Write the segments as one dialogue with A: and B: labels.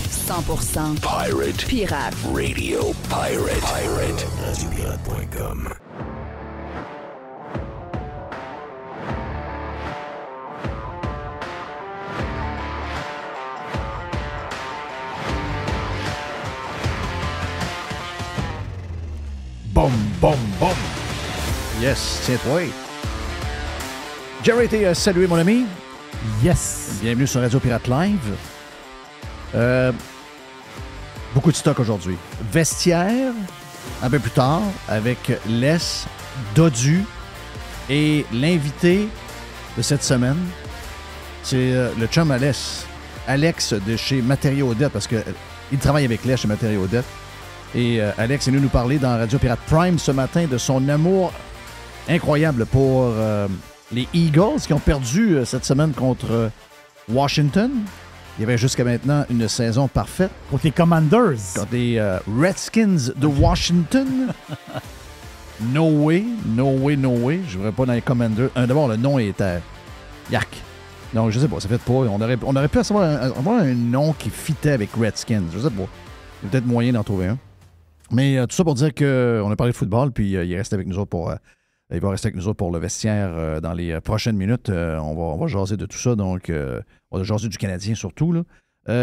A: 100% Pirate.
B: Radio Pirate. RadioPirate.com.
C: Boum, boum, boum. Yes, tiens-toi. Jerry, t'es salué, mon ami.
D: Yes.
C: Bienvenue sur Radio Pirate Live. Beaucoup de stock aujourd'hui. Vestiaire, un peu plus tard, avec Les, Dodu et l'invité de cette semaine, c'est le chum Alex de chez Matériaux Odette, parce qu'il travaille avec Les chez Matériaux Odette. Et Alex est venu nous parler dans Radio Pirate Prime ce matin de son amour incroyable pour les Eagles qui ont perdu cette semaine contre Washington. Il y avait jusqu'à maintenant une saison parfaite.
D: Contre les Commanders.
C: Contre les Redskins de Washington. No way. Je ne voudrais pas dans les Commanders. D'abord, le nom était Yak. Donc, je sais pas, ça fait pas. On aurait pu avoir un nom qui fitait avec Redskins. Je sais pas. Il y a peut-être moyen d'en trouver un. Mais tout ça pour dire qu'on a parlé de football, puis il reste avec nous autres pour... il va rester avec nous autres pour le vestiaire dans les prochaines minutes. On va jaser de tout ça, donc on va jaser du Canadien surtout. Là.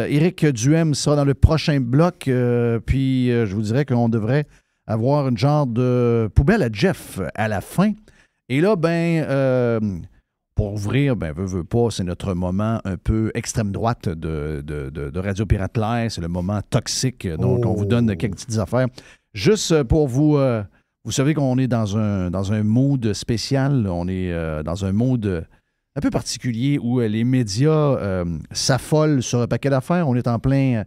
C: Éric Duhem sera dans le prochain bloc, puis je vous dirais qu'on devrait avoir une genre de poubelle à Jeff à la fin. Et là, pour ouvrir, veut pas, c'est notre moment un peu extrême droite de Radio Pirate Live. C'est le moment toxique. Donc, on vous donne quelques petites affaires. Juste pour vous... vous savez qu'on est dans un mood spécial. On est dans un mood un peu particulier où les médias s'affolent sur un paquet d'affaires. On est en pleine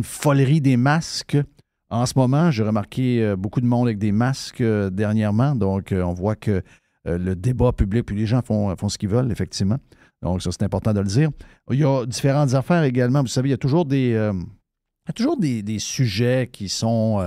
C: folerie des masques. En ce moment, j'ai remarqué beaucoup de monde avec des masques dernièrement. Donc, on voit que le débat public, puis les gens font ce qu'ils veulent, effectivement. Donc, ça, c'est important de le dire. Il y a différentes affaires également. Vous savez, il y a toujours des sujets qui sont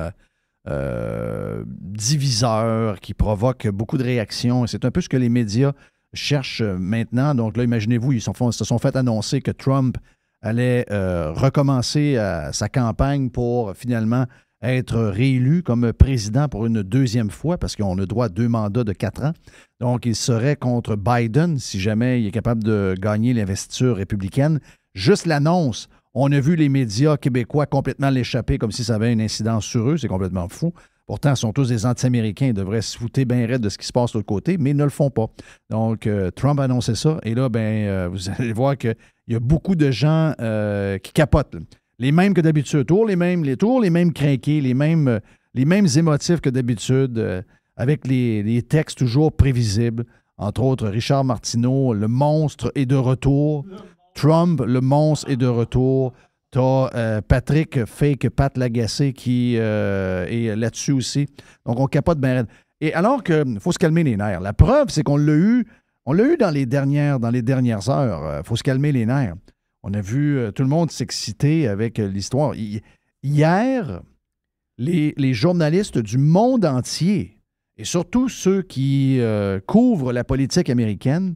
C: diviseurs, qui provoquent beaucoup de réactions. Et c'est un peu ce que les médias cherchent maintenant. Donc là, imaginez-vous, ils se sont fait annoncer que Trump allait recommencer sa campagne pour finalement être réélu comme président pour une deuxième fois, parce qu'on a droit à 2 mandats de 4 ans. Donc, il serait contre Biden si jamais il est capable de gagner l'investiture républicaine. Juste l'annonce, on a vu les médias québécois complètement l'échapper comme si ça avait une incidence sur eux. C'est complètement fou. Pourtant, ils sont tous des anti-américains. Ils devraient se foutre bien raide de ce qui se passe de l'autre côté, mais ils ne le font pas. Donc, Trump a annoncé ça. Et là, vous allez voir qu'il y a beaucoup de gens qui capotent. Là. Les mêmes que d'habitude. Toujours les mêmes crinqués, les mêmes émotifs que d'habitude, avec les textes toujours prévisibles. Entre autres, Richard Martineau, le monstre est de retour. Trump, le monstre est de retour. T'as Patrick Fake Pat Lagacé qui est là-dessus aussi. Donc, on capote bien raide. Et alors qu'il faut se calmer les nerfs. La preuve, c'est qu'on l'a eu dans les dernières heures. Il faut se calmer les nerfs. On a vu tout le monde s'exciter avec l'histoire. Hier, les journalistes du monde entier, et surtout ceux qui couvrent la politique américaine,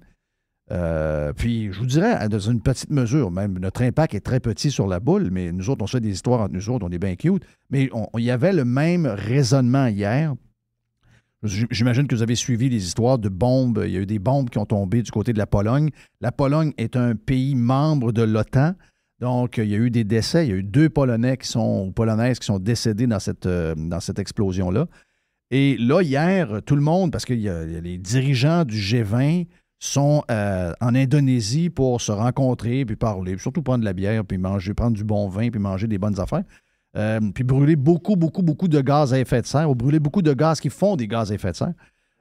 C: puis je vous dirais, dans une petite mesure, même notre impact est très petit sur la boule, mais nous autres, on se fait des histoires entre nous autres, on est bien cute, mais il y avait le même raisonnement hier. J'imagine que vous avez suivi les histoires de bombes. Il y a eu des bombes qui ont tombé du côté de la Pologne. La Pologne est un pays membre de l'OTAN. Donc, il y a eu des décès. Il y a eu 2 Polonaises qui sont décédés dans cette explosion-là. Et là, hier, tout le monde, parce qu'il y a les dirigeants du G20 sont en Indonésie pour se rencontrer, puis parler, puis surtout prendre de la bière, puis prendre du bon vin, puis manger des bonnes affaires. Puis brûler beaucoup de gaz à effet de serre, ou brûler beaucoup de gaz qui font des gaz à effet de serre.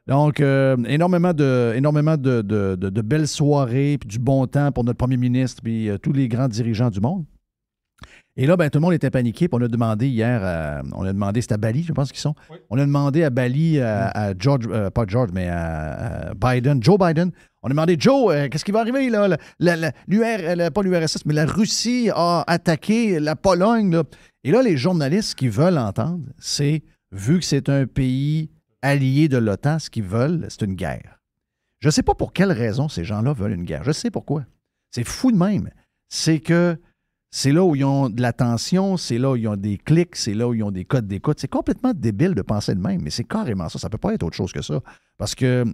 C: Donc, énormément de belles soirées, puis du bon temps pour notre premier ministre, puis tous les grands dirigeants du monde. Et là, tout le monde était paniqué, puis on a demandé hier, c'était à Bali, je pense qu'ils sont. Oui. On a demandé à Bali, à George, pas George, mais à Biden, Joe Biden. On a demandé, Joe, qu'est-ce qui va arriver, là? Pas l'URSS, mais la Russie a attaqué la Pologne, là. Et là, les journalistes, ce qu'ils veulent entendre, c'est, vu que c'est un pays allié de l'OTAN, ce qu'ils veulent, c'est une guerre. Je ne sais pas pour quelle raison ces gens-là veulent une guerre. Je sais pourquoi. C'est fou de même. C'est que C'est là où ils ont de l'attention, c'est là où ils ont des clics, c'est là où ils ont des codes d'écoute. C'est complètement débile de penser de même, mais c'est carrément ça. Ça ne peut pas être autre chose que ça. Parce que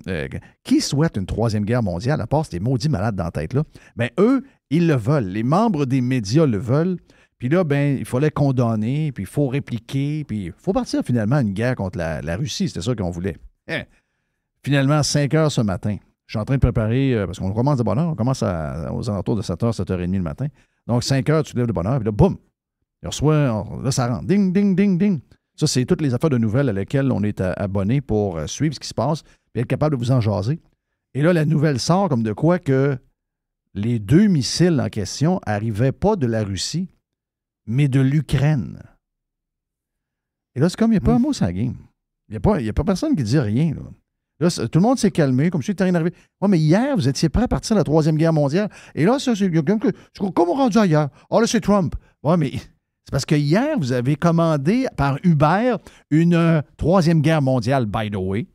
C: qui souhaite une troisième guerre mondiale, à part ces maudits malades dans la tête, là? Bien, eux, ils le veulent. Les membres des médias le veulent. Puis là, ben, il fallait condamner, puis il faut répliquer, puis il faut partir finalement à une guerre contre la Russie. C'était ça qu'on voulait. Finalement, 5 heures ce matin. Je suis en train de préparer, parce qu'on commence de bonne heure, on commence aux alentours de 7h, 7h30 le matin. Donc, 5 heures, tu te lèves de bonne heure, puis là, boum! Il reçoit, là, ça rentre. Ding, ding, ding, ding. Ça, c'est toutes les affaires de nouvelles à lesquelles on est abonné pour suivre ce qui se passe, puis être capable de vous en jaser. Et là, la nouvelle sort comme de quoi que les 2 missiles en question n'arrivaient pas de la Russie, mais de l'Ukraine. Et là, c'est comme il n'y a pas un mot sur la game. Il n'y a pas personne qui dit rien, là. Là, tout le monde s'est calmé, comme si il n'était rien arrivé. Ouais, mais hier, vous étiez prêt à partir de la Troisième Guerre mondiale. Et là, c'est comme on rendu ailleurs. Ah, là, c'est Trump. Ouais, mais c'est parce que hier, vous avez commandé par Uber une Troisième Guerre mondiale, by the way.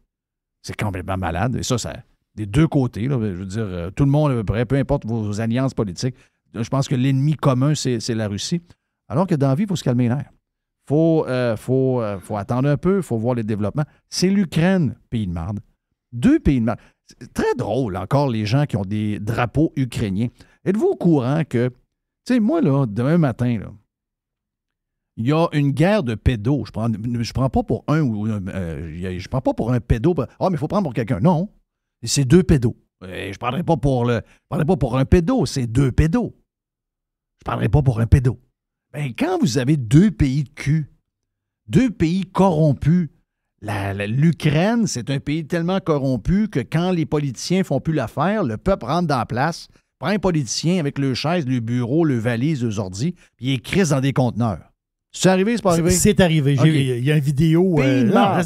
C: C'est complètement malade. Et ça des deux côtés. Là, je veux dire, tout le monde à peu près, peu importe vos alliances politiques. Je pense que l'ennemi commun, c'est la Russie. Alors que dans la vie, il faut se calmer les nerfs. Faut attendre un peu, il faut voir les développements. C'est l'Ukraine, pays de marde. 2 pays de marde. C'est très drôle, encore, les gens qui ont des drapeaux ukrainiens. Êtes-vous au courant que, tu sais, moi, là, demain matin, là, il y a une guerre de pédos. Je prends pas pour je prends pas pour un pédo. Ah, mais il faut prendre pour quelqu'un. Non. C'est 2 pédos. Je ne prendrai pas pour un pédo, c'est 2 pédos. Je ne prendrai pas pour un pédo. Bien, quand vous avez 2 pays de cul, 2 pays corrompus, l'Ukraine, c'est un pays tellement corrompu que quand les politiciens font plus l'affaire, le peuple rentre dans la place, prend un politicien avec le chaise, le bureau, le valise, le ordi, puis il est crisse dans des conteneurs. C'est arrivé, c'est pas arrivé?
D: C'est arrivé.
C: Okay.
D: Il y a une vidéo. Non,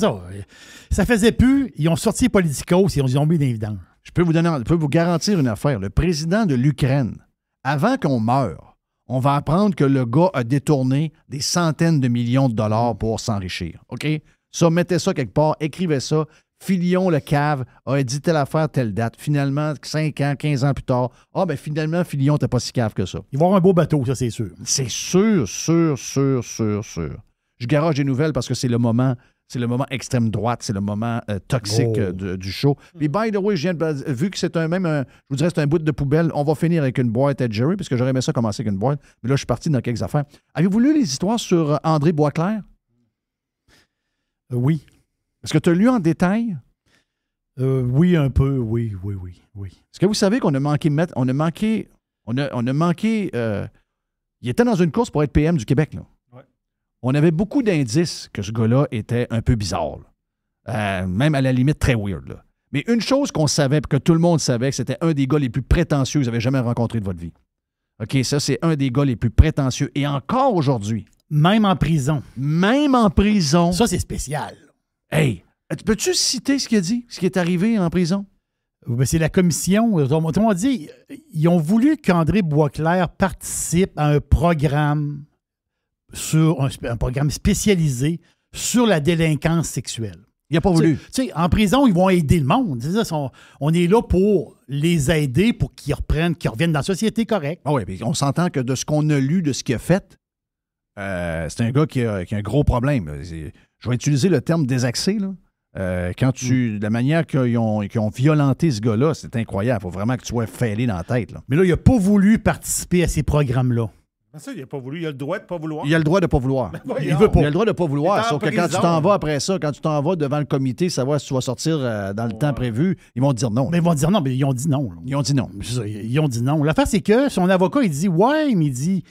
D: ça faisait plus. Ils ont sorti les politicos et ils ont mis des vidanges.
C: Je peux vous garantir une affaire. Le président de l'Ukraine, avant qu'on meure, on va apprendre que le gars a détourné des centaines de millions de dollars pour s'enrichir. OK? Ça, mettez ça quelque part, écrivez ça. Filion, le cave, a dit telle affaire, telle date. Finalement, 5 ans, 15 ans plus tard, finalement, Filion, t'es pas si cave que ça.
D: Il va avoir un beau bateau, ça, c'est sûr.
C: C'est sûr. Je garage des nouvelles parce que c'est le moment extrême droite, c'est le moment toxique du show. Puis, by the way, vu que c'est je vous dirais, c'est un bout de poubelle, on va finir avec une boîte à Jerry, parce que j'aurais aimé ça commencer avec une boîte. Mais là, je suis parti dans quelques affaires. Avez-vous lu les histoires sur André Boisclair?
D: Oui.
C: Est-ce que tu as lu en détail?
D: Oui, un peu, oui.
C: Est-ce que vous savez qu'on a manqué il était dans une course pour être PM du Québec, là. Ouais. On avait beaucoup d'indices que ce gars-là était un peu bizarre, même à la limite très weird, là. Mais une chose qu'on savait, que tout le monde savait, que c'était un des gars les plus prétentieux que vous avez jamais rencontré de votre vie. OK, ça, c'est un des gars les plus prétentieux. Et encore aujourd'hui.
D: Même en prison.
C: Ça,
D: c'est spécial.
C: Hey, peux-tu citer ce qu'il a dit, ce qui est arrivé en prison?
D: Ben, c'est la commission. On dit, ils ont voulu qu'André Boisclair participe à un programme un programme spécialisé sur la délinquance sexuelle.
C: Il n'a pas voulu.
D: En prison, ils vont aider le monde. On est là pour les aider, pour qu'ils reviennent dans la société correcte.
C: Ah oui, puis on s'entend que de ce qu'on a lu, de ce qu'il a fait, c'est un gars qui a un gros problème. Je vais utiliser le terme désaxé, là. La manière qu'ils ont violenté ce gars-là, c'est incroyable. Il faut vraiment que tu sois fêlé dans la tête, là.
D: Mais là, il n'a pas voulu participer à ces programmes-là.
E: Ça, il n'a pas voulu. Il a le droit de ne pas vouloir.
C: Il a le droit de ne pas vouloir.
D: Il veut pas.
C: Il a le droit de ne pas vouloir. Sauf que quand tu t'en vas après ça, quand tu t'en vas devant le comité, savoir si tu vas sortir dans le temps prévu, ils vont te dire non.
D: Mais ils vont dire non, mais ils ont dit non.
C: Ils ont dit non.
D: Ils ont dit non. L'affaire, c'est que son avocat, il dit ouais, mais il dit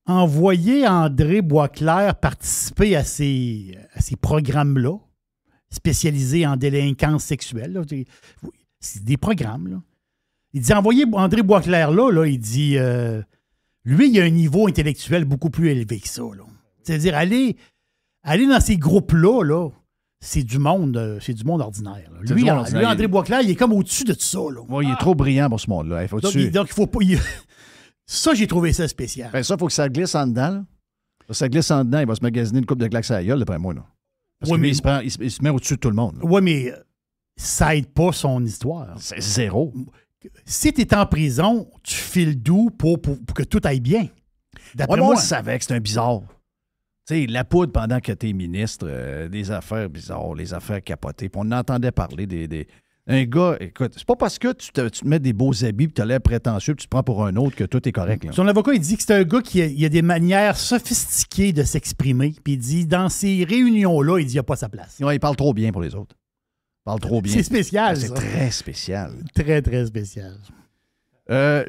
D: envoyer André Boisclair participer à ces programmes-là, spécialisés en délinquance sexuelle. Là. C'est des programmes. Là. Il dit envoyer André Boisclair là, il dit lui, il a un niveau intellectuel beaucoup plus élevé que ça. Là. C'est-à-dire, aller dans ces groupes-là, là, c'est du monde ordinaire. Là. Lui, André Boisclair, il est comme au-dessus de tout ça. Là.
C: Ouais, il est trop brillant pour ce monde-là.
D: Donc, il faut pas. Ça, j'ai trouvé ça spécial.
C: Ben ça, il faut que ça glisse en dedans. Là. Ça glisse en dedans, il va se magasiner une coupe de claques à la gueule, d'après moi. Là. Parce que lui, il se met au-dessus de tout le monde.
D: Oui, mais ça aide pas son histoire.
C: C'est zéro.
D: Si tu es en prison, tu files doux pour que tout aille bien. D'après
C: On
D: moi.
C: le savait que c'était un bizarre. Tu sais, la poudre pendant que t'es ministre, des affaires bizarres, les affaires capotées. Puis on entendait parler des... Un gars, écoute, c'est pas parce que tu te mets des beaux habits puis tu as l'air prétentieux puis tu te prends pour un autre que tout est correct. Là.
D: Son avocat, il dit que c'est un gars qui a des manières sophistiquées de s'exprimer. Puis il dit, dans ces réunions-là, il dit, il n'y a pas sa place.
C: Ouais, il parle trop bien pour les autres. Il parle trop bien.
D: C'est spécial,
C: C'est
D: ça.
C: très spécial.
D: Très, très spécial.
C: Tiens,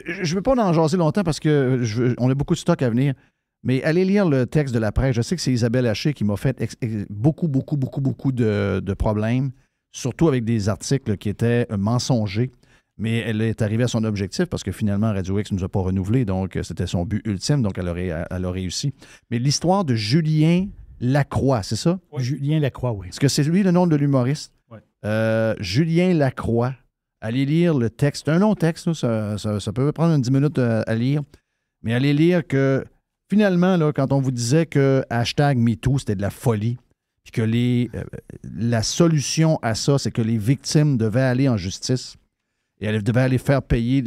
C: je ne veux pas en jaser longtemps parce que on a beaucoup de stock à venir, mais allez lire le texte de la presse. Je sais que c'est Isabelle Haché qui m'a fait beaucoup de problèmes, surtout avec des articles qui étaient mensongers, mais elle est arrivée à son objectif parce que finalement, Radio X ne nous a pas renouvelés, donc c'était son but ultime, donc elle a réussi. Mais l'histoire de Julien Lacroix, c'est ça?
D: Oui. Julien Lacroix, oui.
C: Est-ce que c'est lui le nom de l'humoriste?
E: Oui.
C: Julien Lacroix. Allez lire le texte. C'est un long texte, là, ça peut prendre 10 minutes à lire. Mais allez lire que, finalement, là, quand on vous disait que #MeToo, c'était de la folie, puis que la solution à ça, c'est que les victimes devaient aller en justice et elles devaient aller faire payer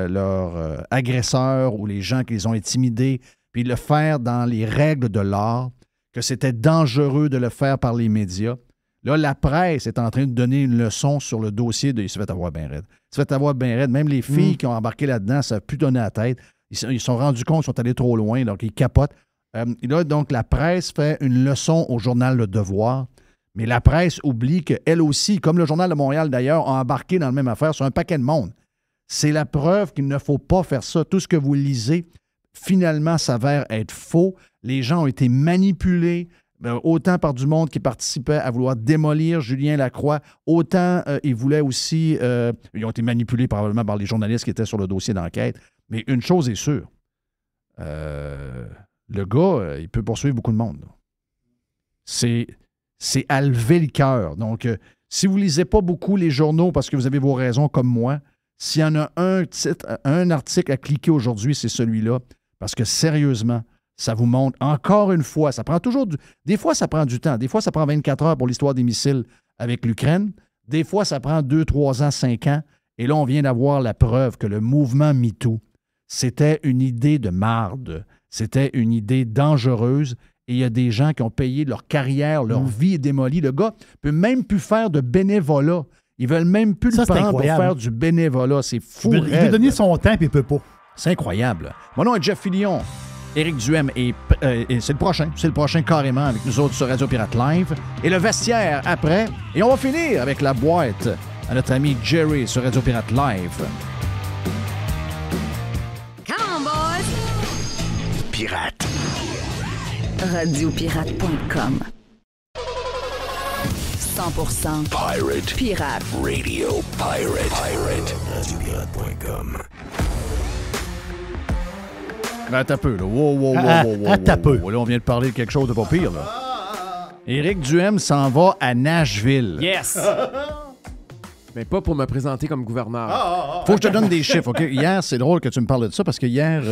C: leurs agresseurs ou les gens qui les ont intimidés, puis le faire dans les règles de l'art, que c'était dangereux de le faire par les médias. Là, la presse est en train de donner une leçon sur le dossier de « Il se fait avoir bien raide ». Il se fait avoir bien raide. Même les filles qui ont embarqué là-dedans, ça n'a plus donné la tête. Ils se sont rendus compte qu'ils sont allés trop loin, donc ils capotent. Là, donc, la presse fait une leçon au journal Le Devoir, mais la presse oublie qu'elle aussi, comme le Journal de Montréal d'ailleurs, a embarqué dans la même affaire sur un paquet de monde. C'est la preuve qu'il ne faut pas faire ça. Tout ce que vous lisez, finalement, s'avère être faux. Les gens ont été manipulés. Autant par du monde qui participait à vouloir démolir Julien Lacroix, autant ils voulaient aussi... ils ont été manipulés probablement par les journalistes qui étaient sur le dossier d'enquête. Mais une chose est sûre, le gars, il peut poursuivre beaucoup de monde. Là. C'est à lever le cœur. Donc, si vous ne lisez pas beaucoup les journaux parce que vous avez vos raisons comme moi, s'il y en a un article à cliquer aujourd'hui, c'est celui-là. Parce que sérieusement, ça vous montre, encore une fois, ça prend toujours des fois, ça prend du temps. Des fois, ça prend 24 heures pour l'histoire des missiles avec l'Ukraine. Des fois, ça prend 2, 3 ans, 5 ans. Et là, on vient d'avoir la preuve que le mouvement MeToo, c'était une idée de marde. C'était une idée dangereuse. Et il y a des gens qui ont payé leur carrière, leur vie est démolie. Le gars ne peut même plus faire de bénévolat. Ils veulent même plus le prendre pour faire du bénévolat. C'est fou.
D: Il veut donner son temps et il ne peut pas.
C: C'est incroyable. Mon nom est Jeff Fillion. Éric Duhem et c'est le prochain. C'est le prochain carrément avec nous autres sur Radio Pirate Live. Et le vestiaire après. Et on va finir avec la boîte à notre ami Jerry sur Radio Pirate Live.
A: Come on, boys!
B: Pirate.
A: Radiopirate.com 100%
B: Pirate.
A: Pirate.
B: Radio Pirate. RadioPirate.com.
C: Attends un peu, là. Wow. Là, on vient de parler de quelque chose de pas pire, là. Éric Duhem s'en va à Nashville.
F: Yes! Mais pas pour me présenter comme gouverneur.
C: Faut que je te donne des chiffres, OK? Hier, c'est drôle que tu me parles de ça parce que hier,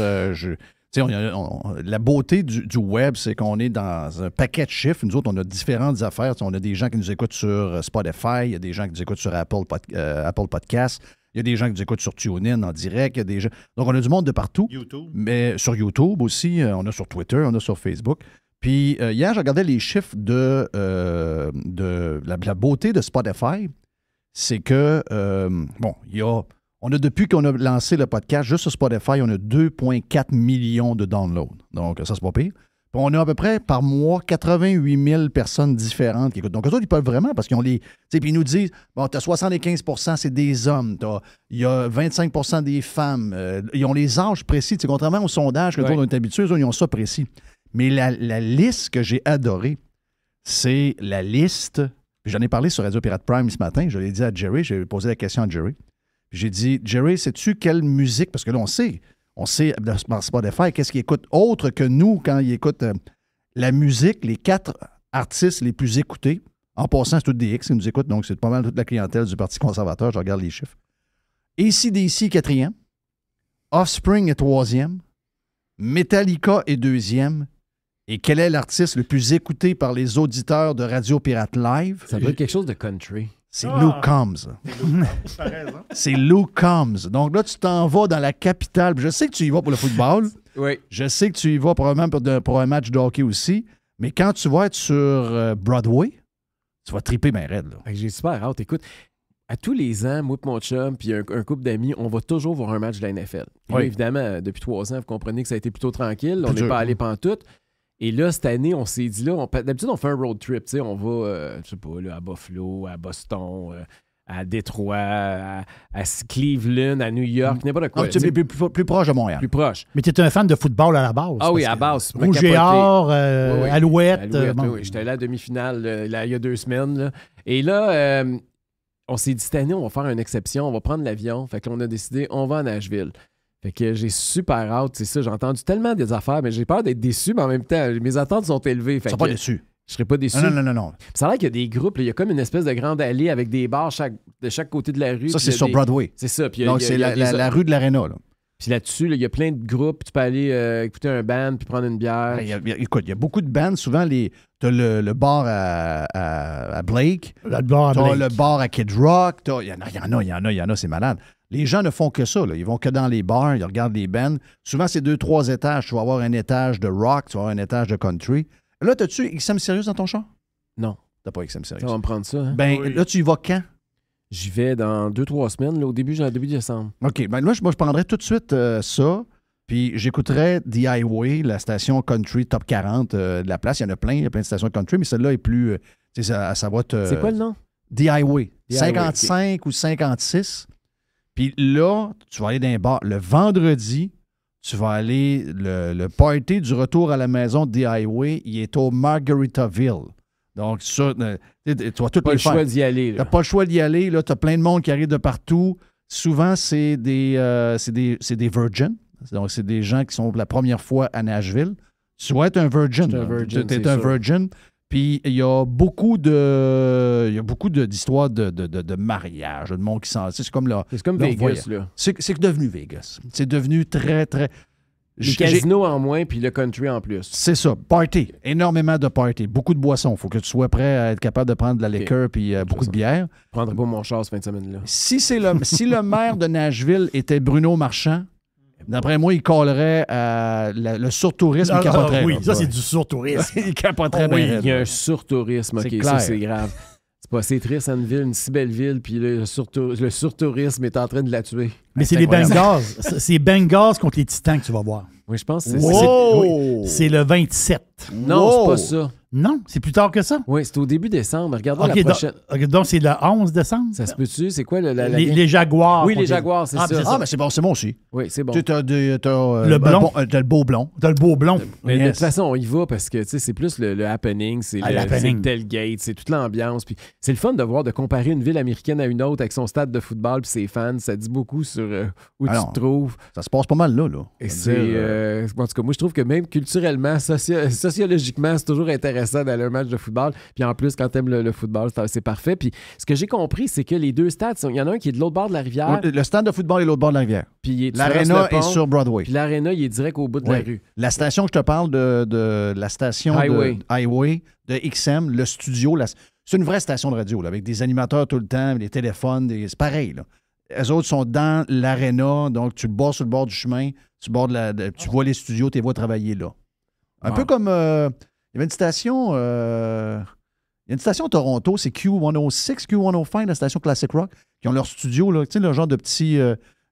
C: la beauté du web, c'est qu'on est dans un paquet de chiffres. Nous autres, on a différentes affaires. On a des gens qui nous écoutent sur Spotify, il y a des gens qui nous écoutent sur Apple Podcasts, il y a des gens qui nous écoutent sur TuneIn en direct. Il y a des gens... Donc, on a du monde de partout.
E: YouTube.
C: Mais sur YouTube aussi, on a sur Twitter, on a sur Facebook. Puis hier, je regardais les chiffres de la beauté de Spotify. C'est que, on a depuis qu'on a lancé le podcast, juste sur Spotify, on a 2,4 millions de downloads. Donc, ça, c'est pas pire. Puis on a à peu près par mois 88 000 personnes différentes qui écoutent. Donc, eux autres, ils peuvent vraiment, parce qu'ils ont les... Tu sais, puis ils nous disent, bon, tu as 75 % c'est des hommes, il y a 25 % des femmes, ils ont les âges précis. Tu sais, contrairement au sondage que nous autres, on est habitués, eux, ils ont ça précis. Mais la liste que j'ai adorée, c'est la liste... Puis j'en ai parlé sur Radio Pirate Prime ce matin, je l'ai dit à Jerry, j'ai posé la question à Jerry. J'ai dit, Jerry, sais-tu quelle musique, parce que là, on sait par Spotify, qu'est-ce qu'il écoute autre que nous quand il écoute la musique, les 4 artistes les plus écoutés. En passant, c'est tous des X qui nous écoutent, donc c'est pas mal toute la clientèle du Parti conservateur, je regarde les chiffres. AC/DC, 4e. Offspring est 3e. Metallica est 2e. Et quel est l'artiste le plus écouté par les auditeurs de Radio Pirate Live?
F: Ça doit être quelque chose de country.
C: C'est Luke Combs. C'est Luke Combs. Donc là, tu t'en vas dans la capitale. Je sais que tu y vas pour le football.
F: Oui.
C: Je sais que tu y vas probablement pour un match de hockey aussi. Mais quand tu vas être sur Broadway, tu vas triper bien raide. Là.
F: Fait que j'ai super hâte. Écoute, à tous les ans, moi et mon chum, puis un couple d'amis, on va toujours voir un match de la NFL. Puis là, évidemment, depuis 3 ans, vous comprenez que ça a été plutôt tranquille. On n'est pas allé pantoute. Et là, cette année, on s'est dit, d'habitude, on fait un road trip. On va, je sais pas, là, à Buffalo, à Boston, à Détroit, à Cleveland, à New York, n'importe quoi.
C: Tu es plus proche de Montréal.
F: Plus proche.
D: Mais tu es un fan de football à la base.
F: Ah oui, à base.
D: Rouge et or, Alouette.
F: Oui, j'étais allé à la demi-finale il y a 2 semaines. Là. Et là, on s'est dit, cette année, on va faire une exception. On va prendre l'avion. Fait qu'on a décidé, on va à Nashville. Fait que j'ai super hâte, c'est ça. J'ai entendu tellement des affaires, mais j'ai peur d'être déçu, mais en même temps, mes attentes sont élevées. Fait
C: tu ne seras pas déçu.
F: Je serais pas déçu.
C: Non.
F: Puis ça a l'air qu'il y a des groupes, il y a comme une espèce de grande allée avec des bars de chaque côté de la rue.
C: Ça, c'est sur Broadway.
F: C'est ça. Puis
C: donc, c'est la rue de l'Arena. Là.
F: Puis là-dessus, il y a plein de groupes. Tu peux aller écouter un band puis prendre une bière.
C: Écoute, il y a beaucoup de bands. Souvent, tu as le bar à Blake.
D: Le bar à Blake.
C: Le bar à Kid Rock. Il y en a, c'est malade. Les gens ne font que ça. Là. Ils vont que dans les bars, ils regardent les bands. Souvent, c'est 2-3 étages. Tu vas avoir un étage de rock, tu vas avoir un étage de country. Là, as-tu XM Sirius dans ton char?
F: Non.
C: T'as pas XM Sirius.
F: Ça va me prendre ça. Hein?
C: Là, tu y vas quand?
F: J'y vais dans 2-3 semaines, là, au début décembre.
C: OK. Moi, je prendrais tout de suite ça, puis j'écouterais The Highway, la station country top 40 de la place. Il y en a plein de stations country, mais celle-là est plus... ça va te...
F: C'est quoi le nom?
C: The Highway.
F: The
C: 55
F: Highway,
C: ou 56. Puis là, tu vas aller dans un bar. Le vendredi, tu vas aller... Le party du retour à la maison de The Highway, il est au Margaritaville. Donc, ça, tu vas tout
F: pas le choix d'y aller.
C: Tu n'as pas le choix d'y aller. Tu as plein de monde qui arrive de partout. Souvent, c'est des virgins. Donc, c'est des gens qui sont pour la première fois à Nashville. Tu vas être un virgin. Tu es un virgin. Puis, il y a beaucoup d'histoires de mariage, de monde qui s'en... C'est comme
F: Vegas, là.
C: C'est devenu Vegas. C'est devenu très, très...
F: Le casino en moins, puis le country en plus.
C: C'est ça. Party. Énormément de party. Beaucoup de boissons. Il faut que tu sois prêt à être capable de prendre de la liqueur puis beaucoup de bière.
F: Je prendrai pas mon char cette fin de semaine-là.
C: Si le maire de Nashville était Bruno Marchand, d'après moi, il collerait le surtourisme. Il capoterait.
D: Oui, ça, c'est du surtourisme.
C: Il capoterait bien.
F: Il y a un surtourisme. OK,
C: clair.
F: Ça, c'est grave. C'est triste, une ville, une si belle ville, puis le surtourisme est en train de la tuer.
D: Mais c'est les Bengals. C'est Bengals contre les Titans que tu vas voir.
F: Oui, je pense que
D: c'est le 27.
F: Non, c'est pas ça.
D: Non, c'est plus tard que ça.
F: Oui, c'est au début décembre. Regardons la prochaine.
D: Donc, c'est le 11 décembre?
F: Ça se peut-tu? C'est quoi
D: les Jaguars.
F: Oui, les Jaguars, c'est ça.
C: Ah, mais c'est bon aussi.
F: Oui, c'est bon.
C: Tu as
D: le blond.
C: T'as le beau blond.
D: T'as le beau blond.
F: Mais de toute façon, on y va parce que c'est plus le happening, c'est le tailgate, c'est toute l'ambiance. Puis c'est le fun de comparer une ville américaine à une autre avec son stade de football puis ses fans. Ça dit beaucoup sur où tu te trouves.
C: Ça se passe pas mal là.
F: Et c'est, en tout cas, moi, je trouve que même culturellement, sociologiquement, c'est toujours intéressant d'aller à un match de football. Puis en plus, quand t'aimes le football, c'est parfait. Puis ce que j'ai compris, c'est que les deux stades, il y en a un qui est de l'autre bord de la rivière.
C: Le stade de football est de l'autre bord de la rivière.
F: Puis
C: l'aréna est sur Broadway.
F: Puis l'aréna, il est direct au bout de la rue.
C: La station que je te parle de la station Highway de XM, le studio, c'est une vraie station de radio là, avec des animateurs tout le temps, des téléphones, c'est pareil. Là. Eux autres sont dans l'aréna, donc tu te bats sur le bord du chemin, tu vois les studios, tu les vois travailler là. Un peu comme... il y avait une station... il y a une station à Toronto, c'est Q106, Q105, la station Classic Rock, qui ont leur studio, là, tu sais, le genre de petit...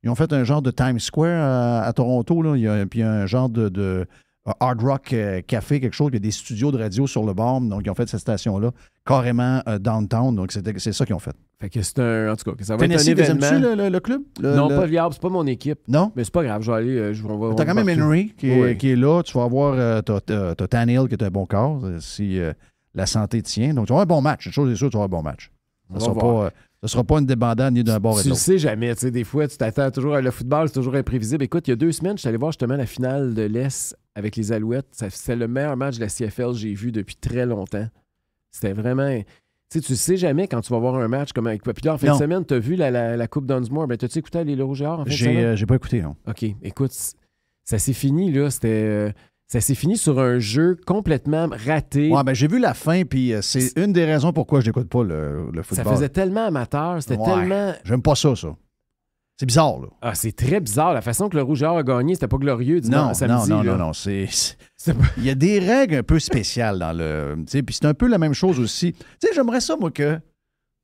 C: ils ont fait un genre de Times Square à Toronto, là. Il y a un genre de Hard Rock Café, quelque chose, il y a des studios de radio sur le bord, donc ils ont fait cette station-là, carrément downtown, donc c'est ça qu'ils ont fait.
F: Fait que c'est en tout cas, ça va
C: Tennessee,
F: être un événement.
C: Aimes-tu le club?
F: Non, pas Viable, c'est pas mon équipe.
C: Non?
F: Mais c'est pas grave, je vais aller...
C: T'as quand même Henry qui est là, tu vas avoir... T'as Tannehill qui est un bon corps, si la santé tient, donc tu vas avoir un bon match, une chose est sûre, tu vas avoir un bon match. Ce ne sera pas une débandade ni d'un bord et de
F: l'autre. Tu
C: le
F: sais jamais, tu sais, des fois, tu t'attends toujours à le football, c'est toujours imprévisible. Écoute, il y a 2 semaines, je suis allé voir justement la finale de l'Est avec les Alouettes. C'est le meilleur match de la CFL que j'ai vu depuis très longtemps. C'était vraiment... Tu sais jamais quand tu vas voir un match comme avec... Puis là, en fin de semaine, tu as vu la Coupe Dunsmore. Ben, t'as-tu écouté les Rouge et Or en fin de semaine?
C: J'ai pas écouté, non.
F: OK. Écoute, ça s'est fini, là. C'était Ça s'est fini sur un jeu complètement raté.
C: Ouais, ben j'ai vu la fin, puis c'est une des raisons pourquoi je n'écoute pas le football.
F: Ça faisait tellement amateur, c'était tellement...
C: J'aime pas ça. C'est bizarre, là.
F: Ah, c'est très bizarre. La façon que le Rouge et Or a gagné, c'était pas glorieux samedi.
C: Non. Il y a des règles un peu spéciales dans le... Puis c'est un peu la même chose aussi. Tu sais, j'aimerais ça, moi, que...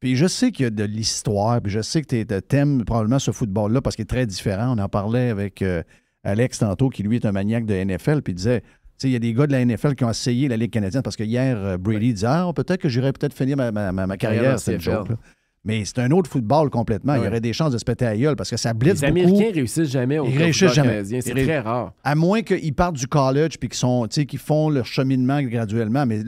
C: Puis je sais qu'il y a de l'histoire, puis je sais que tu aimes probablement ce football-là parce qu'il est très différent. On en parlait avec Alex tantôt, qui lui est un maniaque de NFL, puis il disait... Tu sais, il y a des gars de la NFL qui ont essayé la Ligue canadienne parce que hier, Brady disait peut-être que j'irais peut-être finir ma carrière, cette joke-là. Mais c'est un autre football complètement. Ouais. Il y aurait des chances de se péter à la gueule parce que ça blitz beaucoup.
F: Les Américains réussissent jamais au football canadien. C'est très rare.
C: À moins qu'ils partent du college puis qu'ils font leur cheminement graduellement. Mais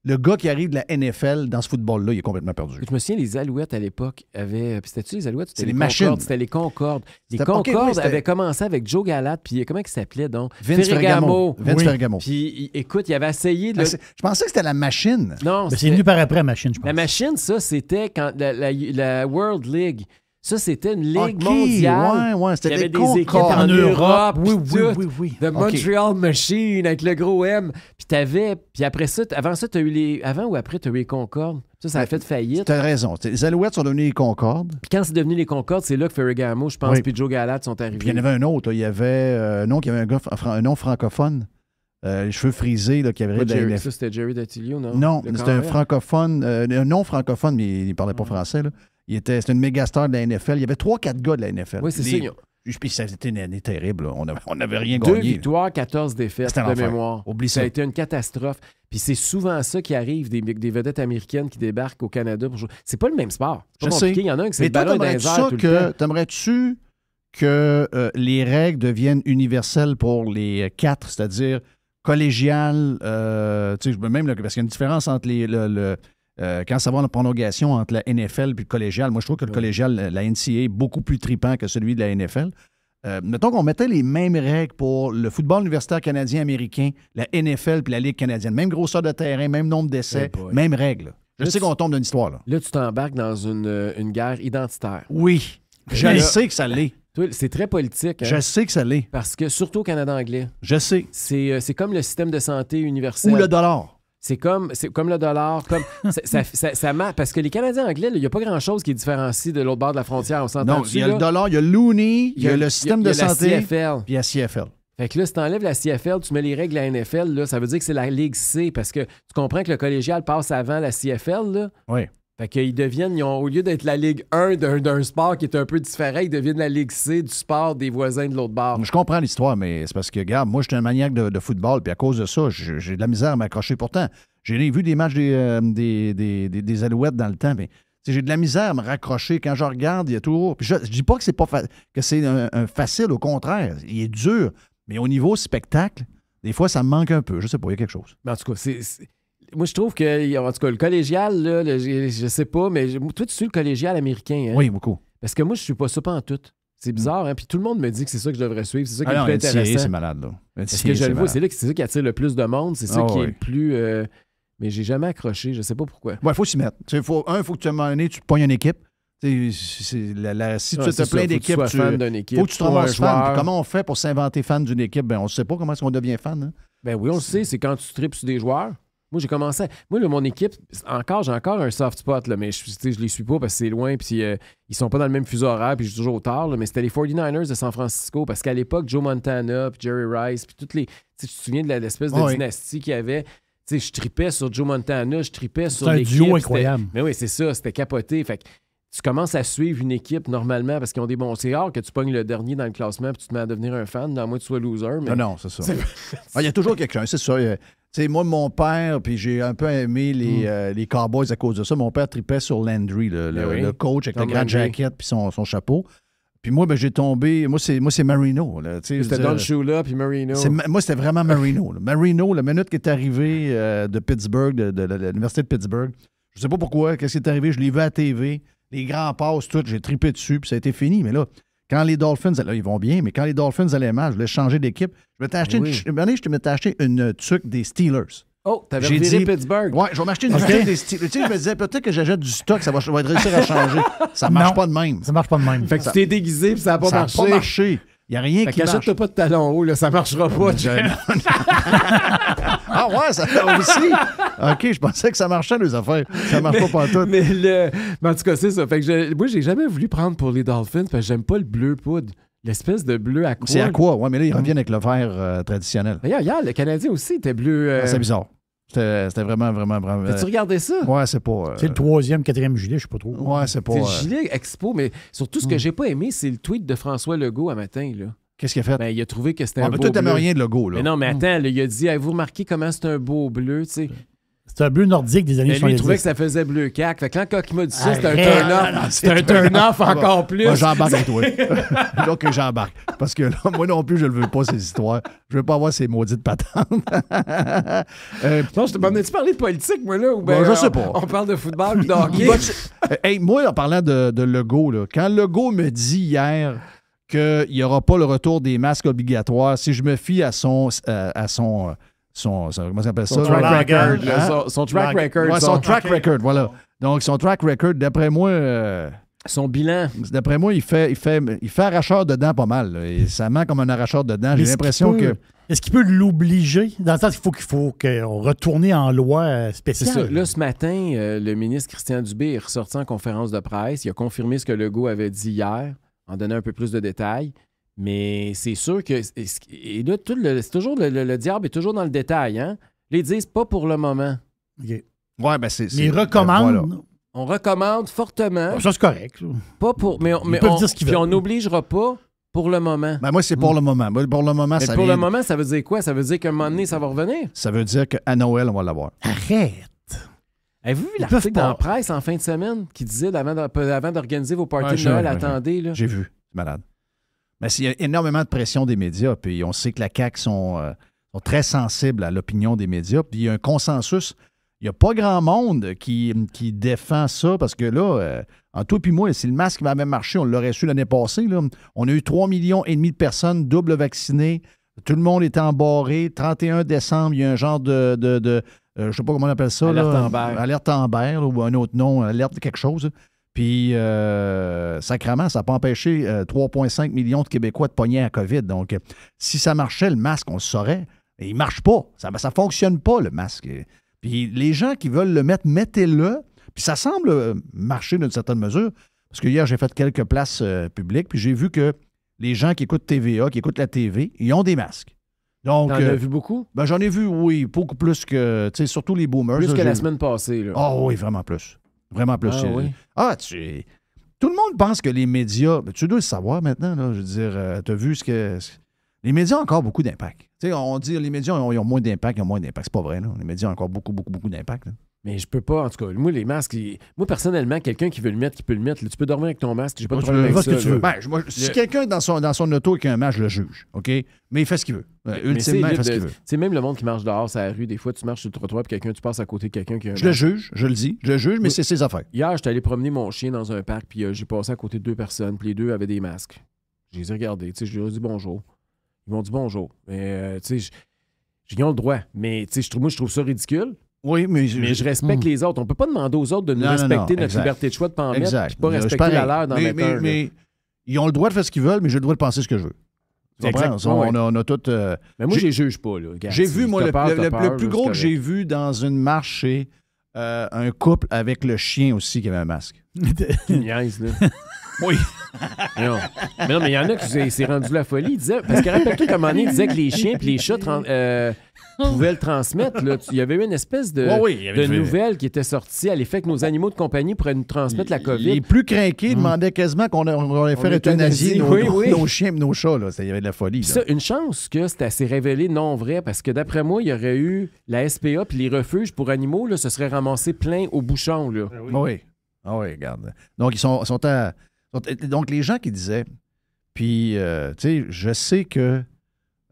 C: le gars qui arrive de la NFL dans ce football-là, il est complètement perdu.
F: Je me souviens, les Alouettes à l'époque avaient... C'était-tu les Alouettes?
C: C'était les machines.
F: C'était les Concordes. Les Concordes avaient commencé avec Joe Gallat, puis comment il s'appelait donc?
C: Vince Ferragamo.
F: Puis écoute, il avait essayé de...
C: Je pensais que c'était la machine.
F: Non,
D: c'est venu par après, la machine, je pense.
F: La machine, ça, c'était quand la World League... Ça, c'était une ligue mondiale.
C: Ouais, c'était
F: il y avait des équipes en Europe. Oui. The Montreal Machine avec le gros M. Puis après ça, avant ou après, tu as eu les Concordes. Ça a fait faillite.
C: Tu as raison. Les Alouettes sont devenues les Concordes.
F: Puis quand c'est devenu les Concordes, c'est là que Ferragamo, je pense, puis Joe Gallat sont arrivés.
C: Puis il y en avait un autre. Il y avait un nom francophone. Les cheveux frisés qui avait
F: de ça, c'était Jerry Datilio, non?
C: Non, c'était un francophone. Un nom francophone, mais il ne parlait pas français. Là. C'était une méga star de la NFL. Il y avait 3-4 gars de la NFL.
F: Oui, c'est ça.
C: Puis ça a été une année terrible. Là. On n'avait rien gagné.
F: 2 victoires, 14 défaites de mémoire.
C: Oublie
F: ça. Ça a été une catastrophe. Puis c'est souvent ça qui arrive, des vedettes américaines qui débarquent au Canada. C'est pas le même sport. C'est pas compliqué. Il y en a un qui c'est le ballon dans les airs tout le temps.
C: T'aimerais-tu que les règles deviennent universelles pour les 4, c'est-à-dire collégial, parce qu'il y a une différence entre quand ça va en prolongation entre la NFL et le collégial. Moi, je trouve que le collégial, la NCAA, est beaucoup plus trippant que celui de la NFL. Mettons qu'on mettait les mêmes règles pour le football universitaire canadien-américain, la NFL et la Ligue canadienne. Même grosseur de terrain, même nombre d'essais, même règles. Je sais qu'on tombe dans une histoire. Là,
F: tu t'embarques dans une guerre identitaire.
C: Oui. Je sais que ça l'est.
F: C'est très politique. Hein?
C: Je sais que ça l'est.
F: Parce que, surtout au Canada anglais.
C: Je sais.
F: C'est comme le système de santé universel.
C: Ou le dollar.
F: C'est comme le dollar. Ça marche. Parce que les Canadiens anglais, il n'y a pas grand-chose qui est différencié de l'autre bord de la frontière. On s'entend.
C: Non, il y a le dollar, il y a l'UNI, il y a le système de santé.
F: Il y a la CFL.
C: Puis il y a CFL.
F: Fait que là, si tu enlèves la CFL, tu mets les règles de la NFL, là, ça veut dire que c'est la Ligue C. Parce que tu comprends que le collégial passe avant la CFL. Là.
C: Oui.
F: Fait qu'ils deviennent, au lieu d'être la Ligue 1 d'un sport qui est un peu différent, ils deviennent la Ligue C du sport des voisins de l'autre bord.
C: Je comprends l'histoire, mais c'est parce que, regarde, moi, j'étais un maniaque de football, puis à cause de ça, j'ai de la misère à m'accrocher. Pourtant, j'ai vu des matchs des Alouettes dans le temps, mais j'ai de la misère à me raccrocher. Quand je regarde, il y a toujours... Puis je dis pas que c'est un facile, au contraire. Il est dur, mais au niveau spectacle, des fois, ça me manque un peu. Je sais pas, il y a quelque chose.
F: Mais en tout cas, moi, je trouve que, en tout cas, le collégial, là, je sais pas, mais toi, tu suis le collégial américain. Hein?
C: Oui, beaucoup.
F: Parce que moi, je suis pas ça pas en tout. C'est bizarre, hein? Puis tout le monde me dit que c'est ça que je devrais suivre. C'est ça qui est le plus intéressant.
C: C'est malade, là.
F: Parce que je le vois, c'est ça qui attire le plus de monde. C'est ça qui est le plus... Mais j'ai jamais accroché. Je sais pas pourquoi.
C: Il faut s'y mettre. Il faut que tu, à un moment donné, tu te pognes une équipe. Si tu as plein d'équipes, il faut que tu te ramasses fan. Comment on fait pour s'inventer fan d'une équipe? Ben, on ne sait pas comment est-ce qu'on devient fan. Hein?
F: Ben oui, on le sait. C'est quand tu tripes sur des joueurs. Moi, j'ai commencé... Moi, mon équipe, j'ai encore un soft spot, là, mais je les suis pas parce que c'est loin, puis ils sont pas dans le même fuseau horaire, puis je suis toujours tard, là, mais c'était les 49ers de San Francisco, parce qu'à l'époque, Joe Montana, puis Jerry Rice, puis toutes les... Tu te souviens de l'espèce de dynastie qu'il y avait? Tu sais, je tripais sur Joe Montana, je tripais sur l'équipe.
D: C'est un duo incroyable.
F: Mais oui, c'est ça, c'était capoté. Fait que tu commences à suivre une équipe normalement parce qu'ils ont des bons... C'est rare que tu pognes le dernier dans le classement puis tu te mets à devenir un fan, à moins que tu sois loser. Mais...
C: Non, c'est ça. Il y a toujours quelqu'un, c'est ça. T'sais, moi, mon père, puis j'ai un peu aimé les Cowboys à cause de ça. Mon père tripait sur Landry, le coach avec la grande jaquette puis son chapeau. Puis moi, j'ai tombé... Moi, c'est Marino.
F: C'était Don Shula puis Marino.
C: Moi, c'était vraiment Marino. Marino, la minute qui est arrivé de Pittsburgh, de l'Université de Pittsburgh, je sais pas pourquoi, qu'est-ce qui est arrivé, je l'ai vu à la TV, les grands passes, tout, j'ai trippé dessus, puis ça a été fini. Mais là, quand les Dolphins, là, ils vont bien, mais quand les Dolphins allaient mal, je voulais changer d'équipe. Je m'étais acheté une tuque des Steelers.
F: Oh, t'avais reviré Pittsburgh.
C: Ouais, je vais m'acheter une tuque des Steelers. Tu sais, je me disais, peut-être que j'achète du stock, ça va réussir à changer. Ça marche pas de même.
D: Ça marche pas de même.
F: Fait que tu t'es déguisé puis ça n'a pas marché.
C: Ça n'a pas marché. Il n'y a rien qui marche.
F: Achète-toi pas de talons hauts, là, ça marchera pas.
C: Ah ouais, ça fait aussi. OK, je pensais que ça marchait, les affaires. Ça marche pas partout.
F: Mais en tout cas, c'est ça. Fait que moi, j'ai jamais voulu prendre pour les Dolphins parce que j'aime pas le bleu poudre. L'espèce de bleu à quoi?
C: C'est à quoi? Oui, mais là, ils reviennent avec le vert traditionnel.
F: D'ailleurs, hier, le Canadien aussi était bleu.
C: C'est bizarre. C'était vraiment.
F: As-tu regardé ça?
C: Ouais, c'est pas.
D: C'est le 3e, 4e gilet, je sais pas trop.
C: Ouais, c'est pas.
F: C'est le gilet Expo, mais surtout, ce que j'ai pas aimé, c'est le tweet de François Legault à matin, là.
C: Qu'est-ce qu'il a fait?
F: Ben, il a trouvé que c'était un beau
C: toi, t'aimes
F: bleu.
C: rien de logo, là.
F: Mais non, mais attends, là, il a dit, avez-vous remarqué comment c'est un beau bleu, tu sais?
D: C'est un bleu nordique des années 70.
F: Lui, il trouvait que ça faisait bleu cac. Fait que quand il m'a dit ça, c'était un
D: Arrête.
F: turn-off. C'était un turn-off encore plus.
C: Moi, j'embarque avec toi. Donc, j'embarque. Parce que là, moi non plus, je ne veux pas, ces histoires. Je veux pas avoir ces maudites patentes.
F: Non, je te demandais-tu parler de politique, moi, là? Ou
C: ben, je sais pas.
F: On parle de football ou de hockey?
C: Hey, moi, en parlant de Legault, là, quand Legault me dit hier qu'il n'y aura pas le retour des masques obligatoires, si je me fie à son comment ça s'appelle ça?
F: Son track record. Son track record.
C: Ouais, son track record, voilà. Donc, son track record, d'après moi...
F: son bilan.
C: D'après moi, il fait arracheur de dents pas mal. Là. Et ça ment comme un arracheur de dents. J'ai l'impression que...
D: Est-ce qu'il peut l'obliger? Dans le sens qu'il faut qu'on retourne en loi spéciale.
F: C'est ça. Là, ce matin, le ministre Christian Dubé est ressorti en conférence de presse. Il a confirmé ce que Legault avait dit hier, en donnant un peu plus de détails. Mais c'est sûr que... Et là, c'est toujours le diable est toujours dans le détail. Hein? Ils disent pas pour le moment.
D: Okay.
C: Ouais, ben c'est...
D: Mais ils recommandent...
C: Voilà.
F: On recommande fortement.
D: Ça, c'est correct.
F: Pas pour... Mais on n'obligera pas pour le moment.
C: Ben moi, c'est pour le moment. Pour le moment,
F: mais le moment, ça veut dire quoi? Ça veut dire qu'à un moment donné, ça va revenir?
C: Ça veut dire qu'à Noël, on va l'avoir.
D: Arrête!
F: Avez-vous vu l'article dans la presse en fin de semaine qui disait avant d'organiser vos parties de Noël, attendez, là?
C: J'ai vu. C'est malade. Mais il y a énormément de pression des médias, puis on sait que la CAQ sont très sensibles à l'opinion des médias, puis il y a un consensus. Il n'y a pas grand monde qui défend ça, parce que là, en toi puis moi, si le masque avait marché, on l'aurait su l'année passée. Là. On a eu 3,5 millions de personnes double vaccinées. Tout le monde était embarré. 31 décembre, il y a un genre de je ne sais pas comment on appelle ça.
F: Alerte
C: là,
F: Amber.
C: Alerte Amber, là, ou un autre nom, alerte quelque chose. Puis, sacrément, ça n'a pas empêché 3,5 millions de Québécois de pogner à COVID. Donc, si ça marchait, le masque, on le saurait. Et il ne marche pas. Ça ne fonctionne pas, le masque. Puis, les gens qui veulent le mettre, mettez-le. Puis, ça semble marcher d'une certaine mesure. Parce que hier, j'ai fait quelques places publiques, puis j'ai vu que les gens qui écoutent TVA, qui écoutent la TV, ils ont des masques. Donc,
F: t'en as vu beaucoup?
C: Ben, j'en ai vu, oui, beaucoup plus que, tu sais, surtout les boomers.
F: Plus
C: là,
F: que la semaine passée, là.
C: Ah oui, vraiment plus. Vraiment plus.
F: Ah, oui.
C: Tout le monde pense que les médias... Ben, tu dois le savoir maintenant, là, je veux dire, tu as vu ce que... Les médias ont encore beaucoup d'impact. Tu sais, on dit les médias ils ont moins d'impact, C'est pas vrai, là. Les médias ont encore beaucoup d'impact. Là.
F: Mais je peux pas, en tout cas. Moi, les masques, moi, personnellement, quelqu'un qui veut le mettre, qui peut le mettre. Là, tu peux dormir avec ton masque, j'ai pas de problème avec ça.
C: Ce que tu veux. Ben, si quelqu'un dans son auto avec un masque, je le juge, OK? Mais il fait ce qu'il veut. Ultimement, il fait ce qu'il veut.
F: C'est même le monde qui marche dehors, sur la rue. Des fois, tu marches sur le trottoir, puis tu passes à côté de quelqu'un qui a un
C: masque. Le juge, je le dis. Je le juge, mais c'est ses affaires.
F: Hier, j'étais allé promener mon chien dans un parc, puis j'ai passé à côté de 2 personnes, puis les 2 avaient des masques. Je les ai regardés, je leur ai dit bonjour. Ils m'ont dit bonjour. Mais, ils ont le droit. Mais, moi, je trouve ça ridicule.
C: Oui, mais
F: je respecte les autres. On ne peut pas demander aux autres de nous respecter notre liberté de choix de pas en mettre, puis pas respecter la leur d'en mettre un.
C: Mais ils ont le droit de faire ce qu'ils veulent, mais j'ai le droit de penser ce que je veux. On a tout...
F: Mais moi, je les juge pas. Là. Regarde,
C: j'ai vu, moi, le plus gros que j'ai vu dans une marche, c'est un couple avec le chien aussi qui avait un masque.
F: Tu niaises, là.
C: Oui.
F: Mais il y en a qui s'est rendu la folie. Parce que rappelle-toi qu'à un moment donné, il disait que les chiens et les chats pouvaient le transmettre. Là. Il y avait eu une espèce de nouvelle qui était sortie à l'effet que nos animaux de compagnie pourraient nous transmettre la COVID.
C: Les plus craqués demandaient quasiment qu'on allait faire euthanasier nos chiens et nos chats. Là. Il y avait de la folie. Là.
F: Ça, une chance que ça s'est révélé non vrai, parce que d'après moi, il y aurait eu la SPA puis les refuges pour animaux, là, se seraient ramassés plein au bouchon. Là.
C: Oui, regarde. Donc, ils sont à... Donc, les gens qui disaient, puis, tu sais, je sais que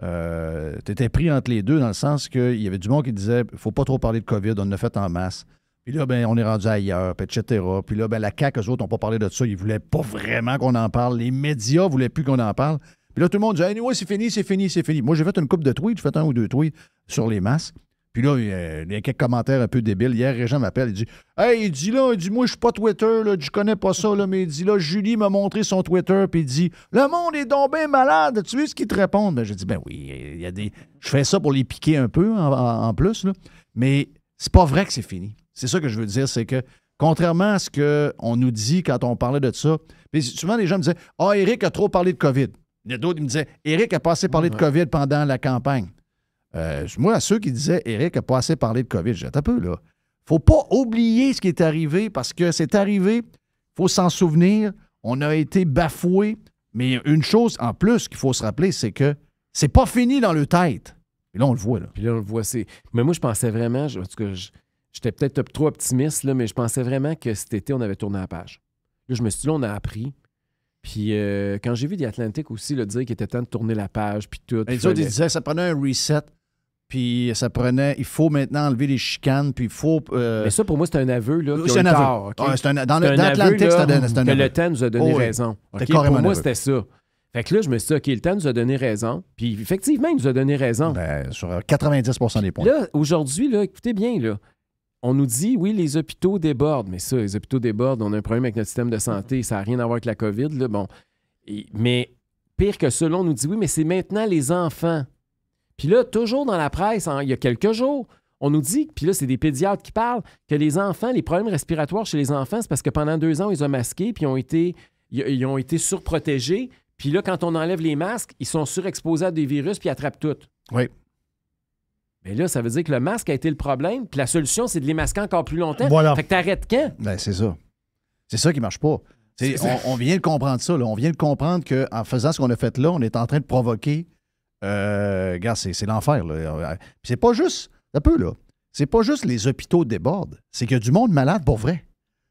C: tu étais pris entre les deux dans le sens qu'il y avait du monde qui disait il ne faut pas trop parler de COVID, on en a fait en masse. Puis là, ben, on est rendu ailleurs, puis etc. Puis là, ben, la CAQ, eux autres n'ont pas parlé de ça. Ils ne voulaient pas vraiment qu'on en parle. Les médias ne voulaient plus qu'on en parle. Puis là, tout le monde disait anyway, c'est fini. Moi, j'ai fait une couple de tweets, j'ai fait 1 ou 2 tweets sur les masques. Puis là, il y a quelques commentaires un peu débiles. Hier, Régent m'appelle, il dit « Hey, il dit là, moi, je suis pas Twitter, là, je connais pas ça, là, mais il dit là, Julie m'a montré son Twitter, puis il dit « Le monde est donc bien malade, as-tu vu ce qu'ils te répondent? » Ben, j'ai dit « Ben oui, il y a des... Je fais ça pour les piquer un peu en plus, là. Mais c'est pas vrai que c'est fini. C'est ça que je veux dire, c'est que contrairement à ce qu'on nous dit quand on parlait de ça, puis souvent les gens me disaient « Ah, Éric a trop parlé de COVID. » Il y a d'autres qui me disaient « Éric a pas assez parlé de COVID pendant la campagne. » Moi, à ceux qui disaient « Éric n'a pas assez parlé de COVID », j'ai dit « Un peu, là. Faut pas oublier ce qui est arrivé parce que c'est arrivé, il faut s'en souvenir, on a été bafoué, mais une chose en plus qu'il faut se rappeler, c'est que c'est pas fini dans le tête. » Et là, on le voit, là.
F: Puis là, on le voit, Mais moi, je pensais vraiment, en tout cas, j'étais peut-être trop optimiste, là, mais je pensais vraiment que cet été, on avait tourné la page. Là, je me suis dit, là, on a appris. Puis quand j'ai vu The Atlantic aussi là, dire qu'il était temps de tourner la page, puis tout.
C: Les autres, ils disaient ça prenait un reset. Puis il faut maintenant enlever les chicanes, puis il faut...
F: Mais ça, pour moi, c'est un aveu, là,
C: c'est un aveu.
F: Okay?
C: Dans l'Atlantique, c'est un aveu.
F: Que le temps nous a donné raison. Okay? Pour moi, c'était ça. Fait que là, je me suis dit, OK, le temps nous a donné raison. Puis effectivement, il nous a donné raison.
C: Ben, sur 90% des points.
F: Là, aujourd'hui, là, écoutez bien, là, on nous dit, oui, les hôpitaux débordent. Mais ça, les hôpitaux débordent, on a un problème avec notre système de santé. Ça n'a rien à voir avec la COVID, là. Bon. Mais pire que ça, là, on nous dit, oui, mais c'est maintenant les enfants. Puis là, toujours dans la presse, il y a quelques jours, on nous dit, puis là, c'est des pédiatres qui parlent, que les enfants, les problèmes respiratoires chez les enfants, c'est parce que pendant 2 ans, on les a masqués, puis ils ont été surprotégés. Puis là, quand on enlève les masques, ils sont surexposés à des virus, puis ils attrapent tout.
C: Oui. Mais
F: là, ça veut dire que le masque a été le problème, puis la solution, c'est de les masquer encore plus longtemps.
D: Voilà.
F: Fait que t'arrêtes quand?
C: Ben, c'est ça. C'est ça qui marche pas. On vient de comprendre ça, là. On vient de comprendre qu'en faisant ce qu'on a fait là, on est en train de provoquer... regarde, c'est l'enfer, là. Puis c'est pas juste... Un peu, là. C'est pas juste les hôpitaux débordent. C'est qu'il y a du monde malade pour vrai.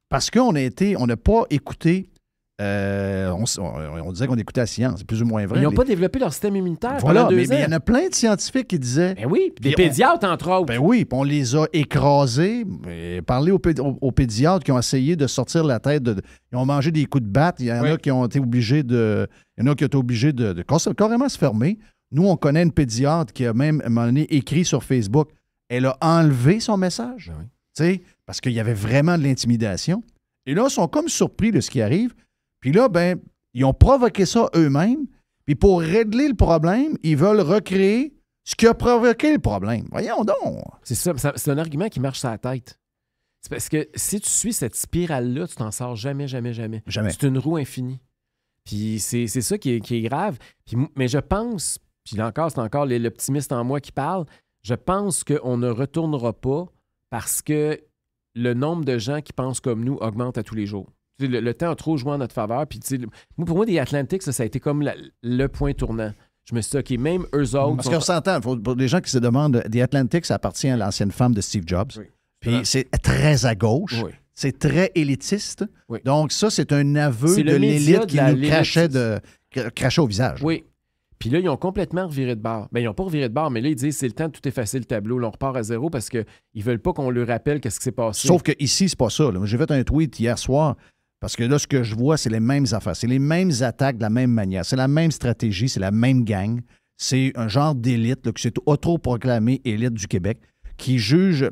C: Parce qu'on n'a pas écouté... on disait qu'on écoutait la science, c'est plus ou moins vrai.
F: Ils n'ont pas développé leur système immunitaire
C: voilà,
F: pendant 2 ans.
C: Mais il y en a plein de scientifiques qui disaient...
F: Ben oui, des pédiatres, entre autres.
C: Ben oui, puis on les a écrasés. Parlez aux pédiatres qui ont essayé de sortir la tête. Ils ont mangé des coups de batte. Il y en a qui ont été obligés de... Il y en a qui ont été obligés de carrément se fermer. Nous, on connaît une pédiatre qui a même, à un moment donné, écrit sur Facebook. Elle a enlevé son message. Ben oui. Parce qu'il y avait vraiment de l'intimidation. Et là, ils sont comme surpris de ce qui arrive. Puis là, ben, ils ont provoqué ça eux-mêmes. Puis pour régler le problème, ils veulent recréer ce qui a provoqué le problème. Voyons donc.
F: C'est ça. C'est un argument qui marche sur la tête. C'est parce que si tu suis cette spirale-là, tu t'en sors jamais, jamais, jamais.
C: Jamais.
F: C'est une roue infinie. Puis c'est ça qui est grave. Mais je pense, puis là encore, c'est encore l'optimiste en moi qui parle, je pense qu'on ne retournera pas parce que le nombre de gens qui pensent comme nous augmente à tous les jours. Le temps a trop joué en notre faveur. Puis, pour moi, des Atlantics, ça a été comme le point tournant. Je me suis dit, OK, même eux autres...
C: Parce qu'on s'entend, pour les gens qui se demandent, des Atlantics, ça appartient à l'ancienne femme de Steve Jobs. Oui. Puis c'est très à gauche. Oui. C'est très élitiste. Oui. Donc ça, c'est un aveu de l'élite qui nous crachait au visage.
F: Oui. Puis là, ils ont complètement reviré de bord. Bien, ils n'ont pas reviré de bord, mais là, ils disent c'est le temps de tout effacer le tableau. Là, on repart à zéro parce qu'ils ne veulent pas qu'on leur rappelle qu'est-ce qui s'est passé.
C: Sauf que ici, c'est pas ça. J'ai fait un tweet hier soir parce que là, ce que je vois, c'est les mêmes affaires. C'est les mêmes attaques de la même manière. C'est la même stratégie, c'est la même gang. C'est un genre d'élite là, qui s'est autoproclamé élite du Québec qui juge...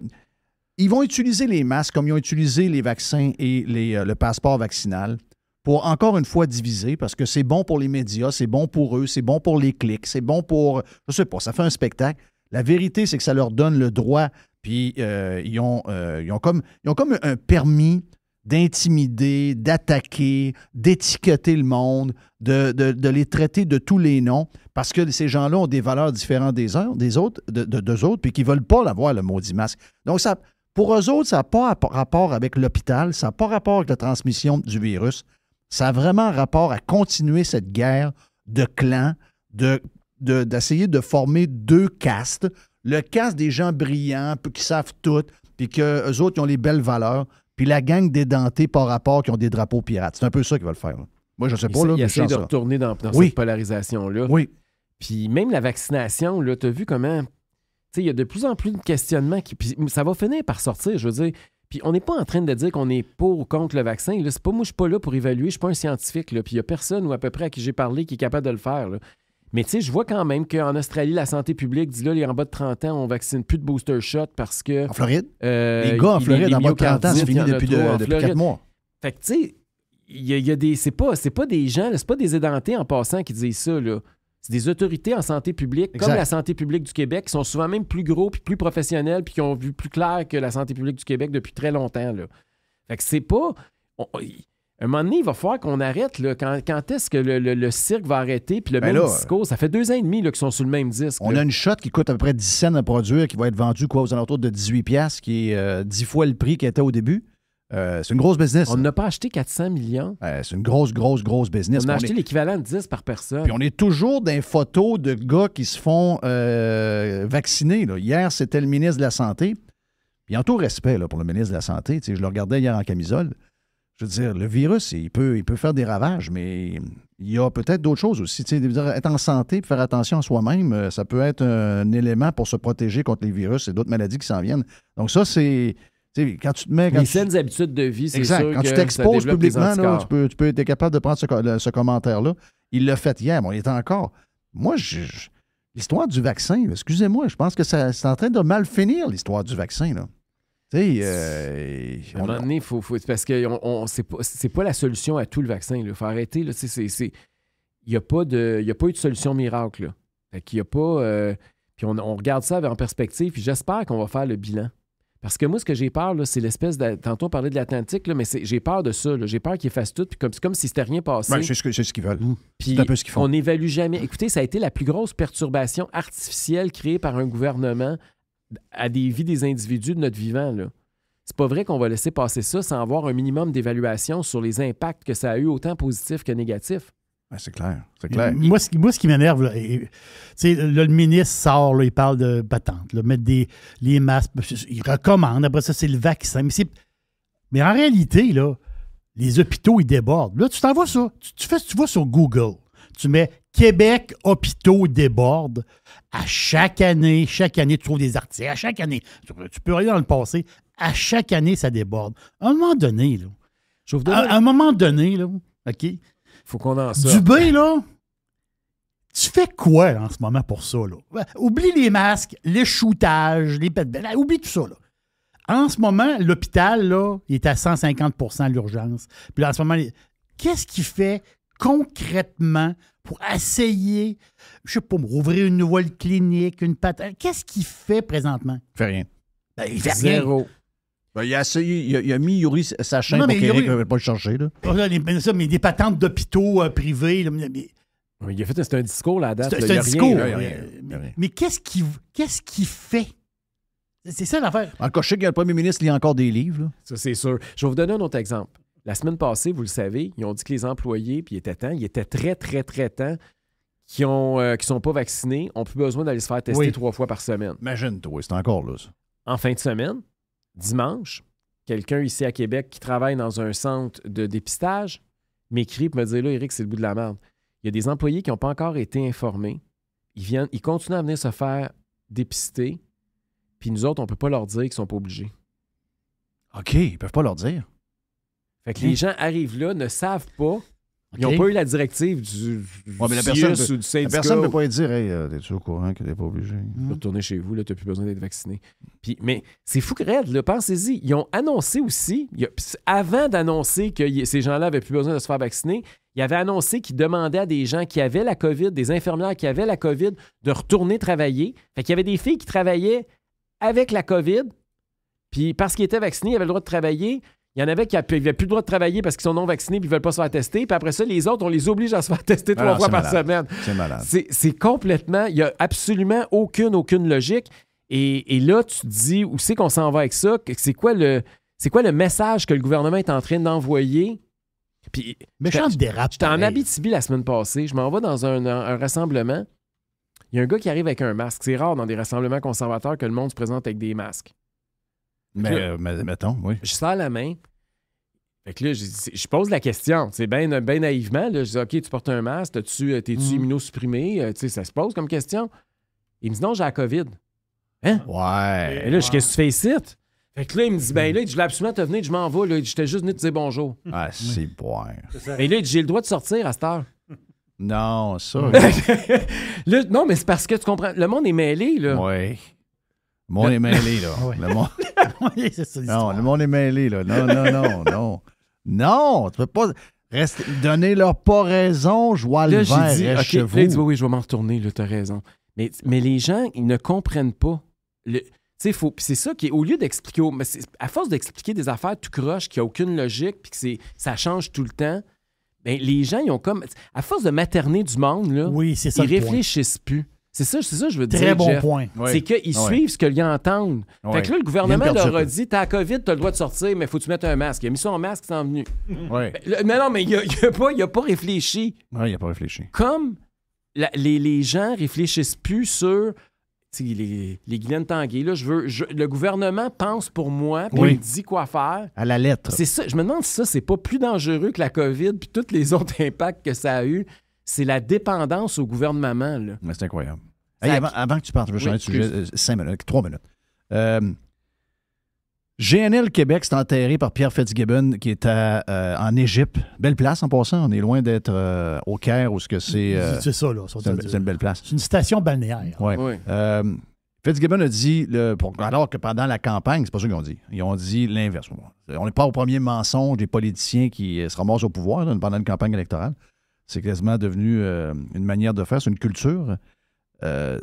C: Ils vont utiliser les masques comme ils ont utilisé les vaccins et le passeport vaccinal pour encore une fois diviser, parce que c'est bon pour les médias, c'est bon pour eux, c'est bon pour les clics, c'est bon pour... Je sais pas, ça fait un spectacle. La vérité, c'est que ça leur donne le droit, puis ils ont comme un permis d'intimider, d'attaquer, d'étiqueter le monde, de les traiter de tous les noms, parce que ces gens-là ont des valeurs différentes des autres, puis qu'ils ne veulent pas l'avoir, le maudit masque. Donc, ça, pour eux autres, ça n'a pas rapport avec l'hôpital, ça n'a pas rapport avec la transmission du virus. Ça a vraiment rapport à continuer cette guerre de clans, d'essayer de former 2 castes. Le caste des gens brillants, qui savent tout, puis qu'eux autres, ils ont les belles valeurs, puis la gang d'édentés par rapport qui ont des drapeaux pirates. C'est un peu ça qu'ils veulent faire. Là. Moi, je ne sais pas.
F: Ils essaient de retourner dans cette polarisation-là.
C: Oui.
F: Puis même la vaccination, tu as vu comment... Il y a de plus en plus de questionnements. Puis ça va finir par sortir, je veux dire... Puis on n'est pas en train de dire qu'on est pour ou contre le vaccin. Là, c'est pas, moi, je ne suis pas là pour évaluer. Je ne suis pas un scientifique. Là, puis il n'y a personne ou à peu près à qui j'ai parlé qui est capable de le faire. Là. Mais tu sais, je vois quand même qu'en Australie, la santé publique dit là, les en bas de 30 ans, on vaccine plus de booster shot parce que...
C: En Floride? Les gars en Floride, en bas de 30 ans, c'est fini depuis 4 mois.
F: Fait que tu sais, il y a des... C'est pas des gens, c'est pas des édentés en passant qui disent ça, là. C'est des autorités en santé publique, comme la santé publique du Québec, qui sont souvent même plus gros puis plus professionnels puis qui ont vu plus clair que la santé publique du Québec depuis très longtemps, là. Fait que c'est pas... À un moment donné, il va falloir qu'on arrête. Là. Quand est-ce que le cirque va arrêter? Puis le même discours, ça fait 2 ans et demi là, qu'ils sont sur le même disque.
C: On a une shot qui coûte à peu près 10 cents à produire, qui va être vendue aux alentours de 18$, qui est 10 fois le prix qui était au début. C'est une grosse business.
F: On n'a pas acheté 400 millions.
C: C'est une grosse business.
F: On a acheté l'équivalent de 10 par personne.
C: Puis on est toujours dans les photos de gars qui se font vacciner. Là. Hier, c'était le ministre de la Santé. Puis en tout respect là, pour le ministre de la Santé, je le regardais hier en camisole. Je veux dire, le virus, il peut faire des ravages, mais il y a peut-être d'autres choses aussi. Être en santé et faire attention à soi-même, ça peut être un élément pour se protéger contre les virus et d'autres maladies qui s'en viennent. Donc ça, c'est... Quand tu te mets...
F: Les saines habitudes de vie, c'est
C: exact.
F: sûr
C: quand
F: que
C: tu t'exposes publiquement, là, tu peux être capable de prendre ce commentaire-là. Il l'a fait hier, mais il est encore... Moi, l'histoire du vaccin, excusez-moi, je pense que c'est en train de mal finir, l'histoire du vaccin, là.
F: À un moment donné, faut parce que c'est pas la solution à tout le vaccin. Il faut arrêter. Il n'y a pas eu de solution miracle. Là. Fait qu'il y a pas. Puis on regarde ça en perspective, puis j'espère qu'on va faire le bilan. Parce que moi, ce que j'ai peur, là, c'est l'espèce de. Tantôt, on parlait de l'Atlantique, là, mais j'ai peur de ça. Là. J'ai peur qu'ils fassent tout, puis c'est comme si c'était rien passé.
C: Ben, c'est ce qu'ils veulent.
F: Puis
C: c'est un peu ce qu'ils font.
F: On n'évalue jamais. Écoutez, ça a été la plus grosse perturbation artificielle créée par un gouvernement à des vies des individus de notre vivant, là. C'est pas vrai qu'on va laisser passer ça sans avoir un minimum d'évaluation sur les impacts que ça a eu, autant positifs que négatifs.
C: Ouais, c'est clair.
D: Moi, ce qui m'énerve, là, le ministre sort, là, il parle de patente, là, mettre les masques, il recommande, après ça, c'est le vaccin. Mais en réalité, là, les hôpitaux, ils débordent. Là, tu t'envoies ça. Tu vas sur Google. Tu mets Québec hôpitaux débordent. À chaque année, tu trouves des articles. À chaque année, tu peux aller dans le passé. À chaque année, ça déborde. À un moment donné, là, OK?
F: Faut qu'on en sorte.
D: Dubé, là, tu fais quoi là, en ce moment pour ça, là? Oublie les masques, les shootages, les pètes. Oublie tout ça, là. En ce moment, l'hôpital, là, il est à 150% à l'urgence. Puis là, en ce moment, qu'est-ce qu'il fait concrètement pour essayer, je sais pas, ouvrir une nouvelle clinique, une patente? Qu'est-ce qu'il fait présentement?
C: Il fait rien.
D: Ben, il fait
F: Zéro.
D: rien.
C: Ben, il a essayé, il a mis Yuri sa chaîne pour qu'Éric ne pas le chercher. Là.
D: Mais des patentes d'hôpitaux privés. Là,
F: il a fait c'est un discours là, à date.
D: C'est un discours.
C: Rien.
D: Mais qu'est-ce qu'il fait? C'est ça l'affaire.
C: En cas, je sais que le premier ministre lit encore des livres. Là.
F: Ça, c'est sûr. Je vais vous donner un autre exemple. La semaine passée, vous le savez, ils ont dit que les employés, puis il était très, très, très temps, qui sont pas vaccinés, n'ont plus besoin d'aller se faire tester 3 fois par semaine.
C: Imagine-toi, c'est encore là, ça.
F: En fin de semaine, dimanche, quelqu'un ici à Québec qui travaille dans un centre de dépistage m'écrit pour me dire, là, Éric, c'est le bout de la merde. Il y a des employés qui n'ont pas encore été informés. Ils continuent à venir se faire dépister, puis nous autres, on ne peut pas leur dire qu'ils ne sont pas obligés.
C: OK, ils ne peuvent pas leur dire.
F: Fait que les gens arrivent là, ne savent pas. Ils n'ont pas eu la directive du CIUS ou du syndicat.
C: La personne ne peut pas dire « Hey, t'es-tu au courant que t'es pas obligé? »
F: Retournez chez vous, là, t'as plus besoin d'être vacciné. Mais c'est fou que raide, là, pensez-y. Ils ont annoncé aussi, avant d'annoncer que ces gens-là n'avaient plus besoin de se faire vacciner, ils avaient annoncé qu'ils demandaient à des gens qui avaient la COVID, des infirmières qui avaient la COVID, de retourner travailler. Fait qu'il y avait des filles qui travaillaient avec la COVID, puis parce qu'ils étaient vaccinés, ils avaient le droit de travailler. Il y en avait qui n'avaient plus le droit de travailler parce qu'ils sont non vaccinés et ils ne veulent pas se faire tester. Puis après ça, les autres, on les oblige à se faire tester 3 fois par semaine.
C: C'est malade.
F: C'est complètement... Il n'y a absolument aucune logique. Et là, tu te dis, où c'est qu'on s'en va avec ça? C'est quoi le message que le gouvernement est en train d'envoyer? Puis,
D: méchant dérape.
F: J'étais en Abitibi la semaine passée. Je m'en vais dans un rassemblement. Il y a un gars qui arrive avec un masque. C'est rare dans des rassemblements conservateurs que le monde se présente avec des masques.
C: Mais mettons, oui.
F: Je serre la main. Fait que là, je pose la question. C'est bien naïvement. Là, je dis, OK, tu portes un masque, t'es-tu immunosupprimé? Ça se pose comme question. Il me dit, non, j'ai la COVID. Hein?
C: Ouais.
F: Et là, qu'est-ce que tu fais ici? Fait que là, il me dit, ben là, je voulais absolument te venir, je m'en vais. J'étais juste venu te dire bonjour.
C: Ah, c'est boire.
F: Et là, j'ai le droit de sortir à cette heure.
C: Non, ça.
F: Là, non, mais c'est parce que tu comprends. Le monde est mêlé, là.
C: Oui. Le monde est mêlé, là.
D: Ouais.
C: Le monde...
D: Oui, c'est ça l'histoire.
C: Non, le monde est mêlé, là. Non. Non, tu peux pas donner leur pas raison, joie le
F: Là,
C: vert,
F: j'ai dit,
C: reste
F: OK,
C: chez
F: là,
C: vous.
F: il dit, oui, je vais m'en retourner, là, t'as raison. Mais les gens, ils ne comprennent pas. Tu sais, puis c'est ça qui est, au lieu d'expliquer, à force d'expliquer des affaires tout croche, qui n'a aucune logique, puis que ça change tout le temps, ben, les gens, ils ont comme, à force de materner du monde, là,
D: Oui, c'est ça
F: ils
D: le point.
F: réfléchissent plus. C'est ça, je veux dire.
D: Très bon
F: Jeff.
D: point.
C: Oui.
F: C'est qu'ils
C: Oui.
F: suivent ce qu'ils entendent.
C: Oui.
F: Fait que là, le gouvernement
C: Ils viennent
F: leur a
C: perdre
F: dit, t'as la COVID, t'as le droit de sortir, mais faut que tu mettes un masque. Il a mis son masque, c'est venu.
C: Oui,
F: Mais non, mais il a pas réfléchi.
C: il n'a pas réfléchi.
F: Comme les gens réfléchissent plus sur les Guylaine Tanguay, là, le gouvernement pense pour moi, puis
C: Oui.
F: il dit quoi faire.
C: À la lettre.
F: C'est ça. Je me demande si ça, c'est pas plus dangereux que la COVID puis tous les autres impacts que ça a eu. C'est la dépendance au gouvernement, là.
C: Mais c'est incroyable.
F: Ça
C: Hey,
F: a-
C: avant que tu partes, je veux changer de sujet.
F: excuse.
C: 5 minutes, 3 minutes. GNL Québec, c'est enterré par Pierre Fitzgibbon, qui est en Égypte. Belle place en passant. On est loin d'être au Caire, où c'est
D: C'est ça, là.
C: c'est une belle place.
D: C'est une station balnéaire.
C: Ouais.
F: Oui.
C: Fitzgibbon a dit, alors que pendant la campagne, c'est pas ça qu'ils ont dit. Ils ont dit l'inverse. On n'est pas au premier mensonge des politiciens qui se ramassent au pouvoir là, pendant une campagne électorale. C'est quasiment devenu une manière de faire, c'est une culture.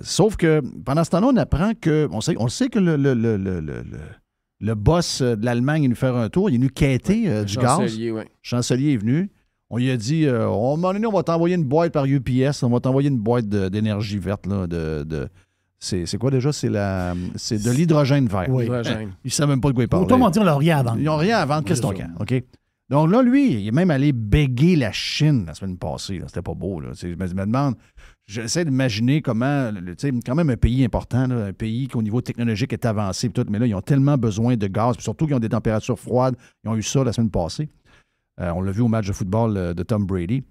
C: Sauf que pendant ce temps-là, on apprend que. On sait que le boss de l'Allemagne est venu faire un tour, il est venu quêter du gaz.
F: Chancelier, ouais.
C: Le chancelier est venu. On lui a dit à un moment donné, on va t'envoyer une boîte par UPS, on va t'envoyer une boîte d'énergie verte. Là, c'est quoi déjà? C'est de l'hydrogène vert.
D: Oui.
F: Hydrogène.
C: Ils ne savent même pas de quoi ils parlent.
D: Autrement dit, on n'a rien à vendre.
C: Ils n'ont rien à vendre. Qu'est-ce
D: C'est
C: qu'on
D: ça.
C: a? OK? Donc là, lui, il est même allé béguer la Chine la semaine passée. Là. C'était pas beau. Là. Je me demande, j'essaie d'imaginer comment, quand même un pays important, là, un pays qui au niveau technologique est avancé, tout, mais là, ils ont tellement besoin de gaz, puis surtout qu'ils ont des températures froides. Ils ont eu ça la semaine passée. On l'a vu au match de football de Tom Brady.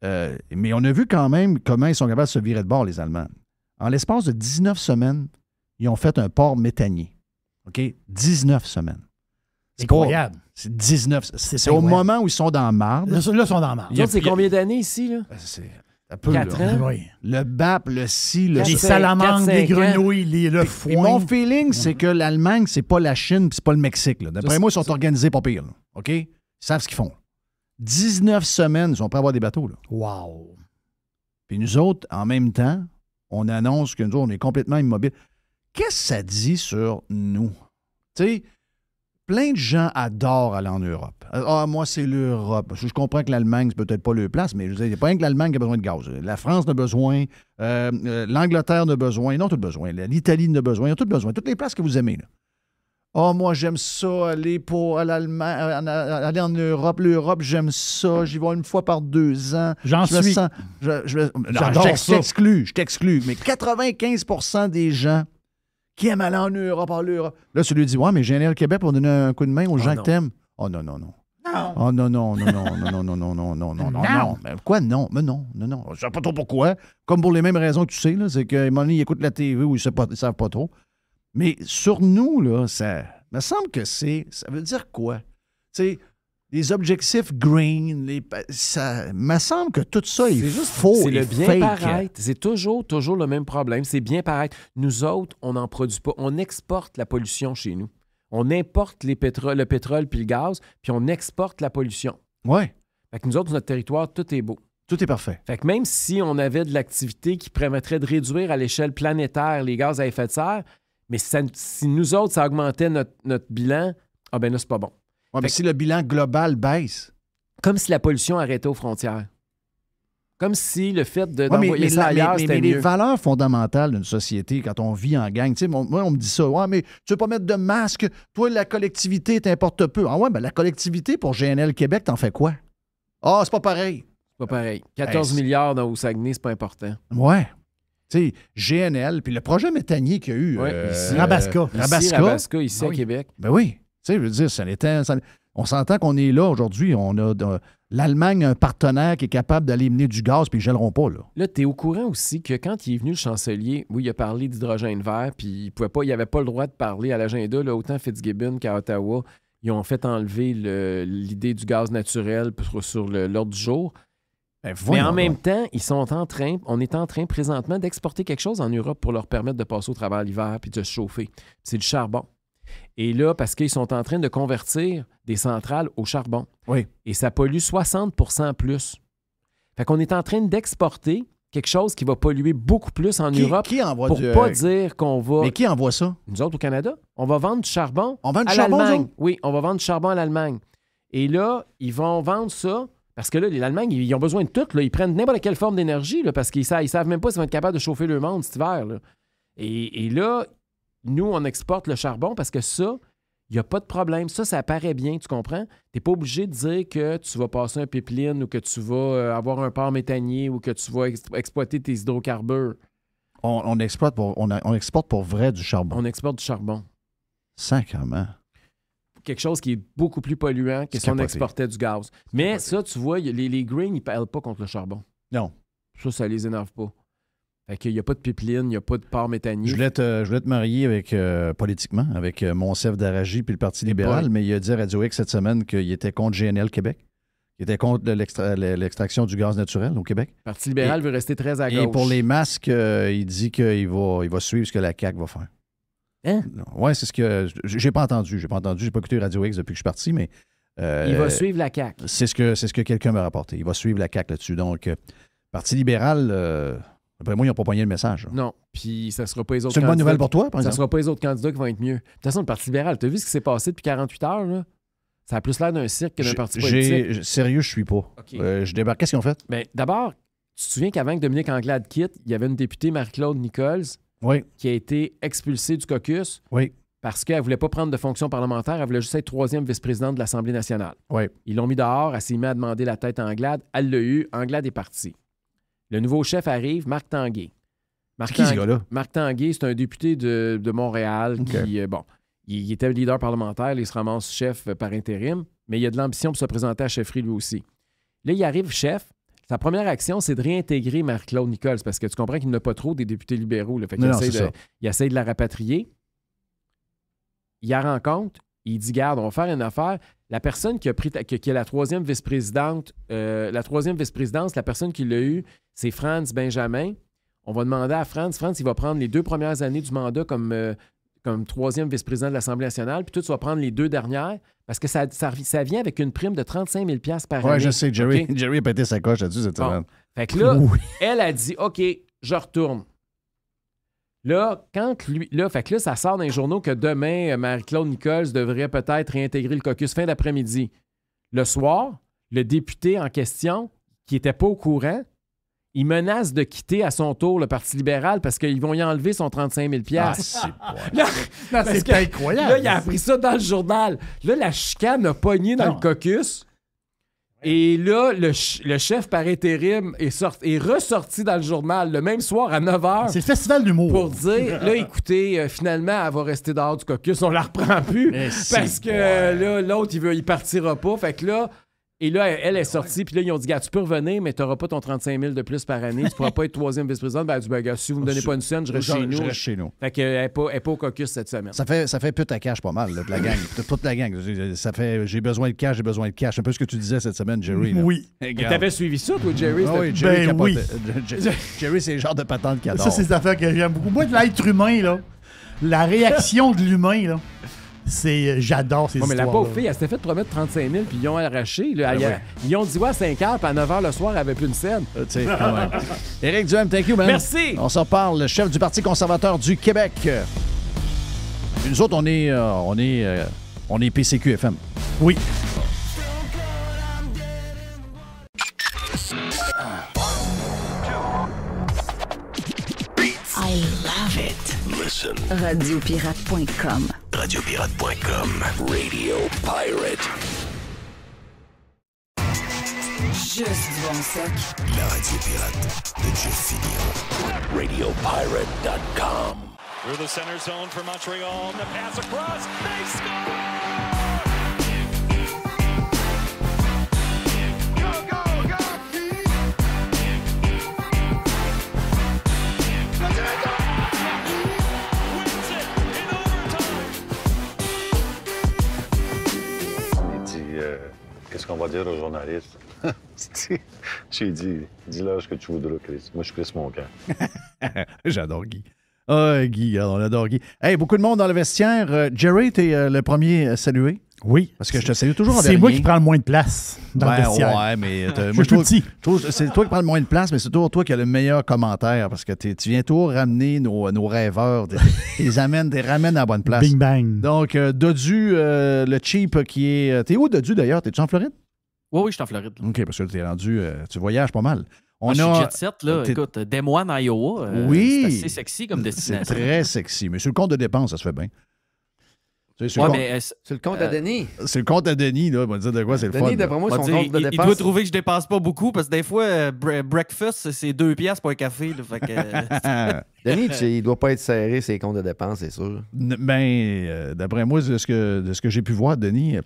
C: Mais on a vu quand même comment ils sont capables de se virer de bord, les Allemands. En l'espace de 19 semaines, ils ont fait un port méthanier. OK? 19 semaines.
D: C'est incroyable.
C: C'est 19. C'est au
D: incroyable.
C: moment où ils sont dans la marde.
D: Là, ils sont dans la marde.
F: Nous autres, c'est combien d'années ici, là?
C: C'est un peu,
F: 4
C: là.
F: ans?
D: Oui.
C: Le BAP, le ci, le
D: Les
F: 4,
C: ça.
D: salamandres,
F: 4,
D: les
F: 5 ans.
D: grenouilles, le
C: Et
D: foin.
C: mon feeling, c'est que l'Allemagne, c'est pas la Chine puis c'est pas le Mexique. Là. D'après
F: Ça,
C: moi, ils sont organisés pas pire. Là. OK? Ils savent ce qu'ils font. 19 semaines, ils sont prêts à avoir des bateaux. Là.
D: Wow.
C: Puis nous autres, en même temps, on annonce que nous autres, on est complètement immobiles. Qu'est-ce que ça dit sur nous? Tu sais, plein de gens adorent aller en Europe. Ah, moi, c'est l'Europe. Je comprends que l'Allemagne, c'est peut-être pas leur place, mais je veux dire, il n'y a pas rien que l'Allemagne qui a besoin de gaz. La France en a besoin, l'Angleterre en a besoin, ils ont tout besoin. L'Italie en a besoin, ils ont tout besoin. Toutes les places que vous aimez. Là. Ah, moi, j'aime ça, aller aller en Europe. L'Europe, j'aime ça. J'y vais une fois par 2 ans.
D: J'en
C: Je me
D: suis.
C: sens-
D: J'adore ça.
C: je t'exclus. Mais 95% des gens qui aiment aller en Europe, Là, celui dit, ouais, mais j'ai allé au Québec pour donner un coup de main aux gens
F: non.
C: que t'aimes. Oh non. Oh non. Mais quoi, non? Mais non. Je sais pas trop pourquoi. Comme pour les mêmes raisons que tu sais, là, c'est qu'à un moment donné, ils écoutent la TV ou ils ne savent pas trop. Mais sur nous, là, ça me semble que ça veut dire quoi? Tu sais, les objectifs green, ça me semble que tout ça est faux.
F: C'est
C: et
F: le bien
C: fake.
F: paraître. C'est toujours le même problème. C'est bien paraître. Nous autres, on n'en produit pas. On exporte la pollution chez nous. On importe le pétrole puis le gaz, puis on exporte la pollution.
C: Ouais,
F: Fait que nous autres, notre territoire, tout est beau.
C: tout est parfait.
F: Fait que même si on avait de l'activité qui permettrait de réduire à l'échelle planétaire les gaz à effet de serre, mais si nous autres, ça augmentait notre bilan, ah ben là, c'est pas bon.
C: Ouais, mais si le bilan global baisse.
F: Comme si la pollution arrêtait aux frontières. Comme si le fait
C: Ouais,
F: d'envoyer ça ailleurs,
C: mais
F: c'était
C: les
F: mieux.
C: valeurs fondamentales d'une société, quand on vit en gang, tu sais, moi, on me dit ça. Ouais, mais tu veux pas mettre de masque? Toi, la collectivité t'importe peu. Ah ouais, ben la collectivité pour GNL Québec, t'en fais quoi? Ah, c'est pas pareil.
F: C'est pas pareil. 14 milliards au Saguenay, c'est pas important.
C: Ouais. Tu sais, GNL, puis le projet méthanier qu'il y a eu.
F: Ouais, ici,
D: Rabaska.
F: Ici, Rabaska, ici
D: Ah
F: à
D: oui.
F: Québec.
C: Ben oui. Tu sais, je veux dire, on s'entend qu'on est là aujourd'hui. On a l'Allemagne a un partenaire qui est capable d'aller mener du gaz, puis ils ne gèleront pas, là.
F: Là, tu es au courant aussi que quand il est venu, le chancelier, oui, il a parlé d'hydrogène vert, puis il n'avait pas le droit de parler à l'agenda. Là, autant Fitzgibbon qu'à Ottawa, ils ont fait enlever l'idée du gaz naturel sur l'ordre du jour. Mais en même temps, on est en train présentement d'exporter quelque chose en Europe pour leur permettre de passer au travers l'hiver puis de se chauffer. C'est du charbon. Et là, parce qu'ils sont en train de convertir des centrales au charbon.
C: Oui.
F: Et ça pollue 60% plus. Fait qu'on est en train d'exporter quelque chose qui va polluer beaucoup plus en Europe pour pas dire qu'on va...
C: Mais qui envoie ça?
F: Nous autres, au Canada. On va vendre du charbon
C: à
F: l'Allemagne.
C: Charbon?
F: Oui, on va vendre du charbon à l'Allemagne. Et là, ils vont vendre ça parce que là, l'Allemagne, ils ont besoin de tout. Là. Ils prennent n'importe quelle forme d'énergie là, parce qu'ils savent même pas s'ils vont être capables de chauffer le monde cet hiver. Là. Et là, nous, on exporte le charbon parce que ça, il n'y a pas de problème. Ça apparaît bien, tu comprends? Tu n'es pas obligé de dire que tu vas passer un pipeline ou que tu vas avoir un port méthanier ou que tu vas exploiter tes hydrocarbures.
C: On exporte pour vrai du charbon.
F: On exporte du charbon.
C: Sacrément.
F: Quelque chose qui est beaucoup plus polluant que si on exportait du gaz. Mais ça, tu vois, les Greens, ils ne parlent pas contre le charbon.
C: Non.
F: Ça les énerve pas. Fait qu'il n'y a pas de pipeline, il n'y a pas de port méthanier.
C: Je voulais te marier avec, politiquement avec Monsef Daraji puis le Parti libéral, mais il a dit à Radio X cette semaine qu'il était contre GNL Québec. Il était contre l'extraction du gaz naturel au Québec. Le
F: Parti libéral veut rester très à gauche.
C: Et pour les masques, il dit qu'il va suivre ce que la CAQ va faire.
F: Hein?
C: Oui, c'est ce que... J'ai pas entendu. J'ai pas écouté Radio X depuis que je suis parti, mais...
F: il va suivre la CAQ.
C: C'est ce que quelqu'un m'a rapporté. Il va suivre la CAQ là-dessus. Donc, Parti libéral... Après moi, ils n'ont pas poigné le message.
F: Non. Puis ça ne sera pas les autres
C: candidats. C'est une bonne nouvelle pour toi, par exemple?
F: Ça ne sera pas les autres candidats qui vont être mieux. De toute façon, le Parti libéral, tu as vu ce qui s'est passé depuis 48 heures? Là? Ça a plus l'air d'un cirque que d'un parti politique.
C: Sérieux, je suis pas.
F: Okay.
C: Je débarque. Qu'est-ce qu'ils ont fait?
F: Bien, d'abord, tu te souviens qu'avant que Dominique Anglade quitte, il y avait une députée, Marie-Claude Nichols, qui a été expulsée du caucus parce qu'elle ne voulait pas prendre de fonction parlementaire. Elle voulait juste être troisième vice-présidente de l'Assemblée nationale. Ils l'ont mis dehors. Elle s'est mise à demander la tête à Anglade. Elle l'a eu. Anglade est parti. Le nouveau chef arrive, Marc Tanguay.
C: Qui ce gars-là?
F: Marc Tanguay, c'est un député de Montréal qui, il était leader parlementaire, il se ramasse chef par intérim, mais il a de l'ambition pour se présenter à la chefferie lui aussi. Là, il arrive chef. Sa première action, c'est de réintégrer Marie-Claude Nichols, parce que tu comprends qu'il n'y en a pas trop des députés libéraux. Là. Fait qu'il essaie de la rapatrier. Il la rencontre. Il dit, garde, on va faire une affaire. La personne qui est la troisième vice-présidente, la personne qui l'a eue, c'est Franz Benjamin. On va demander à Franz. Franz, il va prendre les 2 premières années du mandat comme troisième vice-président de l'Assemblée nationale, puis toi, tu vas prendre les 2 dernières, parce que ça vient avec une prime de 35 000 $ par année.
C: Oui, je sais. Jerry a pété sa coche là-dessus cette semaine.
F: Fait que là, elle a dit, OK, je retourne. Là, fait que là, ça sort dans les journaux que demain, Marie-Claude Nichols devrait peut-être réintégrer le caucus fin d'après-midi. Le soir, le député en question, qui n'était pas au courant, il menace de quitter à son tour le Parti libéral parce qu'ils vont y enlever son 35 000 $.
D: C'est incroyable.
F: Là, il a appris ça dans le journal. Là, la chicane a pogné dans le caucus. Et là, le chef par intérim est ressorti dans le journal le même soir à 9 h.
D: C'est le festival d'humour.
F: Pour dire, là, écoutez, finalement, elle va rester dehors du caucus. On la reprend plus. Parce que là, l'autre, il partira pas. Fait que là... Et là, elle est sortie, puis là, ils ont dit, gars, tu peux revenir, mais tu n'auras pas ton 35 000 de plus par année. Tu ne pourras pas être troisième vice-présidente. Ben, elle dit, gars, si vous ne me donnez pas une scène, je reste chez nous. Fait qu'elle n'est pas au caucus cette semaine.
C: Ça fait pute à cash pas mal, là, de la gang. Toute la gang. Ça fait, j'ai besoin de cash. Un peu ce que tu disais cette semaine, Jerry. Là.
D: Oui.
F: Tu avais suivi ça, toi, Jerry?
C: Oui, Jerry. Jerry, c'est le genre de patente qui adore.
D: Ça, c'est des affaires que j'aime beaucoup. Moi, de l'être humain, là, la réaction de l'humain, là. J'adore ces histoires.
F: Mais la pauvre fille, elle s'était fait promettre 35 000 puis ils ont arraché. Là, ils ont dit à 5 h, puis à 9 h le soir, elle n'avait plus une scène.
C: Quand même. Éric Duhem, thank you, man.
F: Merci.
C: On s'en parle, le chef du Parti conservateur du Québec. Puis nous autres, on est PCQ-FM.
D: Oui.
A: I love it.
B: Listen.
A: Radiopirate.com.
B: Radiopirate.com. Radio Pirate.
A: Juste du bon stock.
B: La radio pirate de Jeff Fillion. Radiopirate.com.
G: Through the center zone for Montreal. The pass across. They score!
H: Qu'est-ce qu'on va dire aux journalistes? J'ai dit, dis-leur ce que tu voudras, Chris. Moi, je Chris mon camp.
C: J'adore Guy. Ah, Guy, on adore Guy. Hey, beaucoup de monde dans le vestiaire. Jerry, t'es le premier à saluer.
D: Oui.
C: Parce que je te salue toujours en
D: C'est
C: dernier.
D: moi qui prends le moins de place dans le vestiaire.
C: Ouais, mais
D: je suis tout petit.
C: C'est toi qui prends le moins de place, mais c'est toujours toi qui as le meilleur commentaire parce que tu viens toujours ramener nos rêveurs. Tu les ramènes à la bonne place.
D: Bing bang.
C: Donc, Dodu, le cheap qui est... T'es où, Dodu, d'ailleurs? T'es-tu en Floride?
I: Oui, je suis en Floride.
C: OK, parce que t'es rendu... tu voyages pas mal.
I: Je suis jet set, là. Écoute, Des Moines, Iowa.
C: Oui.
I: C'est assez sexy comme destination.
C: C'est très sexy. Mais sur le compte de dépenses, ça se fait bien.
J: C'est le compte à Denis.
C: C'est le compte à Denis, là. On va dire de quoi c'est le fun.
J: Denis, d'après moi, son compte de dépenses.
I: Il doit trouver que je dépense pas beaucoup parce que des fois, breakfast, c'est 2$ pour un café. Là, fait que,
J: Denis, il doit pas être serré, ses comptes de dépenses, c'est sûr.
C: D'après moi, de ce que j'ai pu voir, Denis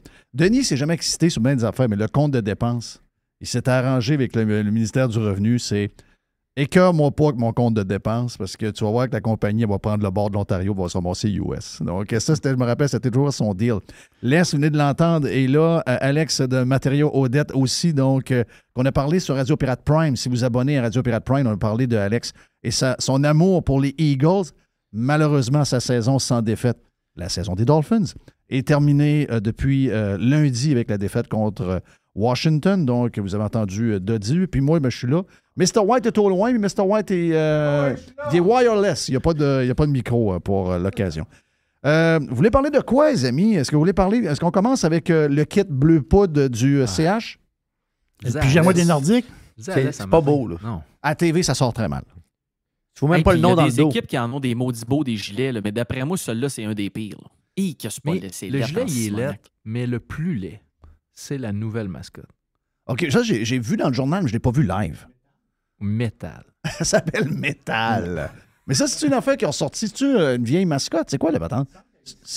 C: s'est jamais excité sur bien des affaires, mais le compte de dépenses, il s'est arrangé avec le ministère du Revenu, c'est écœure-moi pas avec mon compte de dépenses parce que tu vas voir que la compagnie va prendre le bord de l'Ontario, va se ramasser US. Donc, ça, je me rappelle, c'était toujours son deal. Les, vous venez de l'entendre, et là, Alex de Matériaux Odette aussi, donc, qu'on a parlé sur Radio Pirate Prime. Si vous abonnez à Radio Pirate Prime, on a parlé de Alex et son amour pour les Eagles. Malheureusement, sa saison sans défaite, la saison des Dolphins, est terminée depuis lundi avec la défaite contre Washington. Donc, vous avez entendu Dodi, puis moi, je suis là. Mr. White est au loin, mais Mr. White est wireless. Il n'y a pas de micro pour l'occasion. Vous voulez parler de quoi, les amis? Est-ce qu'on commence avec le kit bleu poudre du CH?
D: Le pyjama des Nordiques?
J: C'est pas beau, là.
C: Non. À TV, ça sort très mal.
J: Il faut même pas le nom dans le dos.
I: Il y a des équipes qui en ont des maudits beaux, des gilets, là, mais d'après moi, celui-là, c'est un des pires.
K: Le gilet, il est laid, mais le plus laid, c'est la nouvelle mascotte.
C: OK, ça, j'ai vu dans le journal, mais je ne l'ai pas vu live.
K: Métal.
C: Ça s'appelle Métal. Mais ça, c'est une affaire qui est ressortie. C'est-tu une vieille mascotte? C'est quoi, la patente?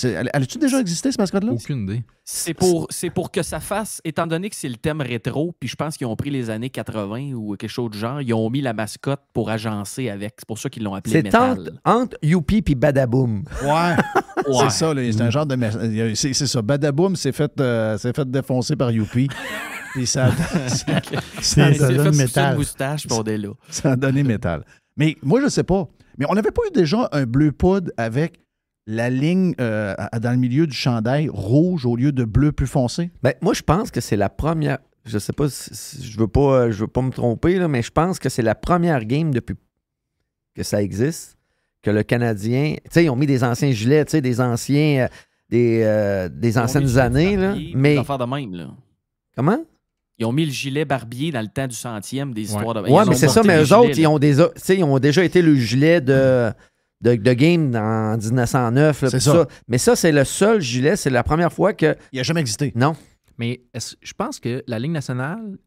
C: Elle a-tu déjà existé, cette mascotte-là?
K: Aucune idée.
I: C'est pour que ça fasse, étant donné que c'est le thème rétro, puis je pense qu'ils ont pris les années 80 ou quelque chose du genre, ils ont mis la mascotte pour agencer avec. C'est pour ça qu'ils l'ont appelé Métal.
J: C'est entre Youpi puis Badaboom.
C: Ouais. C'est ça, là, c'est un genre de... C'est ça. Badaboom s'est fait défoncer par Youpi. Puis ça a donné Métal.
I: Une moustache, pour des là.
C: Ça a donné Métal. Mais moi, je sais pas. Mais on n'avait pas eu déjà un bleu poudre avec la ligne dans le milieu du chandail rouge au lieu de bleu plus foncé?
J: Ben, moi, je pense que c'est la première... Je sais pas, je veux pas me tromper, là, mais je pense que c'est la première game depuis que ça existe que le Canadien... Tu sais, ils ont mis des anciens gilets, tu sais, des anciens... des anciennes années, là. Mais...
I: de même, là.
J: Comment?
I: Ils ont mis le gilet Barbier dans le temps du 100e, des histoires de...
J: Ouais, mais c'est ça, mais eux autres, ils ont déjà été le gilet de game en 1909. Là,
C: c'est ça.
J: Mais ça, c'est le seul gilet, c'est la première fois que...
C: Il n'a jamais existé.
J: Non.
K: Mais je pense que la Ligue nationale,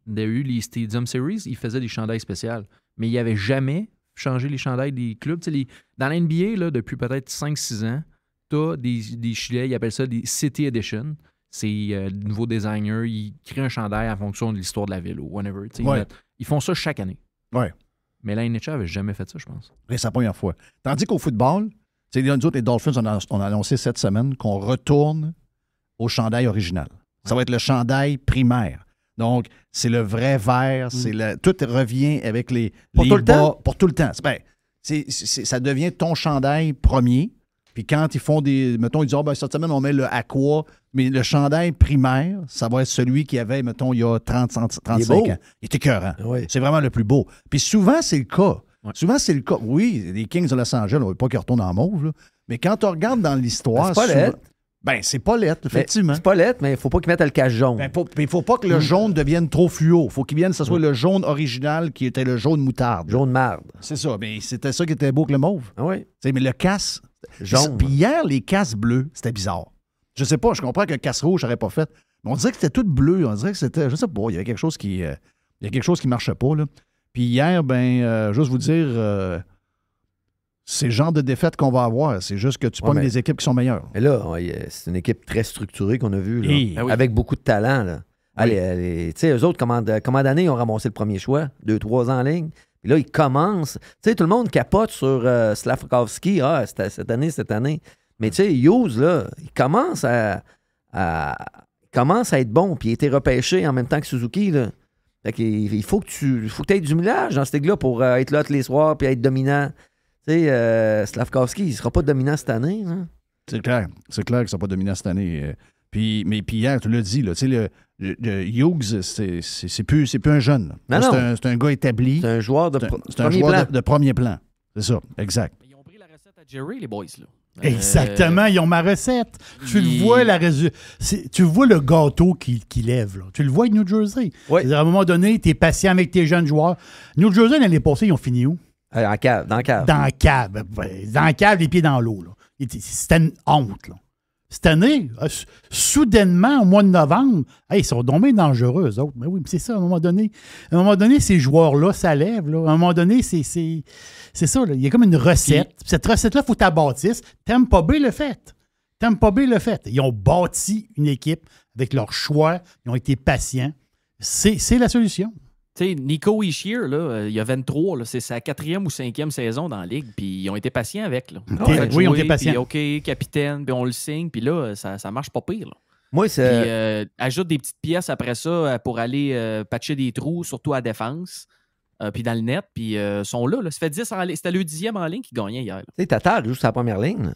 K: il y a eu les Stadium Series, ils faisaient des chandails spéciaux. Mais ils n'avaient jamais changé les chandails des clubs. Dans la NBA, là, depuis peut-être 5-6 ans, tu as des gilets, ils appellent ça des City Edition. C'est le nouveau designer, ils créent un chandail en fonction de l'histoire de la ville ou whatever.
C: Ouais.
K: Ils font ça chaque année.
C: Ouais.
K: Mais la NHL n'avait jamais fait ça, je pense.
C: C'est la première fois. Tandis qu'au football, nous autres, les Dolphins, on a annoncé cette semaine qu'on retourne au chandail original. Ça va être le chandail primaire. Donc, c'est le vrai vert, tout revient avec les
J: tout le
C: bas,
J: temps?
C: pour tout le temps. Ça devient ton chandail premier. Puis quand ils font des... Mettons, ils disent, cette semaine, on met le aqua, mais le chandail primaire, ça va être celui qu'il y avait, mettons, il y a 35 ans. Il est écœurant.
J: Oui.
C: C'est vraiment le plus beau. Puis souvent, c'est le cas. Ouais. Souvent, c'est le cas. Oui, les Kings de Los Angeles, on ne veut pas qu'ils retournent en mauve, là. Mais quand on regarde dans l'histoire...
J: C'est pas laid.
C: C'est pas laid, effectivement.
J: C'est pas laid, mais il ne faut pas qu'ils mettent le cache jaune.
C: Mais il ne faut pas que le jaune devienne trop fluo. Il faut que ce soit le jaune original qui était le jaune moutarde.
J: Jaune marde.
C: C'est ça. Mais c'était ça qui était beau que le mauve.
J: Ah oui.
C: Mais le casse...
J: Jaune.
C: Puis hier, les casses bleus, c'était bizarre. Je sais pas, je comprends que casse rouge, j'aurais pas fait. Mais on dirait que c'était tout bleu. On dirait que c'était... Je sais pas, il y avait quelque chose qui... marchait pas, là. Puis hier, juste vous dire... c'est le genre de défaite qu'on va avoir. C'est juste que tu pognes des équipes qui sont meilleures.
J: Et là, c'est une équipe très structurée qu'on a vue, là, avec beaucoup de talent. Là. Tu sais, eux autres, comment d'années ils ont ramassé le premier choix? 2-3 ans en ligne. Puis là, ils commencent. Tu sais, tout le monde capote sur Slavkovski. C'était cette année. Mais tu sais, Hughes, là, il commence à être bon. Puis il a été repêché en même temps que Suzuki, là. Fait qu'il faut que tu aies du millage dans ce ligue-là pour être là tous les soirs puis être dominant. Tu sais, Slavkovski, il ne sera pas dominant cette année. Hein?
C: C'est clair qu'il ne sera pas dominant cette année. Puis hier, tu l'as dit, là, le Hughes, c'est plus un jeune. C'est un gars établi.
J: C'est un joueur de
C: de premier plan. C'est ça, exact.
I: Ils ont pris la recette à Jerry, les boys. Là.
D: Exactement, ils ont ma recette. Tu le vois, tu vois le gâteau qui lève. Là. Tu le vois avec New Jersey.
J: Oui.
D: À un moment donné, tu es patient avec tes jeunes joueurs. New Jersey, l'année passée, ils ont fini où?
J: Dans la cave. Dans
D: la cave. Dans la cave, les pieds dans l'eau. C'était une honte. Là. Cette année, soudainement, au mois de novembre, ils sont tombés dangereux, eux autres. Mais oui, c'est ça, à un moment donné. À un moment donné, ces joueurs-là, ça lève. Là. À un moment donné, c'est ça. Là. Il y a comme une recette. Puis, cette recette-là, il faut que tu la bâtisses. Tampa Bay le fait. Ils ont bâti une équipe avec leur choix. Ils ont été patients. C'est la solution.
I: Tu sais, Nico Hischier, là, il y a 23, là, c'est sa 4e ou 5e saison dans la Ligue, puis ils ont été patients avec. Là.
D: Oui, ils ont été patients.
I: Puis, OK, capitaine, puis on le signe, puis là, ça marche pas pire. Là.
J: Moi, c'est...
I: Puis ajoute des petites pièces après ça pour aller patcher des trous, surtout à la défense, puis dans le net, puis ils sont là. Ça fait 10 en ligne. C'était le 10e en ligne qui gagnait hier.
J: Tu sais, Tatar juste à la première ligne. Là.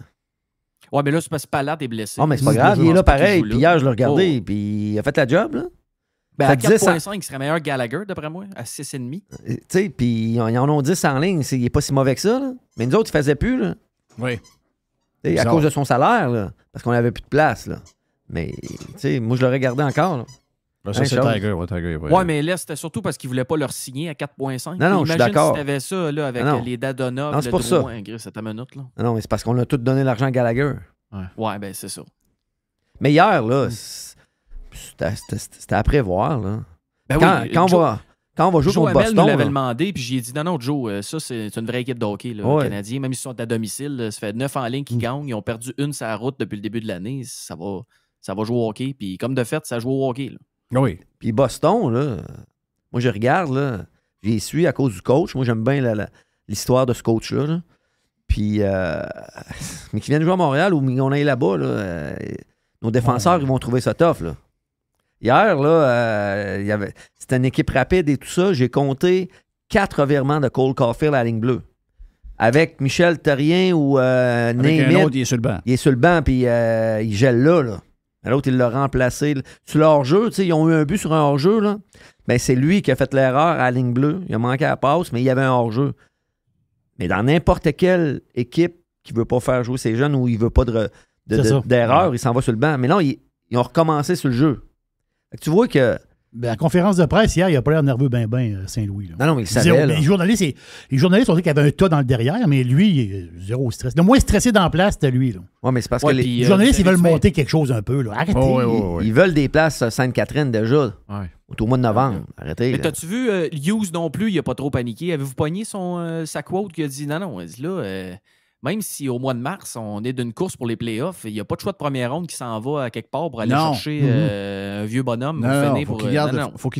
I: Ouais, mais là, c'est pas là, t'es blessé.
J: Oh, mais c'est pas grave, il est là pareil. Puis hier, je l'ai regardé, puis il a fait la job, là.
I: Ben, à 4.5, il serait meilleur que Gallagher, d'après moi, à 6,5.
J: Tu sais, puis ils en ont 10 en ligne. Il n'est pas si mauvais que ça. Là. Mais nous autres, ils ne faisaient plus. Là.
C: Oui.
J: À cause de son salaire, là, parce qu'on n'avait plus de place. Là. Mais, tu sais, moi, je l'aurais gardé encore. Là.
C: Ben, ça, c'est Tiger.
I: Ouais, mais là, c'était surtout parce qu'il ne voulait pas leur signer à 4.5.
J: Non, je suis d'accord.
I: Imagine si tu avais ça là, avec les Dadonov,
J: le
I: Drouin, c'est ta minute. Là.
J: Non, mais c'est parce qu'on a tout donné l'argent à Gallagher.
I: Ouais, ben c'est ça.
J: Mais hier, là, c'était à prévoir. Là.
I: Ben
J: quand on va jouer contre Boston...
I: nous l'avait demandé, puis j'ai dit non, Joe, ça, c'est une vraie équipe de hockey, là, Canadien. Même s'ils sont à domicile, ça fait 9 en ligne qu'ils gagnent. Ils ont perdu une sur la route depuis le début de l'année. Ça va jouer au hockey. Puis comme de fait, ça joue au hockey. Là.
C: Oui.
J: Puis Boston, là, moi, je regarde, là, j'y suis à cause du coach. Moi, j'aime bien l'histoire de ce coach-là. Là. Puis, mais qui viennent jouer à Montréal ou on est là-bas, là, nos défenseurs, ils vont trouver ça tough, là. Hier, là, c'était une équipe rapide et tout ça. J'ai compté 4 revirements de Cole Caulfield à la ligne bleue. Avec Michel Therrien ou
C: Avec un autre, il est sur le banc.
J: Il est sur le banc, puis il gèle là. L'autre, il l'a remplacé. Sur le hors-jeu, tu sais, ils ont eu un but sur un hors-jeu, là. Ben, c'est lui qui a fait l'erreur à la ligne bleue. Il a manqué à la passe, mais il y avait un hors-jeu. Mais dans n'importe quelle équipe qui ne veut pas faire jouer ses jeunes ou il ne veut pas d'erreur, il s'en va sur le banc. Mais non, ils ont recommencé sur le jeu. Fait que tu vois que...
D: Ben, à la conférence de presse, hier, il n'a pas l'air nerveux Saint-Louis. Là.
J: Non, mais il savait.
D: Les journalistes ont dit qu'il y avait un tas dans le derrière, mais lui, zéro stress. Le moins stressé dans la place, c'était lui.
J: Oui, mais c'est parce que
D: les journalistes, ils veulent monter quelque chose un peu. Là. Arrêtez.
J: Ils veulent des places à Sainte-Catherine déjà, au mois de novembre. Arrêtez.
I: Mais t'as-tu vu, Hughes non plus, il n'a pas trop paniqué. Avez-vous pogné sa quote qui a dit non, là... Même si au mois de mars, on est d'une course pour les playoffs, il n'y a pas de choix de première ronde qui s'en va à quelque part pour aller chercher un vieux bonhomme.
C: Faut qu'il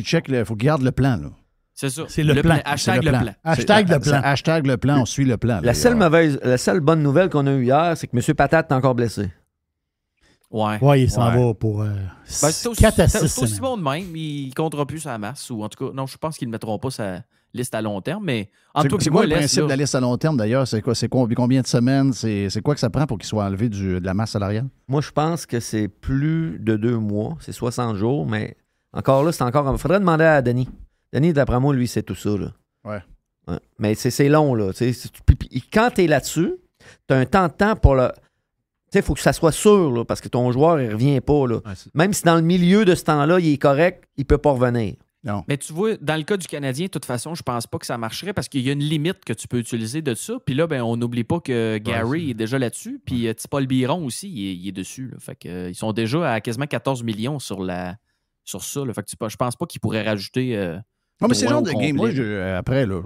C: garde le plan. Là.
I: C'est ça.
D: C'est le plan.
I: Hashtag le plan.
C: Hashtag le plan, on suit le plan.
J: La seule bonne nouvelle qu'on a eue hier, c'est que M. Patate est encore blessé.
D: Ouais, il s'en va pour 4 à 6
I: C'est aussi bon de même. Il ne comptera plus sa masse. Ou en tout cas, non, je pense qu'ils ne mettront pas sa liste à long terme. Mais en tout cas,
C: c'est quoi le principe de la liste à long terme d'ailleurs? C'est quoi? C'est combien de semaines? C'est quoi que ça prend pour qu'il soit enlevé de la masse salariale?
J: Moi, je pense que c'est plus de 2 mois. C'est 60 jours. Mais encore là, il faudrait demander à Denis. Denis, d'après moi, lui, c'est tout ça. Là. Ouais. Mais c'est long. Là. Quand tu es là-dessus, tu as un temps pour le... Il faut que ça soit sûr, là, parce que ton joueur, il ne revient pas. Là. Ouais, même si dans le milieu de ce temps-là, il est correct, il ne peut pas revenir.
C: Non.
I: Mais tu vois, dans le cas du Canadien, de toute façon, je pense pas que ça marcherait parce qu'il y a une limite que tu peux utiliser de ça. Puis là, ben, on n'oublie pas que Gary est déjà là-dessus. Puis Paul Biron aussi, il est dessus. Là. Fait que, ils sont déjà à quasiment 14 millions sur ça. Là. Fait que je pense pas qu'ils pourraient rajouter.
C: Non, mais c'est le genre de game. Moi, après, là.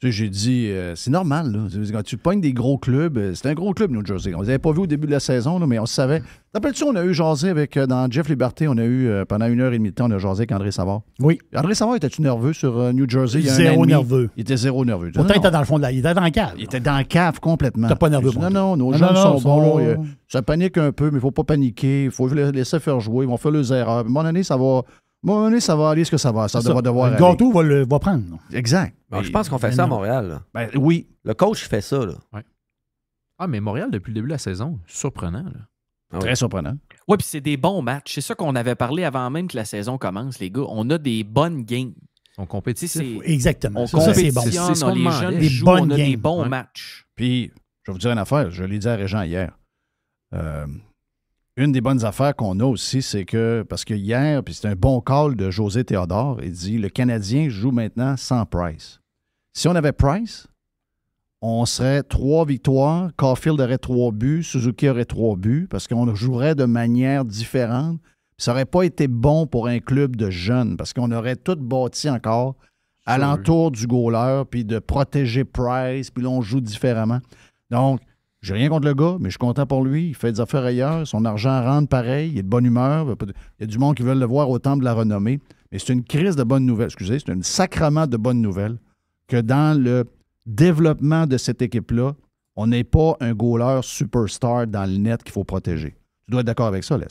C: J'ai dit, c'est normal. Là. Quand tu pognes des gros clubs, c'est un gros club, New Jersey. On ne les avait pas vus au début de la saison, là, mais on se savait. T'appelles-tu, on a eu jasé avec, dans Jeff Liberté, on a eu, pendant 1h30 de temps, on a jasé avec André Savard.
D: Oui.
C: André Savard, étais-tu nerveux sur New Jersey?
D: Zéro nerveux.
C: Il était zéro nerveux.
D: Pourtant, il était dans le fond de il était dans la cave.
C: Il était dans la cave complètement.
D: T'es pas nerveux.
C: Non, nos jeunes sont bons. Ça panique un peu, mais il ne faut pas paniquer. Il faut les laisser faire jouer. Ils vont faire leurs erreurs. À un moment donné, ça va Bon, ça va aller ce que ça va. Ça va devoir
D: Le gâteau va prendre.
C: Exact.
J: Je pense qu'on fait ça à Montréal. Là.
C: Ben, oui.
J: Le coach fait ça. Là.
K: Ouais. Ah, mais Montréal, depuis le début de la saison, surprenant. Là.
C: Très surprenant.
I: Oui, puis c'est des bons matchs. C'est ça qu'on avait parlé avant même que la saison commence, les gars. On a des bonnes games.
K: On compétitionne.
D: Exactement.
I: On
D: compétitionne,
K: c'est ce qu'on
I: les jeunes
D: des
I: jouent,
D: bonnes
I: on a des
D: games.
I: bons matchs.
C: Puis, je vais vous dire une affaire. Je l'ai dit à Régent hier. Une des bonnes affaires qu'on a aussi, c'est que, parce que hier, puis c'est un bon call de José Théodore, il dit le Canadien joue maintenant sans Price. Si on avait Price, on serait 3 victoires, Caulfield aurait 3 buts, Suzuki aurait 3 buts, parce qu'on jouerait de manière différente. Ça n'aurait pas été bon pour un club de jeunes, parce qu'on aurait tout bâti encore alentour du goaler, puis de protéger Price, puis là, on joue différemment. Donc, j'ai rien contre le gars, mais je suis content pour lui. Il fait des affaires ailleurs. Son argent rentre pareil. Il est de bonne humeur. Il y a du monde qui veut le voir au temple de la renommée. Mais c'est une crise de bonnes nouvelles. Excusez, c'est un sacrement de bonnes nouvelles que dans le développement de cette équipe-là, on n'est pas un goaler superstar dans le net qu'il faut protéger. Tu dois être d'accord avec ça, Les?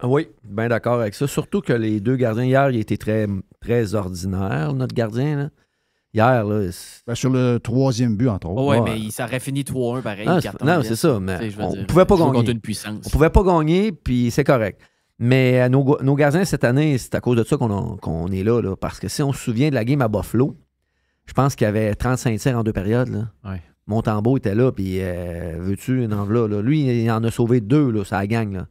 J: Oui, bien d'accord avec ça. Surtout que les deux gardiens, hier, il était très, très ordinaire, notre gardien. Là. Hier, là.
C: Sur le 3e but, entre autres.
I: Oui, mais ça aurait fini 3-1 pareil.
J: Non, c'est ça. Mais on ne pouvait pas gagner.
I: Une puissance.
J: On pouvait pas gagner, puis c'est correct. Mais nos gardiens, cette année, c'est à cause de ça qu'on est là, parce que si on se souvient de la game à Buffalo, je pense qu'il y avait 35 tirs en 2 périodes. Là.
K: Ouais.
J: Montembeault était là, puis veux-tu une enveloppe? Là? Lui, il en a sauvé 2, là, ça gang. Là.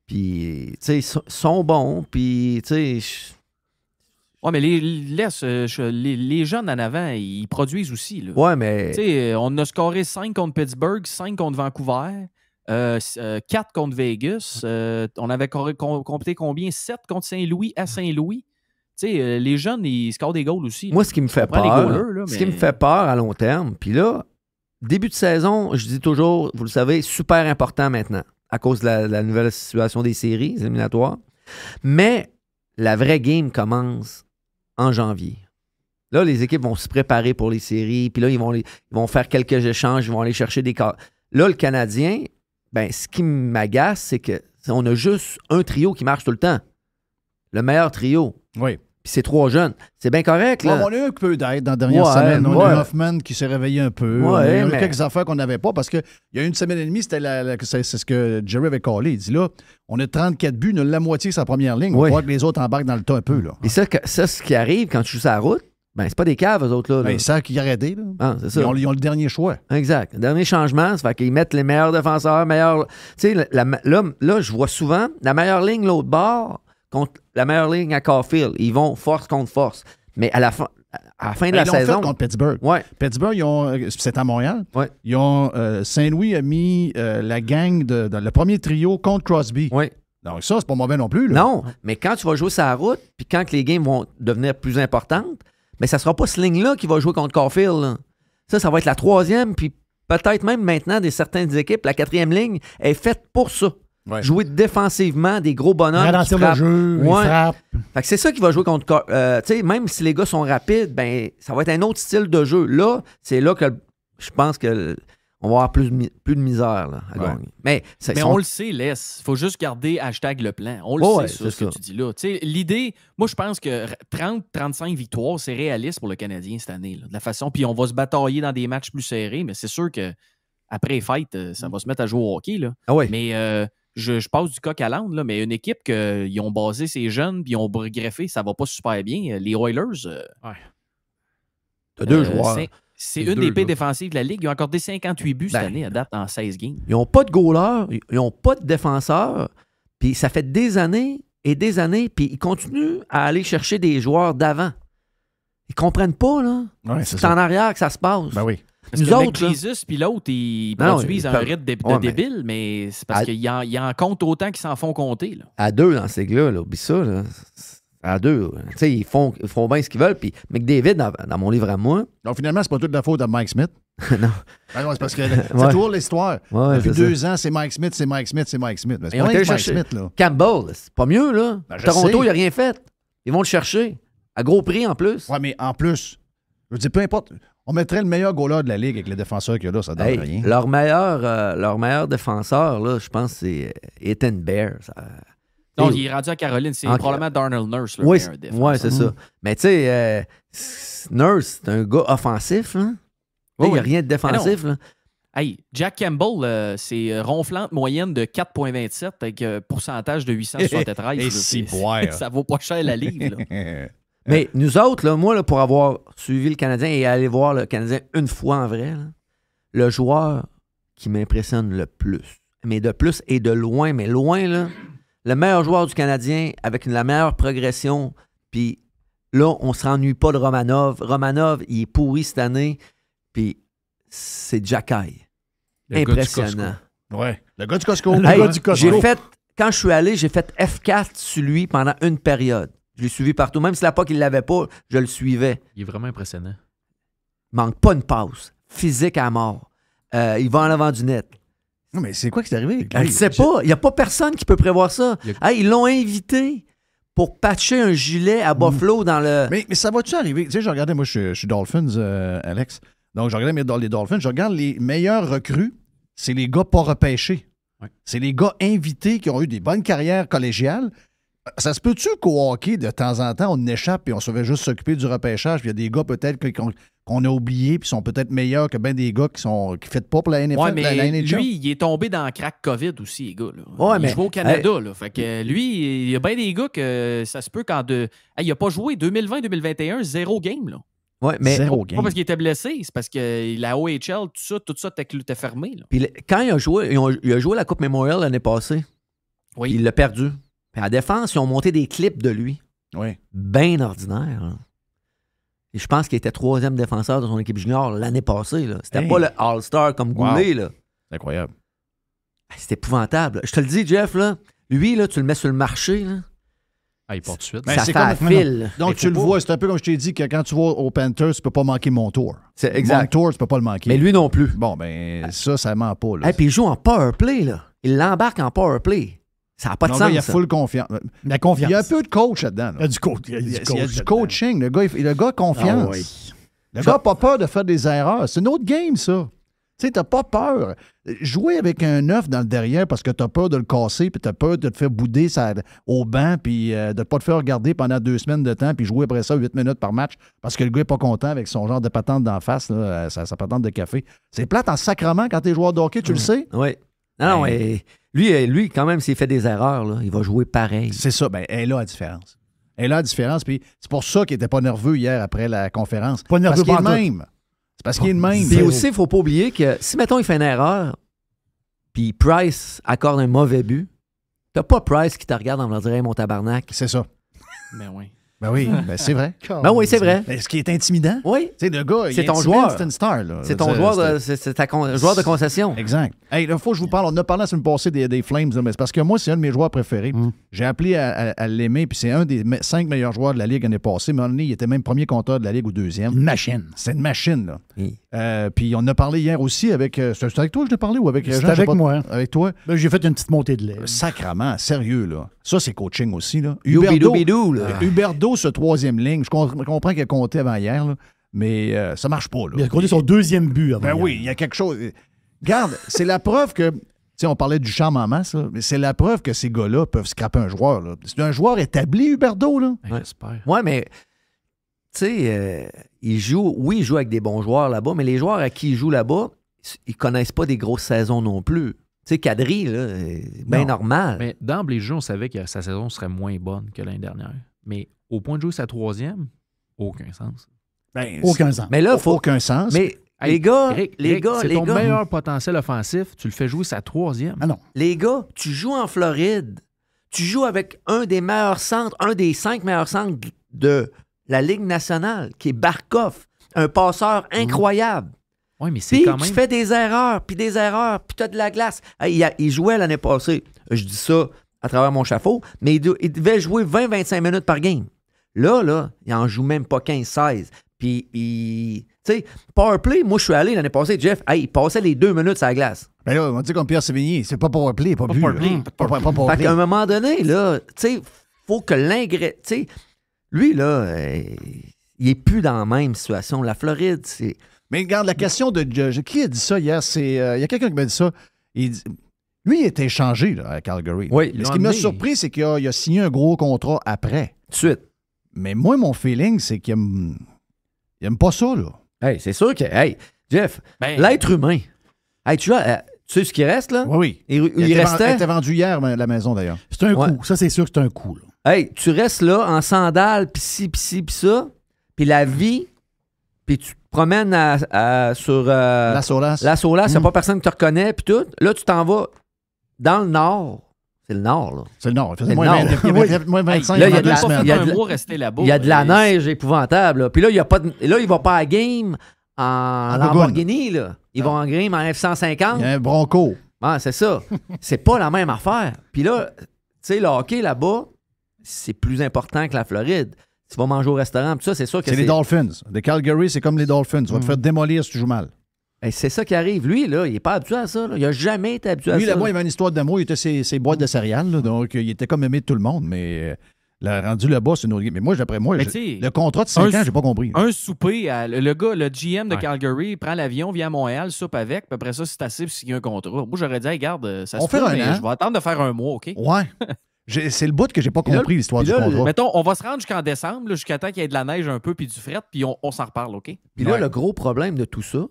J: Puis, tu sais, ils sont bons, puis, tu sais...
I: Oui, mais les jeunes en avant, ils produisent aussi. Là.
J: Ouais, mais...
I: Tu sais, on a scoré 5 contre Pittsburgh, 5 contre Vancouver, 4 contre Vegas. On avait compté combien? 7 contre Saint-Louis à Saint-Louis. Tu sais, les jeunes, ils scorent des goals aussi.
J: Moi, ce qui me fait peur, ce qui me fait peur à long terme, puis là, début de saison, je dis toujours, vous le savez, super important maintenant, à cause de la nouvelle situation des séries éliminatoires. Mais la vraie game commence en janvier. Là, les équipes vont se préparer pour les séries, puis là, ils vont faire quelques échanges, ils vont aller chercher des cas. Là, le Canadien, ben, ce qui m'agace, c'est qu'on a juste un trio qui marche tout le temps. Le meilleur trio.
C: Oui.
J: Puis c'est 3 jeunes. C'est bien correct, là.
C: On a eu un peu d'aide dans la dernière semaine. On a eu Hoffman qui s'est réveillé un peu. On a eu quelques affaires qu'on n'avait pas parce qu'il y a une semaine et demie, c'est ce que Jerry avait callé. Il dit là, on a 34 buts, on a la moitié de sa première ligne. On va voir que les autres embarquent dans le tas un peu. Là.
J: Et ça, ce qui arrive quand tu joues sur la route, ben c'est pas des caves, eux autres. Là.
C: Ben, c'est ça qui a aidé. Là.
J: Ah, c'est ça.
C: Ils ont le dernier choix.
J: Exact. Le dernier changement, ça fait qu'ils mettent les meilleurs défenseurs, meilleurs. Tu sais, là, je vois souvent la meilleure ligne l'autre bord contre la meilleure ligne à Caulfield. Ils vont force contre force. Mais à la fin de la saison.
C: Fait contre Pittsburgh.
J: Ouais.
C: Pittsburgh, c'est à Montréal.
J: Ouais.
C: Ils ont Saint-Louis a mis la gang dans le premier trio contre Crosby.
J: Oui.
C: Donc ça, c'est pas mauvais non plus. Là.
J: Non, mais quand tu vas jouer sur la route, puis quand les games vont devenir plus importantes, mais ça sera pas ce ligne-là qui va jouer contre Caulfield. Là. Ça va être la 3e, puis peut-être même maintenant des certaines équipes, la 4e ligne est faite pour ça. Ouais. Jouer défensivement, des gros bonhommes.
D: Ralentir le jeu, ils frappent.
J: Fait que c'est ça qui va jouer contre... tu sais, même si les gars sont rapides, ben ça va être un autre style de jeu. Là, c'est là que je pense que on va avoir plus de misère là, à gagner. Mais
I: on le sait, Les. Il faut juste garder #le plan. On le sait, ce que tu dis là. L'idée, moi, je pense que 30-35 victoires, c'est réaliste pour le Canadien cette année. Là, de la façon, puis on va se batailler dans des matchs plus serrés, mais c'est sûr que après les fêtes, ça va se mettre à jouer au hockey. Là.
J: Ah oui.
I: Mais je passe du coq à l'âne, là, mais une équipe qu'ils ont basé ces jeunes puis ils ont greffé, ça va pas super bien. Les Oilers...
J: T'as 2 joueurs.
I: C'est une des pires défensives de la Ligue. Ils ont accordé 58 buts cette année à date en 16 games.
J: Ils n'ont pas de goalers, ils n'ont pas de défenseurs. Puis ça fait des années et des années, puis ils continuent à aller chercher des joueurs d'avant. Ils comprennent pas, là.
C: Ouais,
J: c'est en arrière que ça se passe.
C: Ben oui.
I: Parce que Jesus puis l'autre, ils produisent un rythme débile, mais c'est parce qu'il y en compte autant qu'ils s'en font compter. Là.
J: À 2 dans ces gars-là, oublie ça, là. À 2. Tu sais, ils font bien ce qu'ils veulent. Puis McDavid, dans mon livre à moi.
C: Donc finalement, c'est pas toute la faute de Mike Smith.
J: Non.
C: Ah non, c'est parce que c'est toujours l'histoire.
J: Ouais,
C: depuis 2 ans, c'est Mike Smith, c'est Mike Smith, c'est Mike Smith. Mais c'est pas Mike Smith, là.
J: Campbell, c'est pas mieux, là.
C: Ben,
J: Toronto, il n'a rien fait. Ils vont le chercher. À gros prix, en plus.
C: Ouais, mais en plus, je veux dire, peu importe. On mettrait le meilleur goaler de la Ligue avec les défenseurs qu'il y a là, ça donne rien.
J: Leur meilleur défenseur, là, je pense, c'est Ethan Bear.
I: Non, il est rendu à Caroline. C'est probablement Darnell Nurse, le meilleur défenseur.
J: Oui, c'est ça. Mais tu sais, Nurse, c'est un gars offensif. Hein? Il n'y a rien de défensif. Là.
I: Hey, Jack Campbell, c'est ronflante moyenne de 4,27 avec pourcentage de 873.
C: Et si
I: ça vaut pas cher la livre.
J: Mais nous autres, là, moi, là, pour avoir suivi le Canadien et aller voir le Canadien une fois en vrai, là, le joueur qui m'impressionne le plus, mais de plus et de loin, mais loin, là, le meilleur joueur du Canadien avec la meilleure progression, puis là, on ne s'ennuie pas de Romanov. Romanov, il est pourri cette année, puis c'est Jacky. Impressionnant.
C: Ouais, le gars du Costco.
J: Quand je suis allé, j'ai fait F4 sur lui pendant une période. Je l'ai suivi partout. Même si la POC, il ne l'avait pas, je le suivais.
K: Il est vraiment impressionnant.
J: Il manque pas une passe. Physique à mort. Il va en avant du net.
C: Non, mais c'est quoi qui est arrivé?
J: Je ne sais pas. Il n'y a pas personne qui peut prévoir ça. Ils l'ont invité pour patcher un gilet à Buffalo dans le...
C: Mais ça va-tu arriver? Tu sais, je regardais, moi, je suis Dolphins, Alex. Donc, je regardais les Dolphins. Je regarde les meilleurs recrues. C'est les gars pas repêchés. Ouais. C'est les gars invités qui ont eu des bonnes carrières collégiales. Ça se peut-tu qu'au hockey, de temps en temps, on échappe et on se fait juste s'occuper du repêchage? Puis il y a des gars peut-être qu'on a oubliés puis sont peut-être meilleurs que bien des gars qui ne fêtent pas pour la NFL.
I: Ouais, mais
C: la NHL.
I: lui, il est tombé dans le crack COVID aussi, les gars. Là.
J: Ouais,
I: il joue au Canada. Là, fait que lui, il y a bien des gars que ça se peut quand il n'a pas joué 2020-2021, 0 game. Là.
J: Ouais, mais
C: zéro game.
I: Pas parce qu'il était blessé, c'est parce que la OHL, tout ça était fermé. Là.
J: Puis quand il a joué la Coupe Memorial l'année passée, il l'a perdu. Puis à la défense, ils ont monté des clips de lui.
C: Oui.
J: Bien ordinaire. Là. Et je pense qu'il était 3e défenseur de son équipe junior l'année passée. Là. C'était pas le All-Star comme Goulet. Là.
C: C'est incroyable.
J: C'est épouvantable. Je te le dis, Jeff, là, lui, là, tu le mets sur le marché. Là.
K: Il part tout de suite.
J: Ça fait à fil.
C: Donc, tu le vois, c'est un peu comme je t'ai dit que quand tu vas au Panthers, tu peux pas manquer mon tour.
J: C'est exact.
C: Mon tour, tu peux pas le manquer.
J: Mais lui non plus.
C: Bon, ben ça ment pas.
J: Et puis il joue en power play. Là. Il l'embarque en power play. Ça n'a pas de sens.
C: Il y a full confiance.
D: La confiance.
C: Il y a un peu de coach là-dedans. Là.
D: Il y a du coach. Il y a
C: du coaching. Le gars a confiance.
D: Ah, oui.
C: Le gars n'a pas peur de faire des erreurs. C'est une autre game, ça. Tu sais, t'as pas peur. Jouer avec un œuf dans le derrière parce que t'as peur de le casser, puis t'as peur de te faire bouder au banc, puis de ne pas te faire regarder pendant 2 semaines de temps, puis jouer après ça 8 minutes par match parce que le gars n'est pas content avec son genre de patente d'en face, là, sa patente de café. C'est plate en sacrement quand t'es joueur de hockey, tu le sais?
J: Oui. Non, lui, quand même, s'il fait des erreurs, là, il va jouer pareil.
C: C'est ça. Ben, elle est là la différence. Elle est là la différence, puis c'est pour ça qu'il n'était pas nerveux hier après la conférence.
D: Pas nerveux
C: parce qu'il est le même. C'est parce qu'il est le même.
J: Puis aussi, il ne faut pas oublier que si, mettons, il fait une erreur, puis Price accorde un mauvais but, t'as pas Price qui te regarde en me disant « mon tabarnak ».
C: C'est ça.
I: Ben oui.
C: Ben oui, ben c'est vrai.
J: Ben oui, c'est vrai.
C: Mais ce qui est intimidant,
J: oui.
C: Tu sais, le gars,
J: c'est ton joueur.
C: C'est une star. Là.
J: C'est ton joueur, c'est ta joueur de concession.
C: Exact. Hey, il faut que je vous parle. On a parlé la semaine passée des Flames, là, mais c'est parce que moi, c'est un de mes joueurs préférés. J'ai appelé à l'aimer, puis c'est un des 5 meilleurs joueurs de la Ligue l'année passée. Mais il était même premier compteur de la Ligue ou 2e.
D: Une machine.
C: C'est une machine, là. Oui. Puis on a parlé hier aussi avec... c'est avec toi que je l'ai parlé ou avec Jean?
D: C'est avec moi.
C: Avec toi?
D: Ben, j'ai fait une petite montée de lait.
C: Sacrement, sérieux, là. Ça, c'est coaching aussi, là.
J: Huberdeau,
C: ce 3e ligne, je comprends qu'il a compté avant hier, là, mais ça marche pas, là.
D: Il a compté son 2e but avant
C: hier. Oui, il y a quelque chose... Regarde, c'est la preuve que... Tu sais, on parlait du charme en masse, là, mais c'est la preuve que ces gars-là peuvent scraper un joueur, là. C'est un joueur établi, Huberdeau, là.
K: J'espère.
J: Oui, mais... Tu sais, il joue avec des bons joueurs là-bas, mais les joueurs à qui il joue là-bas, ils connaissent pas des grosses saisons non plus. Tu sais, Kadri, là, bien normal.
K: Mais d'emblée de jeu, on savait que sa saison serait moins bonne que l'année dernière. Mais au point de jouer sa 3e, aucun sens.
C: Ben,
D: aucun sens.
J: Mais là, il faut...
C: Aucun sens.
J: Mais les gars...
K: C'est ton meilleur potentiel offensif, tu le fais jouer sa 3e.
D: Ah non.
J: Les gars, tu joues en Floride. Tu joues avec un des meilleurs centres, un des 5 meilleurs centres de la Ligue nationale, qui est Barkov, un passeur incroyable.
K: Oui, mais c'est quand même...
J: tu fais des erreurs, puis tu as de la glace. Il jouait l'année passée, je dis ça à travers mon chapeau, mais il devait jouer 20-25 minutes par game. Là, il en joue même pas 15-16. Puis, tu sais, powerplay, moi, je suis allé l'année passée, Jeff, il passait les 2 minutes sur la glace.
C: Ben là, on dit comme Pierre Sévigné, c'est pas powerplay, pas but.
J: Fait qu'à un moment donné, là, tu sais, faut que l'ingrédient... Tu sais, lui, là, il est plus dans la même situation. La Floride, c'est...
C: Mais regarde, la question de... Qui a dit ça hier? Il y a quelqu'un qui m'a dit ça. Il dit, Lui, il était échangé là, à Calgary.
J: Oui,
C: mais ce qui m'a surpris, c'est qu'il a signé un gros contrat après.
J: Tout de suite.
C: Mais moi, mon feeling, c'est qu'il aime pas ça, là.
J: Hey, c'est sûr que... Hey, Jeff, l'être humain... Hey, tu sais ce qui reste, là?
C: Oui.
J: Il
C: restait... Il était vendu hier, la maison, d'ailleurs.
D: C'est un coup. Ça, c'est sûr que c'est un coup, là.
J: Hey, tu restes là, en sandales, pis ci, pis ci, pis ça, puis la vie... Puis tu te promènes sur...
C: La Solas.
J: La Solas, il n'y a pas personne qui te reconnaît, puis tout. Là, tu t'en vas dans le nord. C'est le nord, là.
C: C'est le nord. Il faisait moins 25.
J: Là, il y a de la neige épouvantable. Là. Puis là, il ne va pas à game en Lamborghini, là. Il va en game en F-150.
C: Il y a un Bronco.
J: Ah, c'est ça. C'est pas la même affaire. Puis là, tu sais, le hockey là-bas, c'est plus important que la Floride. Tu vas manger au restaurant, tout ça, c'est sûr que
C: c'est les Dolphins. De Calgary, c'est comme les Dolphins. Tu vas te faire démolir si tu joues mal.
J: Hey, c'est ça qui arrive. Lui, là, il n'est pas habitué à ça. Là. Il n'a jamais été habitué à ça.
C: Lui, là-bas, il avait une histoire d'amour. Il était ses boîtes de céréales. Là, donc, il était comme aimé de tout le monde. Mais rendu là-bas, c'est une autre game. Mais moi, d'après moi, le contrat de 5 ans, j'ai pas compris.
I: Un souper, le gars, le GM de Calgary, il prend l'avion, vient à Montréal, soupe avec. Puis après ça, c'est assez pour signer un contrat. Moi, j'aurais dit, hey, regarde, ça se fait, mais je vais attendre de faire un mois, OK?
C: Ouais. C'est le bout que j'ai pas compris, l'histoire du contrat.
I: Mettons, on va se rendre jusqu'en décembre, jusqu'à temps qu'il y ait de la neige un peu puis du fret, puis on s'en reparle, OK?
J: Puis là, le gros problème de tout ça,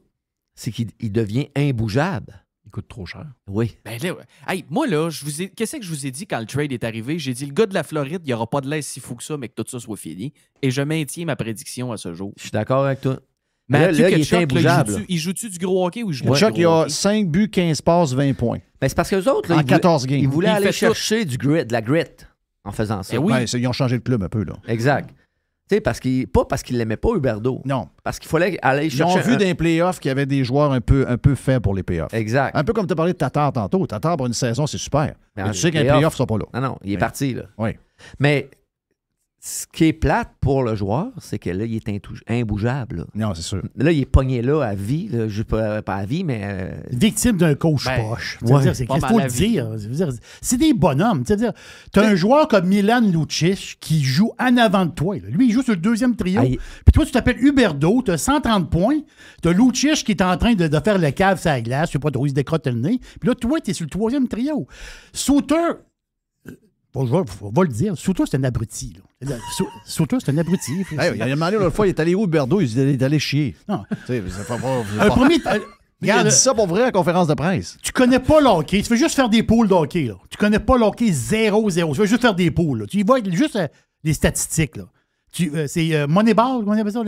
J: c'est qu'il devient imbougeable.
K: Il coûte trop cher.
J: Oui.
I: Ben là, hey, moi, là, qu'est-ce que je vous ai dit quand le trade est arrivé? J'ai dit, le gars de la Floride, il n'y aura pas de l'aise si fou que ça, mais que tout ça soit fini. Et je maintiens ma prédiction à ce jour.
J: Je suis d'accord avec toi.
I: Mais
J: là, il est imbougeable.
I: Il joue-tu du gros hockey ou il joue
C: du
I: Chuck,
C: il a 5 buts, 15 passes, 20 points.
J: Ben, c'est parce qu'eux autres, là,
C: en 14 games.
J: Ils voulaient aller chercher de la grit en faisant ça.
C: Oui. Ils ont changé le club un peu, là.
J: Exact. Tu sais, pas parce qu'ils l'aimaient pas, Huberdeau.
C: Non.
J: Parce qu'il fallait aller chercher...
C: Ils ont vu dans les playoffs qu'il y avait des joueurs un peu faits pour les playoffs.
J: Exact.
C: Un peu comme tu as parlé de Tatar tantôt. Tatar, pour une saison, c'est super. Mais tu sais qu'un playoff, ils sont pas là.
J: Non, il est parti, là.
C: Oui.
J: Mais ce qui est plate pour le joueur, c'est que là, il est imbougeable. Là.
C: Non, c'est sûr.
J: Là, il est pogné là à vie. Là, pas à vie, mais...
D: Victime d'un coach poche. C'est qu'il faut le dire. C'est des bonhommes. Tu as un joueur comme Milan Lucic qui joue en avant de toi. Là. Lui, il joue sur le deuxième trio. Puis toi, tu t'appelles Huberdeau, tu as 130 points. Tu as Lucic qui est en train de faire le cave sur la glace. Je sais pas trop, il se décrotte le nez. Puis là, toi, tu es sur le troisième trio. Sutter... Bon, je vais le dire. Sutter, c'est un abruti. Sutter, c'est un abruti.
C: Il a demandé l'autre fois, il est allé où, Huberdeau? Il est allé chier.
D: Non.
C: Un premier... Il a dit ça pour vrai à la conférence de presse.
D: Tu connais pas l'hockey. Tu veux juste faire des poules d'hockey. Là. Tu connais pas l'hockey 0-0. Tu veux juste faire des poules. Là. Tu y vois juste les statistiques. Là. C'est Moneyball, comment on appelle ça?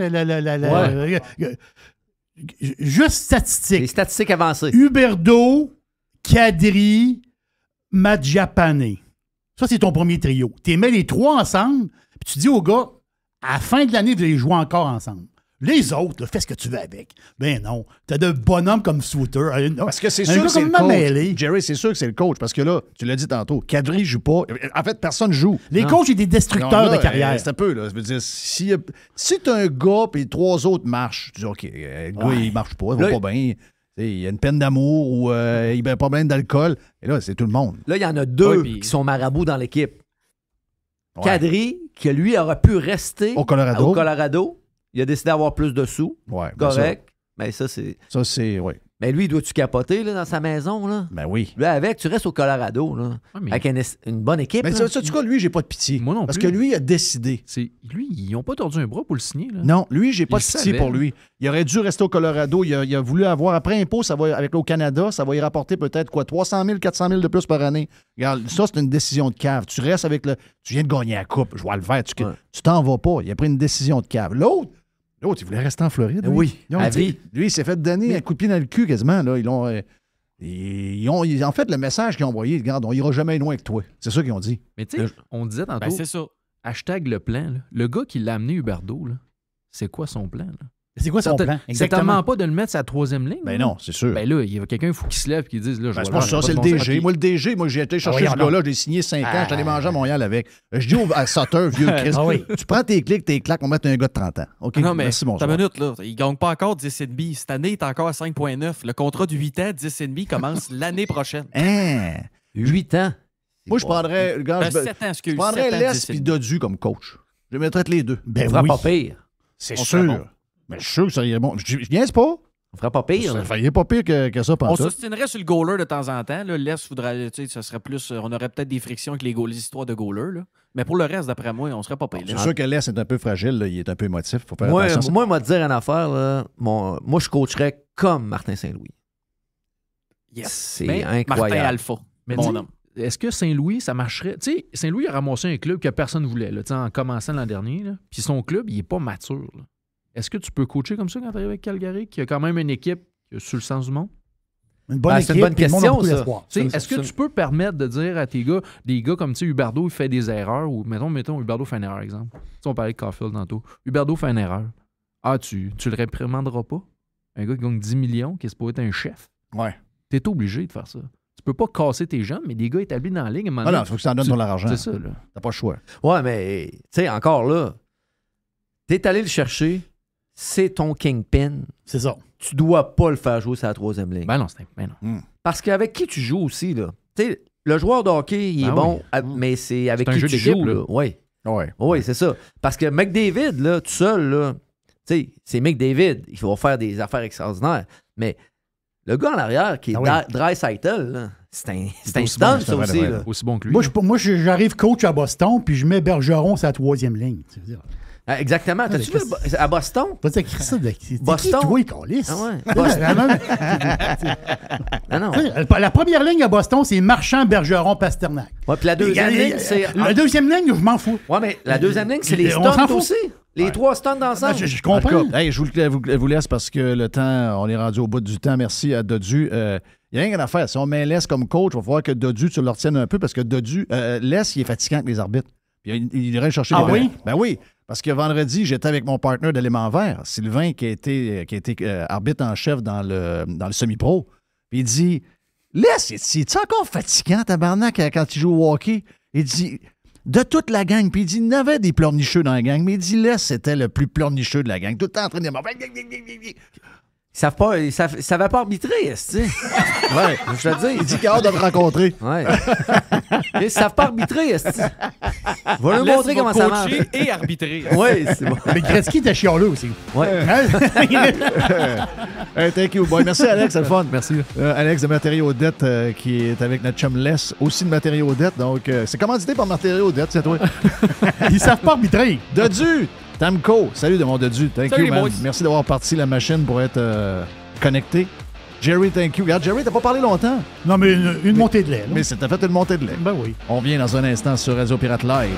D: Juste statistiques.
J: Les statistiques avancées.
D: Huberdeau, Kadri, Madjapane. Ça, c'est ton premier trio. Tu mets les trois ensemble, puis tu dis aux gars, à la fin de l'année, vous allez jouer encore ensemble. Les autres, là, fais ce que tu veux avec. Ben non. T'as de bonhommes comme Sutter.
C: Parce que c'est sûr que c'est le coach. Jerry, c'est sûr que c'est le coach. Parce que là, tu l'as dit tantôt, Kadri joue pas. En fait, personne joue.
D: Les coachs, c'est des destructeurs de carrière.
C: C'est un peu, là. Je veux dire, si t'as un gars et trois autres marchent, tu dis, OK, le gars, il marche pas, il va pas bien. Il y a une peine d'amour ou il y a un problème d'alcool. Et là, c'est tout le monde.
J: Là, il y en a deux qui sont marabouts dans l'équipe. Ouais. Kadri, qui lui aurait pu rester
C: au
J: Colorado. Il a décidé d'avoir plus de sous.
C: Ouais,
J: correct. Mais ça, c'est...
C: oui.
J: Mais lui, dois-tu capoter là, dans sa maison? Là?
C: Ben oui.
J: Lui, tu restes au Colorado, là, avec une bonne équipe.
C: Mais ça, tu vois, lui, j'ai pas de pitié.
K: Moi non
C: parce
K: plus.
C: que lui, il a décidé.
K: Lui, ils n'ont pas tordu un bras pour le signer. Là.
C: Non, lui, j'ai pas de pitié pour lui. Il aurait dû rester au Colorado. Il a voulu avoir, après impôt, ça va, avec au Canada, ça va y rapporter peut-être 300 000, 400 000 de plus par année. Regarde, ça, c'est une décision de cave. Tu restes avec le... Tu viens de gagner la coupe. Je vois le faire. Tu t'en vas pas. Il a pris une décision de cave. L'autre, il voulait rester en Floride. Lui.
J: Oui,
C: lui, il s'est fait donner un coup de pied dans le cul quasiment. Là. En fait, le message qu'ils ont envoyé, regarde, on ira jamais loin que toi. C'est ça qu'ils ont dit.
K: Mais tu sais, on disait tantôt,
I: c'est ça.
K: Hashtag le plan. Là. Le gars qui l'a amené Huberdeau, c'est quoi son plan? Là?
D: C'est quoi son plan?
K: Exactement pas de le mettre sur la troisième ligne.
C: Ben non, c'est sûr.
K: Ben là, il y a quelqu'un, il faut qu'il se lève et qu'il dise là,
C: c'est pas ça, c'est le DG. Moi, le DG, j'ai été chercher ce gars-là, je l'ai signé 5 ans, je suis allé manger à Montréal avec. Je dis à Sutter, vieux Chris, tu prends tes claques, on va mettre un gars de 30 ans. OK?
I: Non, mais
C: merci, bonjour.
I: Ta minute, là. Il ne gagne pas encore 10,5. Cette année, il est encore à 5,9. Le contrat de 8 ans, 10,5 commence l'année prochaine.
J: 8 ans?
C: Moi, je prendrais.
I: 7 ans, excuse.
C: Je prendrais Les et Dodu comme coach. Je mettrais les deux.
J: Ben, pas pire.
C: C'est sûr. Mais je suis sûr que ça irait bon. Je niaise pas.
J: On ferait pas pire.
C: Il n'est pas pire que ça,
I: on s'ostinerait sur le goaler de temps en temps. Là. L'Est voudrait, ça serait plus. On aurait peut-être des frictions avec les histoires de goaler. Là. Mais pour le reste, d'après moi, on serait pas pire.
C: C'est sûr que l'Est est un peu fragile. Là. Il est un peu émotif. Faut faire attention.
J: Moi, je vais te dire une affaire. Là. Moi, je coacherais comme Martin Saint-Louis.
I: Yes.
J: C'est incroyable.
I: Martin Alpha.
K: Mais bon homme. Est-ce que Saint-Louis, ça marcherait? Tu sais, Saint-Louis a ramassé un club que personne ne voulait là, en commençant l'an dernier. Là. Puis son club, il n'est pas mature. Là. Est-ce que tu peux coacher comme ça quand tu arrives avec Calgary, qui a quand même une équipe qui a sur le sens du monde?
D: Une bonne équipe,
J: c'est une bonne question, ça.
K: Est-ce que tu peux permettre de dire à tes gars, des gars comme Huberdeau, il fait des erreurs, ou mettons Huberdeau fait une erreur, exemple. On parlait de Caulfield tantôt. Huberdeau fait une erreur. Ah, tu le réprimanderas pas? Un gars qui gagne 10 millions, qui est supposé être un chef.
C: Ouais.
K: Tu es obligé de faire ça. Tu peux pas casser tes jambes, mais des gars établis dans la ligue,
C: non, il faut que tu en donnes ton argent.
K: C'est ça, là.
C: T'as pas le choix.
J: Ouais, mais, tu sais, encore là, t'es allé le chercher, c'est ton kingpin.
D: C'est ça.
J: Tu dois pas le faire jouer sur la troisième ligne.
K: Ben non.
J: Parce qu'avec qui tu joues aussi, là. Tu sais, le joueur de hockey, il est bon, mais c'est avec qui tu joues, là. Oui. Oui, c'est ça. Parce que McDavid, là, tout seul, là, tu sais, c'est McDavid. Il va faire des affaires extraordinaires. Mais le gars en arrière, qui est Draisaitl, c'est un stunt, ça aussi. Là.
K: Aussi bon que lui.
D: Moi, j'arrive coach à Boston, puis je mets Bergeron sur la troisième ligne.
J: Exactement. T'as-tu vu à Boston?
D: Vas-y, écrire ça.
J: Boston.
D: Qui, toi, il calisse?
J: Ah ouais. Boston.
D: Non. La première ligne à Boston, c'est Marchand, Bergeron, Pasternak.
J: Ouais, puis la deuxième ligne, c'est...
D: La deuxième ligne, je m'en fous.
J: Ouais, mais la deuxième ligne, c'est les stunts aussi. Les trois stunts ensemble.
D: Je comprends.
C: Hey, je vous laisse parce que le temps, on est rendu au bout du temps. Merci à Dodu. Il n'y a rien à faire. Si on met Les comme coach, il va falloir que Dodu, tu le retiennes un peu parce que Dodu, Les, il est fatigant avec les arbitres. Puis il irait chercher les
D: oui?
C: Ben oui. Parce que vendredi, j'étais avec mon partenaire d'élément vert, Sylvain, qui a été arbitre en chef dans le semi-pro. Puis il dit, Les, c'est-tu encore fatigant, tabarnak, quand il joue au hockey? Il dit, de toute la gang. Puis il dit, il y avait des pleurnicheux dans la gang, mais il dit, Les, c'était le plus pleurnicheux de la gang. Tout le temps en train de...
J: Ils savaient pas arbitrer, est-ce que
C: ouais, je te dis. Il dit qu'il a hâte de te rencontrer.
J: Ouais. Ils savent pas arbitrer, est-ce que va lui montrer comment ça marche.
I: Et arbitrer.
J: Oui, c'est bon.
D: Mais Gretzky était chialeux aussi.
J: Ouais.
C: Hey, thank you, boy. Merci, Alex, c'est le fun.
K: Merci.
C: Alex de Matériaux Dettes qui est avec notre chum Les, aussi de Matériaux Dettes. Donc, c'est commandité par Matériaux Dettes, c'est toi.
D: Ils savent pas arbitrer.
C: Dodu! Tamco, salut de mon Dodu. Thank
I: salut,
C: you, man.
I: boys.
C: Merci d'avoir parti la machine pour être connecté. Jerry, thank you. Regarde, Jerry, t'as pas parlé longtemps.
D: Non, mais une montée de lait. Là.
C: Mais t'as fait une montée de lait.
D: Ben oui.
C: On revient dans un instant sur Radio Pirate Live.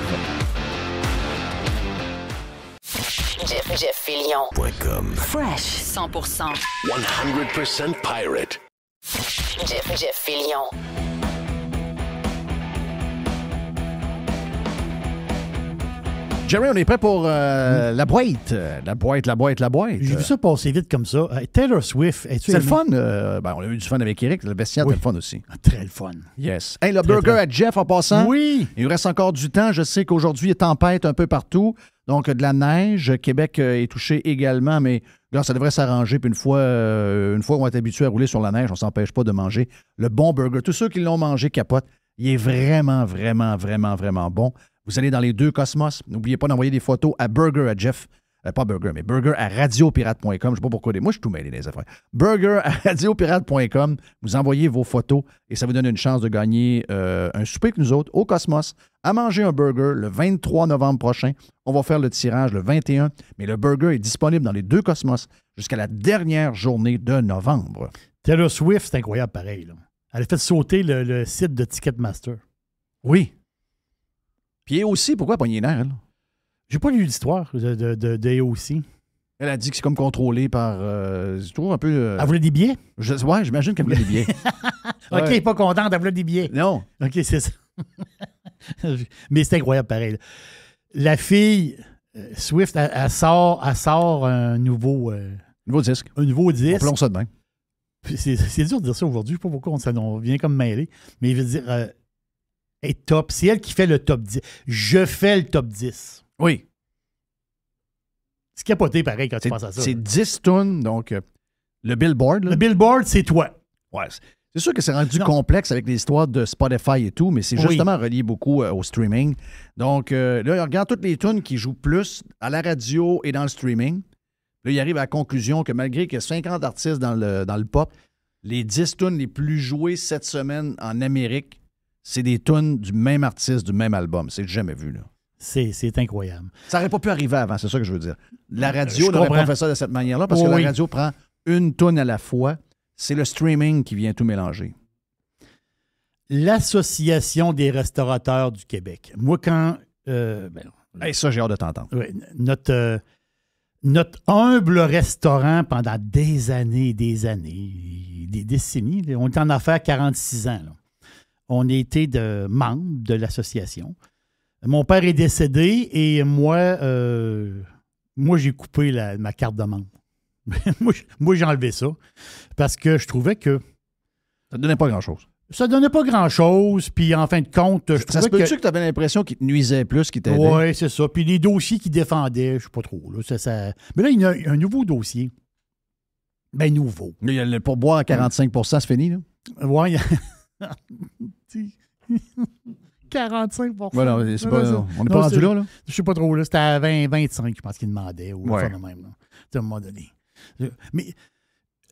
A: Jeff Fillion.
B: .com.
A: Fresh. 100%.
B: 100% pirate.
A: Jeff Fillion.
C: Jerry, on est prêt pour la boîte. La boîte.
D: J'ai vu ça passer vite comme ça. Taylor Swift,
C: c'est le fun. On a eu du fun avec Eric. Le bestiaire, c'était le fun aussi.
D: Très le fun.
C: Yes. Hey, le burger à Jeff en passant.
D: Oui.
C: Il nous reste encore du temps. Je sais qu'aujourd'hui, il y a tempête un peu partout. Donc, de la neige. Québec est touché également, mais là, ça devrait s'arranger. Puis une fois qu'on va être habitué à rouler sur la neige, on ne s'empêche pas de manger le bon burger. Tous ceux qui l'ont mangé capotent. Il est vraiment, vraiment, vraiment, vraiment bon. Vous allez dans les deux Cosmos. N'oubliez pas d'envoyer des photos à Burger à Jeff. Pas Burger, mais Burger à radiopirate.com. Je ne sais pas pourquoi. Moi, je suis tout mêlé dans les affaires. Burger à radiopirate.com. Vous envoyez vos photos et ça vous donne une chance de gagner un souper avec nous autres au Cosmos à manger un burger le 23 novembre prochain. On va faire le tirage le 21, mais le burger est disponible dans les deux Cosmos jusqu'à la dernière journée de novembre.
D: Taylor Swift, c'est incroyable pareil. Là. Elle a fait sauter le site de Ticketmaster.
C: Oui. Puis aussi, pourquoi pogner les nerfs, elle?
D: J'ai pas lu l'histoire de aussi.
C: Elle a dit que c'est comme contrôlé par... je trouve un peu...
D: Elle voulait des billets?
C: Ouais, j'imagine qu'elle voulait des billets.
D: OK, elle n'est pas contente, elle voulait des billets.
C: Non.
D: OK, c'est ça. Mais c'est incroyable pareil. La fille, Swift, elle sort un nouveau...
C: nouveau disque.
D: Un nouveau disque.
C: On plonge ça de même.
D: C'est dur de dire ça aujourd'hui. Je ne sais pas pourquoi on vient comme mêlé. Mais il veut dire... est top. C'est elle qui fait le top 10. Je fais le top 10.
C: Oui.
D: C'est capoté pareil quand tu penses à ça.
C: C'est 10 tonnes, donc le Billboard. Là.
D: Le Billboard, c'est toi.
C: Ouais. C'est sûr que c'est rendu complexe avec l'histoire de Spotify et tout, mais c'est justement relié beaucoup au streaming. Donc là, regarde toutes les tunes qui jouent plus à la radio et dans le streaming. Là, il arrive à la conclusion que malgré qu'il y a 50 artistes dans le pop, les 10 tunes les plus jouées cette semaine en Amérique, c'est des tunes du même artiste, du même album. C'est jamais vu, là.
D: C'est incroyable.
C: Ça n'aurait pas pu arriver avant, c'est ça que je veux dire. La radio n'aurait pas fait ça de cette manière-là parce que la radio prend une tune à la fois. C'est le streaming qui vient tout mélanger.
D: L'Association des restaurateurs du Québec. Moi, quand...
C: ça, j'ai hâte de t'entendre.
D: Oui, notre humble restaurant pendant des années, des décennies, là, on est en affaires 46 ans. Là. On a été membre de l'association. Mon père est décédé et moi j'ai coupé ma carte de membre. moi, j'ai enlevé ça parce que je trouvais que...
C: Ça ne donnait pas grand-chose.
D: Ça ne donnait pas grand-chose, puis en fin de compte...
C: Ça se peut-tu que tu avais l'impression qu'il te nuisait plus qu'il t'aidait?
D: Oui, c'est ça. Puis les dossiers qu'il défendait, je ne sais pas trop. Là, Mais là, il y a un nouveau dossier. Ben nouveau.
C: Le pourboire à 45 c'est fini, là?
D: Oui. 45
C: voilà, on n'est pas rendu là?
D: Je ne sais pas trop. Là, c'était à 20-25, je pense qu'il demandait. Ou ça de même. Là. À un moment donné. Mais...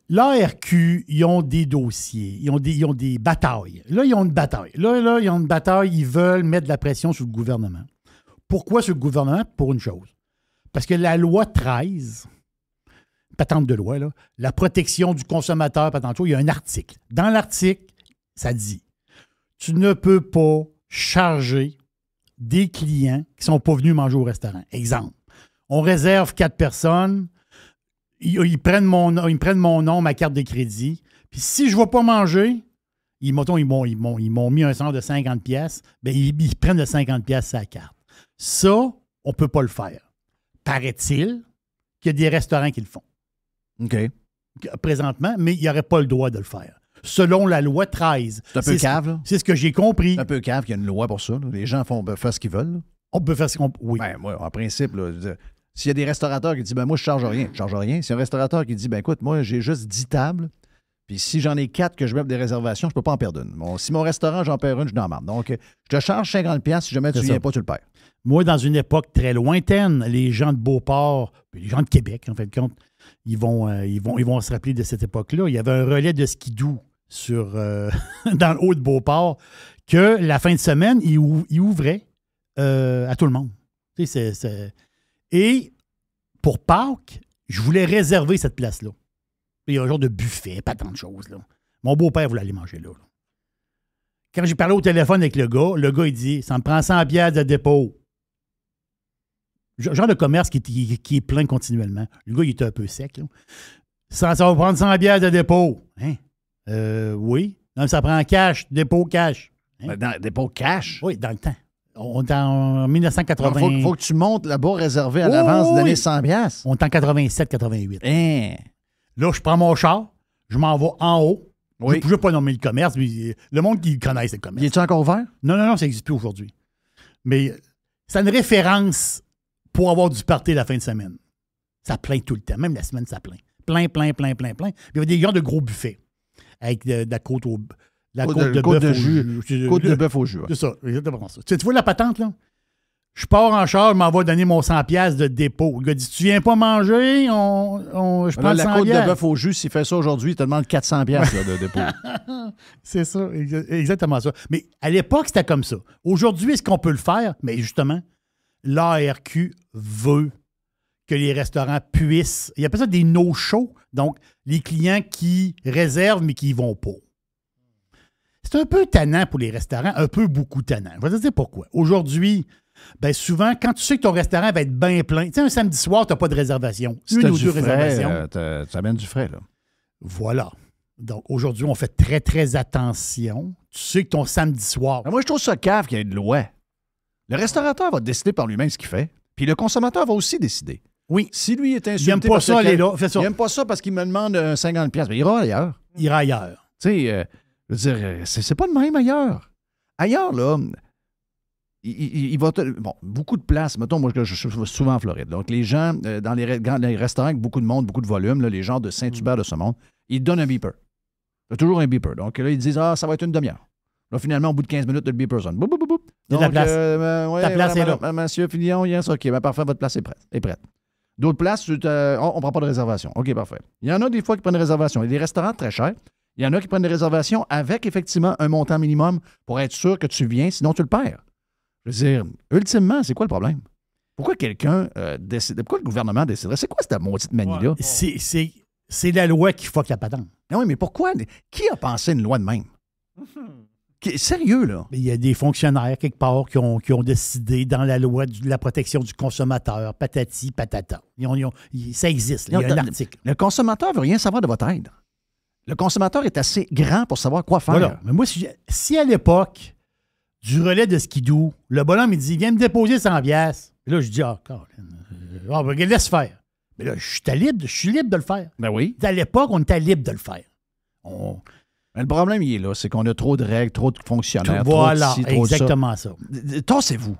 D: L'ARQ, ils ont des dossiers, ils ont des batailles. Là, ils ont une bataille. Là, ils ont une bataille, ils veulent mettre de la pression sur le gouvernement. Pourquoi sur le gouvernement? Pour une chose. Parce que la loi 13, patente de loi, là, la protection du consommateur, patente, il y a un article. Dans l'article, ça dit, tu ne peux pas charger des clients qui ne sont pas venus manger au restaurant. Exemple, on réserve 4 personnes, Ils prennent mon nom, ma carte de crédit. Puis si je ne vais pas manger, ils m'ont mis un centre de 50$, bien, ils prennent le 50$ sa carte. Ça, on ne peut pas le faire. Paraît-il qu'il y a des restaurants qui le font.
C: OK.
D: Présentement, mais il n'y aurait pas le droit de le faire. Selon la loi 13.
C: C'est un peu cave, là.
D: C'est ce que j'ai compris.
C: C'est un peu cave qu'il y a une loi pour ça. Là. Les gens peuvent faire ce qu'ils veulent. Là.
D: On peut faire ce qu'on... Oui.
C: Ben, moi, en principe, là, s'il y a des restaurateurs qui disent, ben moi, je charge rien. Je charge rien. S'il y a un restaurateur qui dit, ben écoute, moi, j'ai juste 10 tables, puis si j'en ai 4 que je mets des réservations, je peux pas en perdre une. Bon, si mon restaurant, j'en perds une, je n'en marre. Donc, je te charge 50$, si jamais tu ne viens pas, tu le perds.
D: Moi, dans une époque très lointaine, les gens de Beauport, les gens de Québec, en fait de compte, ils vont se rappeler de cette époque-là. Il y avait un relais de skidoo dans le haut de Beauport que la fin de semaine, ils ouvraient à tout le monde. Tu sais, Et pour Pâques, je voulais réserver cette place-là. Il y a un genre de buffet, pas tant de choses. Là. Mon beau-père voulait aller manger là. Quand j'ai parlé au téléphone avec le gars, il dit, ça me prend 100$ de dépôt. Genre de commerce qui est plein continuellement. Le gars, il était un peu sec. Là. Ça va prendre 100$ de dépôt. Hein? Oui. Non, ça prend cash, dépôt cash. Hein?
C: Dépôt cash?
D: Oui, dans le temps. On est en 1980.
C: Il faut que tu montes là-bas réservé à l'avance d'année 100$.
D: On est en 87-88.
C: Hein?
D: Là, je prends mon char, je m'en vais en haut.
C: Oui.
D: Je ne veux pas nommer le commerce, mais le monde qui connaît le commerce.
C: Il est-tu encore ouvert?
D: Non, ça n'existe plus aujourd'hui. Mais c'est une référence pour avoir du party la fin de semaine. Ça plaint tout le temps. Même la semaine, ça plaint. Plein. Puis il y avait des gens de gros buffets avec de la côte au... La côte de bœuf au jus.
C: Côte de bœuf au jus.
D: C'est ça, exactement ça. Tu vois la patente, là? Je pars en char, je m'en vais donner mon 100$ de dépôt. Le gars dit, tu viens pas manger, je prends le 100$.
C: La côte de bœuf au jus, s'il fait ça aujourd'hui, il te demande 400$ de dépôt.
D: C'est ça, exactement ça. Mais à l'époque, c'était comme ça. Aujourd'hui, est-ce qu'on peut le faire? Mais justement, l'ARQ veut que les restaurants puissent... Il appelle ça des no-shows. Donc, les clients qui réservent, mais qui n'y vont pas. C'est un peu tannant pour les restaurants, beaucoup tannant. Je vais te dire pourquoi. Aujourd'hui, ben souvent, quand tu sais que ton restaurant va être bien plein, tu sais, un samedi soir, tu n'as pas de réservation.
C: Si une ou deux réservations. Tu amènes du frais, là.
D: Voilà. Donc, aujourd'hui, on fait très, très attention. Tu sais que ton samedi soir...
C: Mais moi, je trouve ça cave qu'il y ait une loi. Le restaurateur va décider par lui-même ce qu'il fait, puis le consommateur va aussi décider.
D: Oui.
C: Si lui est insulté...
D: Il n'aime pas ça, il est là.
C: Il n'aime pas ça parce qu'il me demande 50$. Ben, il ira ailleurs.
D: Il ira ailleurs.
C: Tu sais... Je veux dire, c'est pas de même ailleurs. Ailleurs, là, il va... Bon, beaucoup de places. Mettons, moi, je suis souvent en Floride. Donc, les gens, dans les restaurants avec beaucoup de monde, beaucoup de volume, là, les gens de Saint-Hubert de ce monde, ils donnent un beeper. Il y a toujours un beeper. Donc, là, ils disent, ça va être une demi-heure. Là, finalement, au bout de 15 minutes, le beeper sonne. Boum, boum, boum.
D: Donc, la place.
C: Ouais,
D: Ta place est là.
C: Monsieur Fillon, yes, OK, ben, parfait, votre place est prête. D'autres places, on ne prend pas de réservation. OK, parfait. Il y en a des fois qui prennent des réservations. Il y a des restaurants très chers. Il y en a qui prennent des réservations avec effectivement un montant minimum pour être sûr que tu viens, sinon tu le perds. Je veux dire, ultimement, c'est quoi le problème? Pourquoi quelqu'un décide? Pourquoi le gouvernement déciderait? C'est quoi cette maudite manie-là?
D: C'est la loi qui fuck la patente.
C: Ah oui, mais pourquoi? Qui a pensé une loi de même? Sérieux, là?
D: Il y a des fonctionnaires, quelque part, qui ont décidé dans la loi de la protection du consommateur, patati, patata. Ça existe, là. Il y a un article.
C: Le consommateur ne veut rien savoir de votre aide. Le consommateur est assez grand pour savoir quoi faire.
D: Voilà. Mais moi, si à l'époque, du relais de skidoo, le bonhomme, il dit, viens me déposer 100$. Et là, je dis, laisse faire. Mais là, je suis libre de le faire.
C: Ben oui.
D: À l'époque, on était libre de le faire.
C: Mais le problème, il est là. C'est qu'on a trop de règles, trop de fonctionnaires.
D: Voilà,
C: trop de ci, trop
D: exactement ça.
C: Tassez-vous.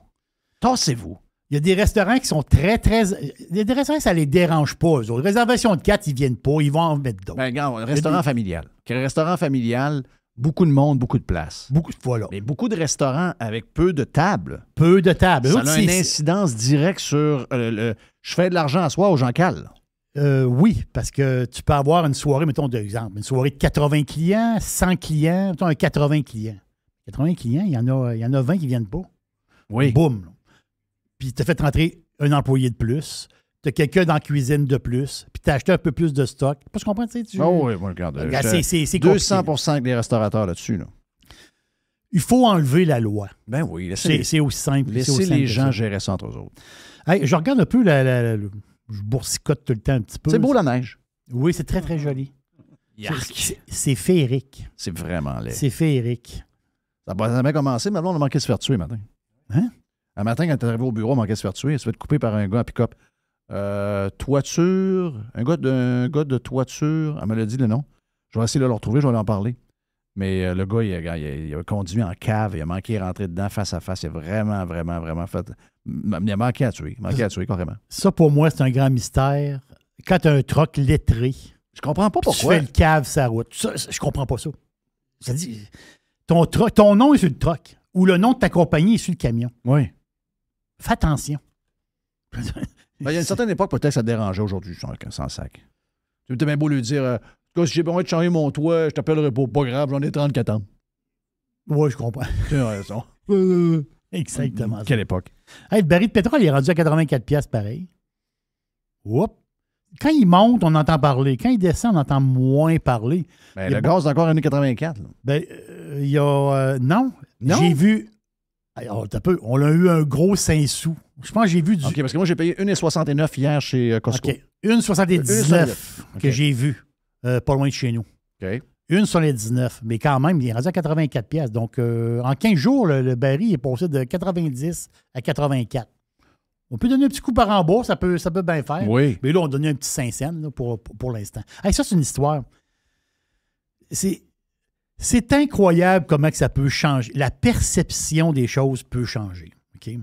C: Tassez-vous.
D: Il y a des restaurants qui sont très, très... Il y a des restaurants, ça ne les dérange pas, eux autres. Réservation de 4, ils ne viennent pas. Ils vont en mettre d'autres.
C: Ben, regarde, restaurant familial. Quel restaurant familial, beaucoup de monde, beaucoup de place.
D: Voilà.
C: Mais beaucoup de restaurants avec peu de tables.
D: Peu de tables.
C: Ça a une incidence directe sur je fais de l'argent à soi aux gens cales.
D: Oui, parce que tu peux avoir une soirée, mettons d'exemple, une soirée de 80 clients, 100 clients, mettons un 80 clients. 80 clients, il y en a 20 qui ne viennent pas.
C: Oui.
D: Boum. Puis tu as fait rentrer un employé de plus, tu as quelqu'un dans la cuisine de plus, puis tu as acheté un peu plus de stock. Tu comprends, tu sais?
C: Oh oui, moi, regarde.
D: C'est
C: 200% avec les restaurateurs là-dessus. Là.
D: Il faut enlever la loi.
C: Ben oui.
D: C'est aussi simple.
C: Laissez les gens gérer ça entre eux autres.
D: Hey, je regarde un peu je boursicote tout le temps un petit peu.
C: C'est beau la neige.
D: Oui, c'est très, très joli. C'est féerique.
C: C'est vraiment laid.
D: C'est féerique.
C: Ça n'a jamais commencé, mais là, on a manqué de se faire tuer matin.
D: Hein?
C: Un matin, quand tu es arrivé au bureau, on manquait de se faire tuer. Il se fait couper par un gars à pick-up. Toiture. Un gars de toiture. Elle me l'a dit le nom. Je vais essayer de le retrouver, je vais lui en parler. Mais le gars, il a conduit en cave. Il a manqué de rentrer dedans face à face. Il a vraiment fait... Il a manqué à tuer. Carrément.
D: Ça, pour moi, c'est un grand mystère. Quand tu as un truck lettré...
C: Je comprends pas pourquoi.
D: Tu fais le cave sa route. Ça, je comprends pas ça. Ça dit... Ton nom est sur le truck. Ou le nom de ta compagnie est sur le camion.
C: Oui.
D: Fais attention.
C: Il y a une certaine époque, peut-être que ça te dérangeait aujourd'hui, sans sac. Tu es bien beau lui dire si j'ai besoin de changer mon toit, je t'appellerai pas grave, j'en ai 34 ans.
D: Oui, je comprends.
C: Tu as raison.
D: Exactement.
C: Quelle époque?
D: Hey, le baril de pétrole, il est rendu à 84$ pareil. Oups. Quand il monte, on entend parler. Quand il descend, on entend moins parler.
C: Ben, le gaz, c'est encore 1,84.
D: Ben, il y a... non. J'ai vu... Alors, on a eu un gros 5 sous. Je pense que j'ai vu du...
C: OK, parce que moi, j'ai payé 1,69 hier chez Costco.
D: OK. 1,79 que j'ai vu, pas loin de chez nous.
C: OK.
D: 1,19. Mais quand même, il est rendu à 84$. Donc, en 15 jours, le baril est passé de 90 à 84. On peut donner un petit coup par en bas, ça peut bien faire.
C: Oui.
D: Mais là, on donne un petit 5 cents là, pour l'instant. Hey, ça, c'est une histoire. C'est incroyable comment que ça peut changer. La perception des choses peut changer. OK?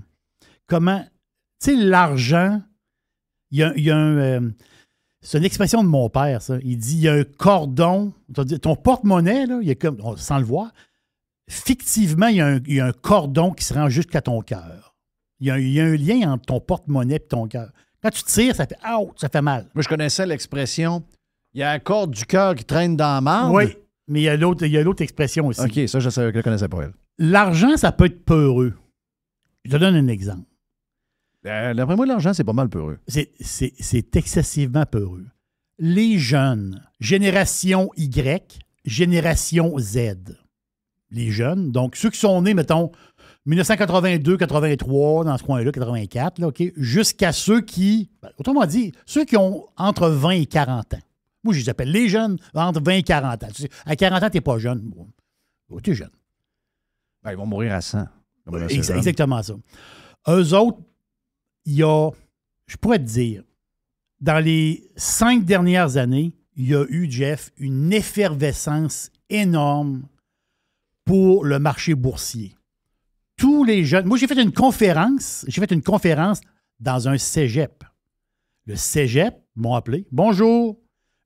D: Comment... Tu sais, l'argent, il y a un... c'est une expression de mon père, ça. Il dit, il y a un cordon... Ton porte-monnaie, là, il y a comme... Sans le voir, fictivement, il y a un cordon qui se rend jusqu'à ton cœur. Il y a un lien entre ton porte-monnaie et ton cœur. Quand tu tires, ça fait « ouch », ça fait mal.
C: Moi, je connaissais l'expression « il y a la corde du cœur qui traîne dans la marde ».
D: Oui, mais il y a l'autre expression aussi.
C: OK, ça, je ne la connaissais pas, elle.
D: L'argent, ça peut être peureux. Je te donne un exemple.
C: D'après moi, l'argent, c'est pas mal peureux.
D: C'est excessivement peureux. Les jeunes, génération Y, génération Z. Les jeunes, donc ceux qui sont nés, mettons, 1982, 83, dans ce coin-là, 84, là, OK, jusqu'à ceux qui, autrement dit, ceux qui ont entre 20 et 40 ans. Moi, je les appelle les jeunes entre 20 et 40 ans. Tu sais, à 40 ans, tu n'es pas jeune. Bon, tu es jeune.
C: Ben, ils vont mourir à 100.
D: Exactement ça. Eux autres, il y a, je pourrais te dire, dans les 5 dernières années, il y a eu, Jeff, une effervescence énorme pour le marché boursier. Tous les jeunes... Moi, j'ai fait une conférence dans un cégep. Le cégep m'ont appelé. « Bonjour,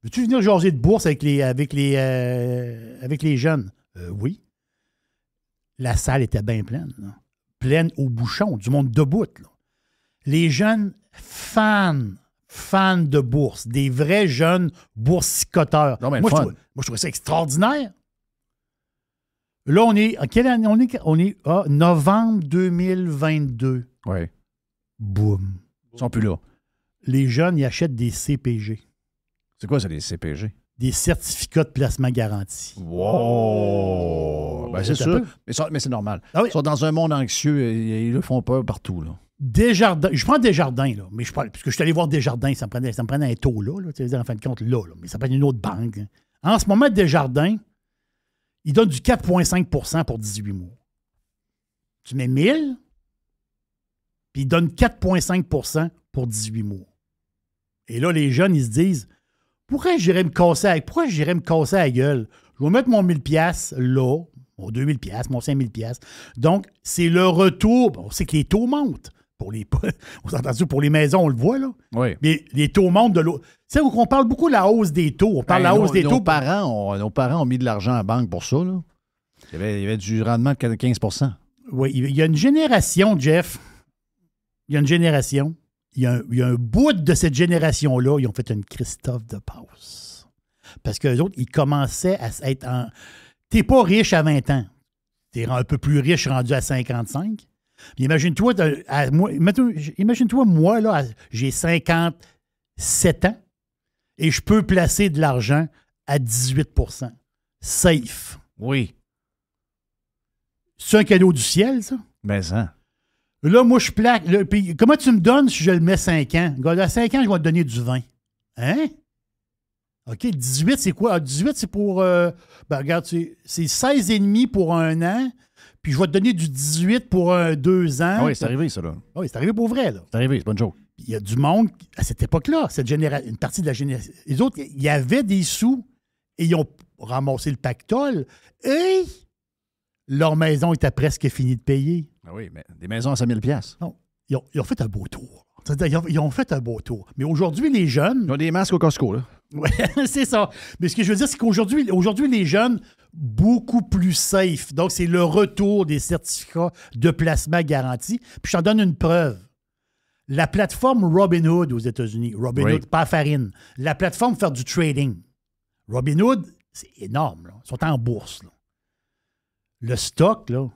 D: veux-tu venir jaser de bourse avec les jeunes? » Oui. La salle était bien pleine. Là. Pleine au bouchon, du monde debout. Là. Les jeunes fans fans de bourse, des vrais jeunes boursicoteurs.
C: Non, mais
D: moi, je trouvais ça extraordinaire. Là, on est... Quelle année? On est novembre 2022.
C: Oui.
D: Boum.
C: Ils sont plus là.
D: Les jeunes, ils achètent des CPG.
C: C'est quoi, ça, des CPG?
D: Des certificats de placement garanti.
C: Wow! Ben, c'est sûr. Mais c'est normal.
D: Ah oui.
C: Ils sont dans un monde anxieux et ils le font peur partout, là.
D: Desjardins. Je prends Desjardins, là. Mais parce que je suis allé voir Desjardins, ça me prenait un taux, là. Tu veux dire, en fin de compte, là. Mais ça prend une autre banque. Hein. En ce moment, Desjardins, ils donnent du 4,5 pour 18 mois. Tu mets 1000, puis ils donnent 4,5 pour 18 mois. Et là, les jeunes, ils se disent, pourquoi j'irais me casser la gueule? Je vais mettre mon 1000$ là, mon 2000$, mon 5000$. Donc, c'est le retour. On sait que les taux montent. On s'entend pour les maisons, on le voit, là.
C: Oui.
D: Mais les taux montent de l'eau. Tu sais, on parle beaucoup de la hausse des taux. On parle de la hausse des taux.
C: Nos parents ont mis de l'argent à la banque pour ça, là. Il y avait du rendement de 15%.
D: Oui, il y a une génération, Jeff. Il y a une génération. Il y a un bout de cette génération-là, ils ont fait une Christophe de passe. Parce qu'eux autres, ils commençaient à être en... T'es pas riche à 20 ans. T'es un peu plus riche rendu à 55. Puis imagine-toi, moi, là, j'ai 57 ans et je peux placer de l'argent à 18%. Safe.
C: Oui.
D: C'est un cadeau du ciel, ça?
C: Mais ça.
D: Là, moi, je plaque. Là, puis comment tu me donnes si je le mets 5 ans? À 5 ans, je vais te donner du 20. Hein? OK, 18, c'est quoi? 18, c'est pour... regarde, c'est 16,5 pour un an, puis je vais te donner du 18 pour 2 ans.
C: Ah oui, c'est arrivé, ça, là.
D: Oui, c'est arrivé pour vrai, là.
C: C'est arrivé, c'est pas une joke.
D: Il y a du monde, à cette époque-là, une partie de la génération... Les autres, il y avait des sous, et ils ont ramassé le pactole, et leur maison était presque finie de payer.
C: Ah oui, mais des maisons à 5 000$.
D: Non, ils ont fait un beau tour. C'est-à-dire, ils ont fait un beau tour. Mais aujourd'hui, les jeunes...
C: Ils ont des masques au Costco, là.
D: Oui, c'est ça. Mais ce que je veux dire, c'est qu'aujourd'hui, les jeunes, beaucoup plus safe. Donc, c'est le retour des certificats de placement garanti. Puis, je t'en donne une preuve. La plateforme Robinhood aux États-Unis, Robinhood, pas Farine, la plateforme pour faire du trading. Robinhood, c'est énorme, là. Ils sont en bourse, là. Le stock, là,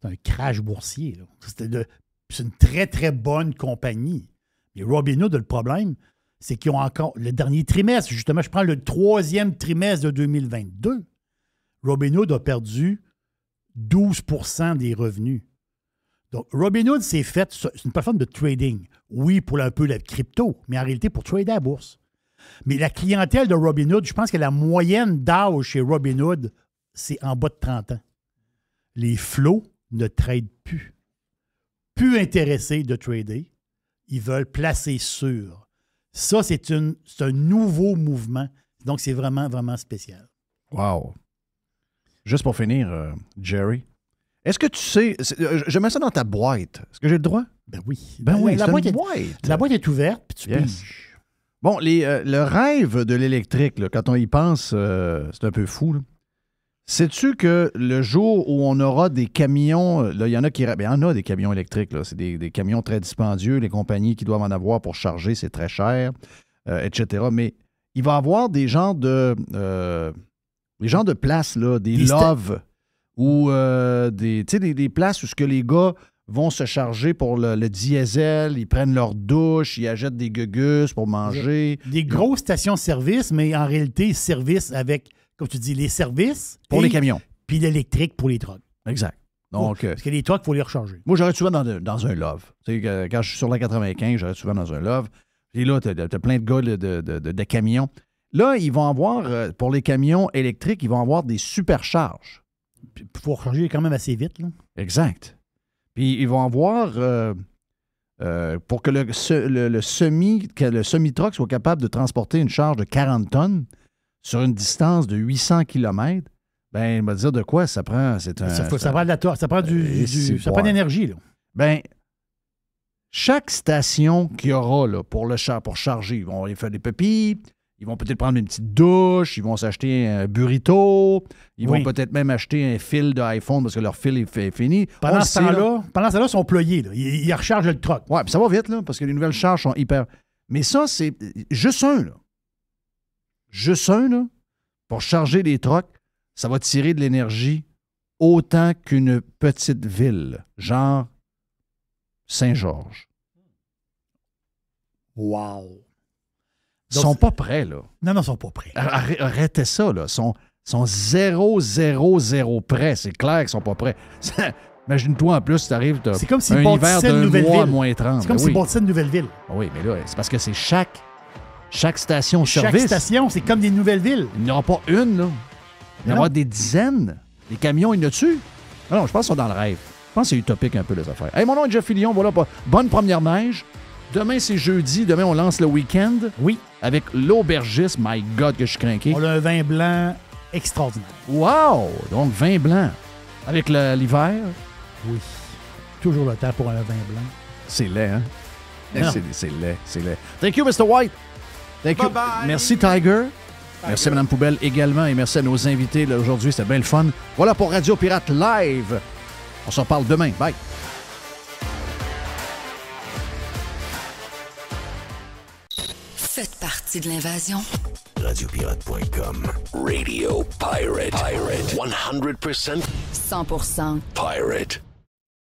D: c'est un crash boursier, là. C'est une très, très bonne compagnie. Mais Robinhood, le problème, c'est qu'ils ont encore le dernier trimestre, justement, je prends le 3e trimestre de 2022, Robinhood a perdu 12% des revenus. Donc, Robinhood, c'est une plateforme de trading. Oui, pour un peu la crypto, mais en réalité, pour trader à la bourse. Mais la clientèle de Robinhood, je pense que la moyenne d'âge chez Robinhood, c'est en bas de 30 ans. Les flots ne tradent plus. Plus intéressés de trader. Ils veulent placer sur. Ça, c'est un nouveau mouvement. Donc, c'est vraiment, vraiment spécial.
C: Wow. Juste pour finir, Jerry, est-ce que tu sais... Je mets ça dans ta boîte. Est-ce que j'ai le droit?
D: Ben oui.
C: Ben oui,
D: la boîte est ouverte, puis tu piges.
C: Bon, le rêve de l'électrique, là, quand on y pense, c'est un peu fou, là. Sais-tu que le jour où on aura des camions, là, il y en a des camions électriques, là, c'est des camions très dispendieux, les compagnies qui doivent en avoir pour charger, c'est très cher, etc. Mais il va y avoir des genres de places, là, des loves, ou des places où ce que les gars vont se charger pour le diesel, ils prennent leur douche, ils achètent des gugus pour manger.
D: Des grosses stations-service, mais en réalité, service avec... Comme tu dis, les services.
C: Pour les camions.
D: Puis l'électrique pour les trucks.
C: Exact. Donc,
D: parce que les trucks, il faut les recharger.
C: Moi, j'arrête souvent dans un love. Tu sais, quand je suis sur la 95, j'arrête souvent dans un love. Et là, tu as plein de gars de camions. Là, ils vont avoir, pour les camions électriques, ils vont avoir des supercharges.
D: Il faut recharger quand même assez vite, là.
C: Exact. Puis ils vont avoir, pour que le semi-truck soit capable de transporter une charge de 40 tonnes, sur une distance de 800 km, ben, il va dire de quoi ça prend. Ça prend
D: de l'énergie, là.
C: Ben, chaque station qu'il y aura là, pour charger, ils vont aller faire des pépis, ils vont peut-être prendre une petite douche, ils vont s'acheter un burrito, ils vont peut-être même acheter un fil d'iPhone parce que leur fil est fini.
D: Pendant ce temps-là, ils sont ployés. Là. Ils rechargent le truck.
C: Oui, puis ça va vite, là, parce que les nouvelles charges sont hyper... Mais ça, c'est juste un, là. Juste un, là, pour charger des trucks, ça va tirer de l'énergie autant qu'une petite ville, genre Saint-Georges.
D: Wow!
C: Ils sont pas prêts, là.
D: Non, ils sont pas prêts.
C: Arrêtez ça, là. Ils sont 0 prêts. C'est clair qu'ils sont pas prêts. Imagine-toi, en plus, tu arrives,
D: c'est comme si
C: un hiver d'un mois à moins 30.
D: C'est comme s'ils bâtissaient une nouvelle ville.
C: Oui, mais là, c'est parce que c'est chaque station-service.
D: Chaque station, c'est comme des nouvelles villes.
C: Il n'y en aura pas une, là. Il y en aura des dizaines. Les camions, il y en a-tu? Non, je pense qu'ils sont dans le rêve. Je pense que c'est utopique un peu, les affaires. Hey, mon nom est Jeff Fillion. Voilà, bonne première neige. Demain, c'est jeudi. Demain, on lance le week-end.
D: Oui.
C: Avec l'aubergiste. My God, que je suis craqué.
D: On a un vin blanc extraordinaire.
C: Wow! Donc, vin blanc. Avec l'hiver.
D: Oui. Toujours le temps pour un vin blanc.
C: C'est laid, hein? C'est laid. Thank you, Mr. White. Thank you.
E: Bye-bye.
C: Merci, Tiger. Merci, Mme Poubelle également. Et merci à nos invités là, aujourd'hui. C'était bien le fun. Voilà pour Radio Pirate Live. On s'en parle demain. Bye.
A: Faites partie de l'invasion.
B: Radiopirate.com. Radio Pirate. 100%
A: 100%
B: pirate.